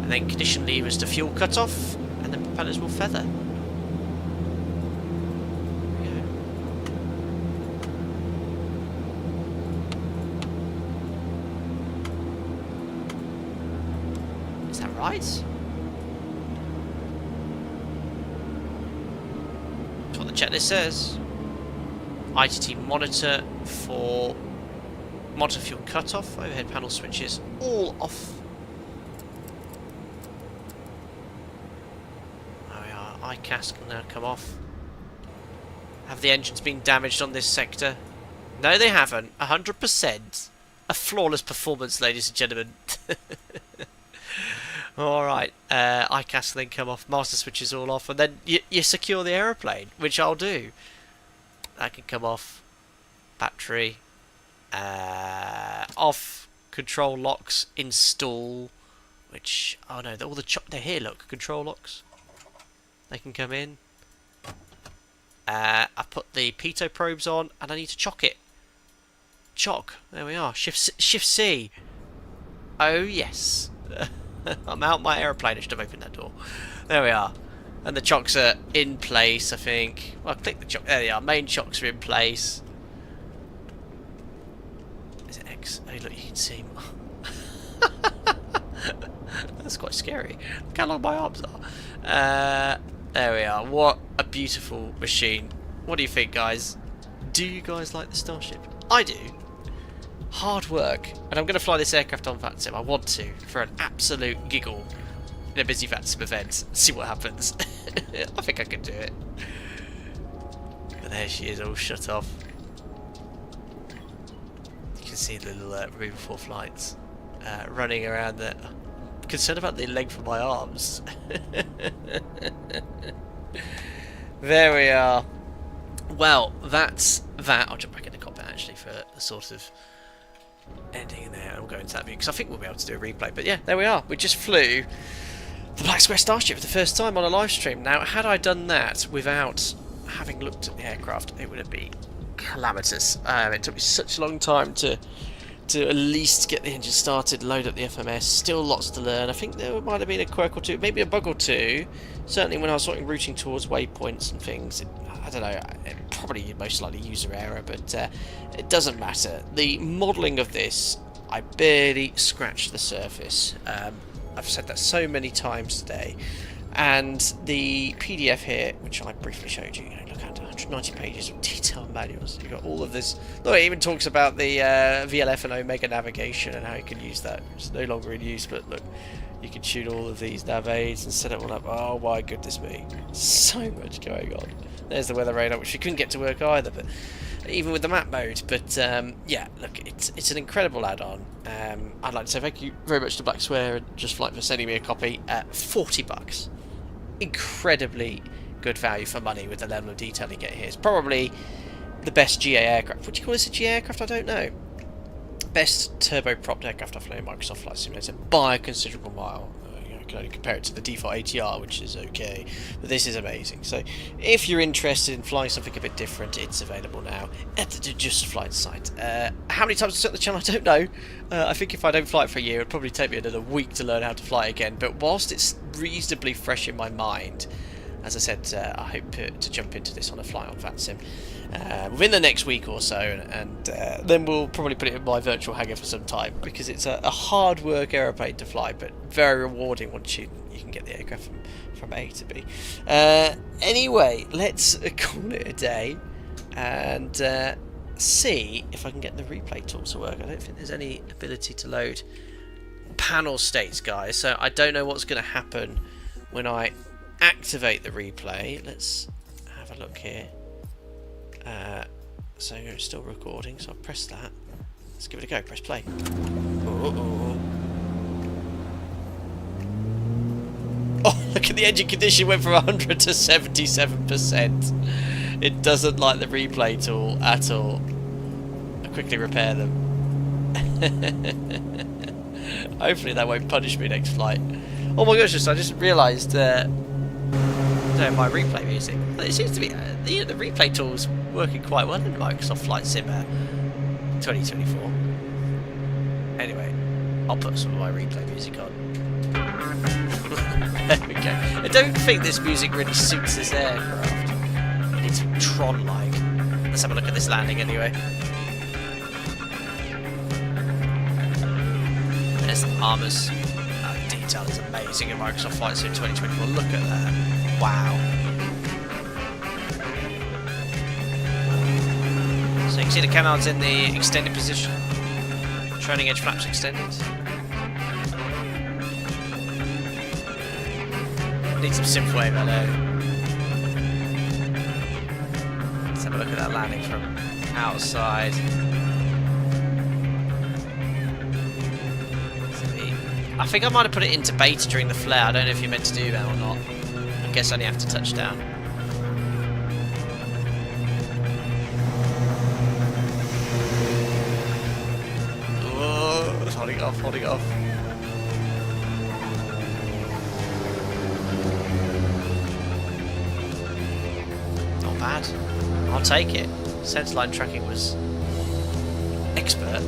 And then condition levers to fuel cut off, and then propellers will feather. Is that right? That's what the checklist says. ITT monitor for monitor fuel cutoff, overhead panel switches all off. There we are. ICAS can now come off. Have the engines been damaged on this sector? No, they haven't. 100%. A flawless performance, ladies and gentlemen. Alright, ICAS can then come off, master switches all off, and then you secure the aeroplane, which I'll do. That can come off. Battery. Off. Control locks. Install. Which, oh no, all they're here, look. Control locks. They can come in. I put the pitot probes on, and I need to chock it. Chock. There we are. Shift C. Oh, yes. I'm out my aeroplane. I should have opened that door. There we are. And the chocks are in place, I think. Well, click the chock. There they are. Main chocks are in place. Is it X? Oh, look, you can see. That's quite scary. Look how long my arms are. There we are. What a beautiful machine. What do you think, guys? Do you guys like the Starship? I do. Hard work. And I'm going to fly this aircraft on VATSIM. I want to, for an absolute giggle. In a busy VATSIM event, see what happens. I think I can do it. But there she is, all shut off. You can see the little room for flights running around there. I'm concerned about the length of my arms. There we are. Well, that's that. I'll jump back in the cockpit actually for the sort of ending in there, and we'll go into that view because I think we'll be able to do a replay. But yeah, there we are. We just flew the Black Square Starship for the first time on a live stream. Now, had I done that without having looked at the aircraft, it would have been calamitous. It took me such a long time to at least get the engine started, load up the FMS. Still lots to learn. I think there might have been a quirk or two, maybe a bug or two. Certainly when I was sorting routing towards waypoints and things, I don't know, probably most likely user error, but it doesn't matter. The modelling of this, I barely scratched the surface. I've said that so many times today. And the PDF here, which I briefly showed you, look at 190 pages of detailed manuals. You've got all of this. Look, it even talks about the VLF and Omega navigation and how you can use that. It's no longer in use, but look, you can shoot all of these nav aids and set it all up. Oh my goodness me. So much going on. There's the weather radar, which we couldn't get to work either, but even with the map mode. But yeah, look, it's an incredible add-on. I'd like to say thank you very much to Black Square and Just Flight for sending me a copy at $40. Incredibly good value for money with the level of detail you get here. It's probably the best GA aircraft. Would you call this a GA aircraft? I don't know. Best turbopropped aircraft I've flown in Microsoft Flight Simulator by a considerable mile. I can only compare it to the default ATR, which is okay, but this is amazing. So if you're interested in flying something a bit different, it's available now at the Just Flight site. How many times I've set the channel, I don't know. I think if I don't fly it for a year, it'd probably take me another week to learn how to fly again, but whilst it's reasonably fresh in my mind, as I said, I hope to jump into this on a flight on VATSIM within the next week or so, and then we'll probably put it in my virtual hangar for some time, because it's a hard work aeroplane to fly, but very rewarding once you can get the aircraft from A to B. Anyway, let's call it a day and see if I can get the replay tool to work. I don't think there's any ability to load panel states, guys, so I don't know what's going to happen when I activate the replay. Let's have a look here. So it's still recording, so I'll press that. Let's give it a go. Press play. Oh, look at the engine condition, went from 100 to 77%. It doesn't like the replay tool at all. I'll quickly repair them. Hopefully that won't punish me next flight. Oh my gosh, I just realised my replay music. It seems to be the replay tool's working quite well in Microsoft Flight Sim 2024. Anyway, I'll put some of my replay music on. There we go. I don't think this music really suits this aircraft. It's Tron-like. Let's have a look at this landing anyway. There's the Bahamas. Detail is amazing in Microsoft Flight Sim 2024. Look at that. Wow. So you can see the canards in the extended position. Trailing edge flaps extended. Need some synth wave, I know. Let's have a look at that landing from outside. I think I might have put it into beta during the flare. I don't know if you're meant to do that or not. I guess I only have to touch down. Oh, holding off, holding off. Not bad. I'll take it. Sense line tracking was expert.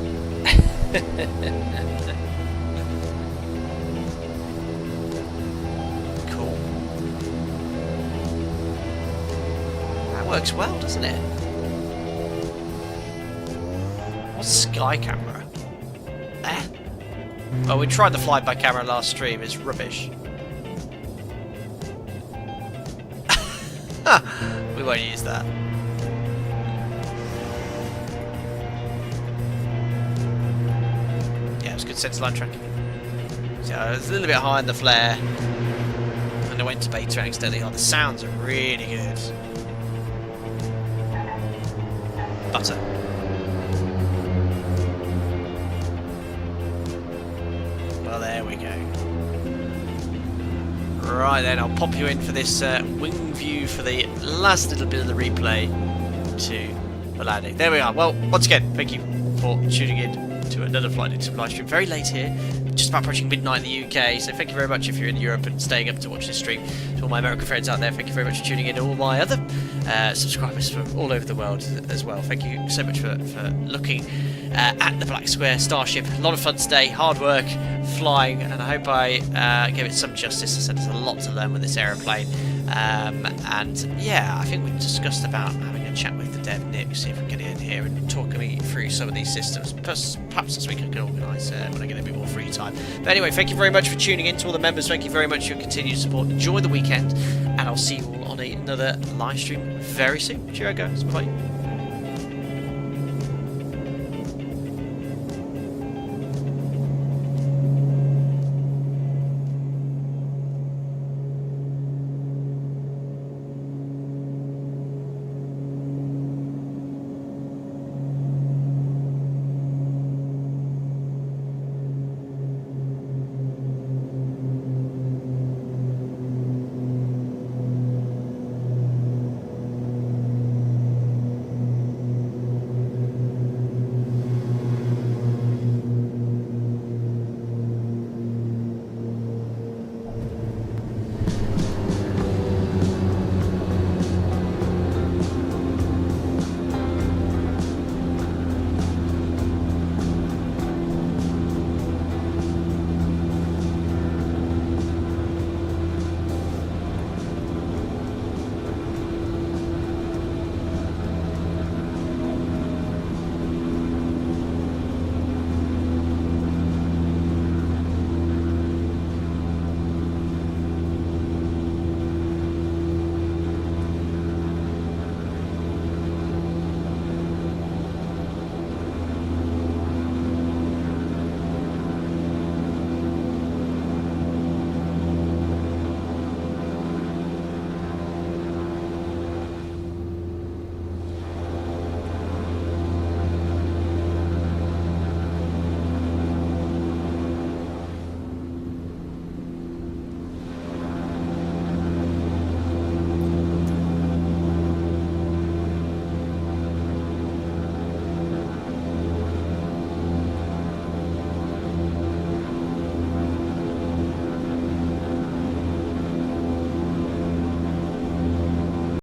Works well, doesn't it? What's sky camera? Eh? Oh, we tried the fly-by camera last stream. It's rubbish. We won't use that. Yeah, it was good sense line tracking. So I was a little bit high in the flare, and I went to beta accidentally. Oh, the sounds are really good. Butter. Well, there we go. Right then, I'll pop you in for this wing view for the last little bit of the replay to the landing. There we are. Well, once again, thank you for tuning in to another Flight Sim live stream. Very late here, just about approaching midnight in the UK, so thank you very much if you're in Europe and staying up to watch this stream. To all my American friends out there, thank you very much for tuning in. To all my other subscribers from all over the world as well, thank you so much for looking at the Black Square Starship. A lot of fun today, hard work, flying, and I hope I gave it some justice. I said there's a lot to learn with this aeroplane, and yeah, I think we discussed about having a chat with the dev Nick, see if we can get in here and talk me through some of these systems. Perhaps this week I can organise when I get a bit more free time. But anyway, thank you very much for tuning in. To all the members, thank you very much for your continued support. Enjoy the weekend, and I'll see you all on another live stream very soon. Cheerio guys, bye.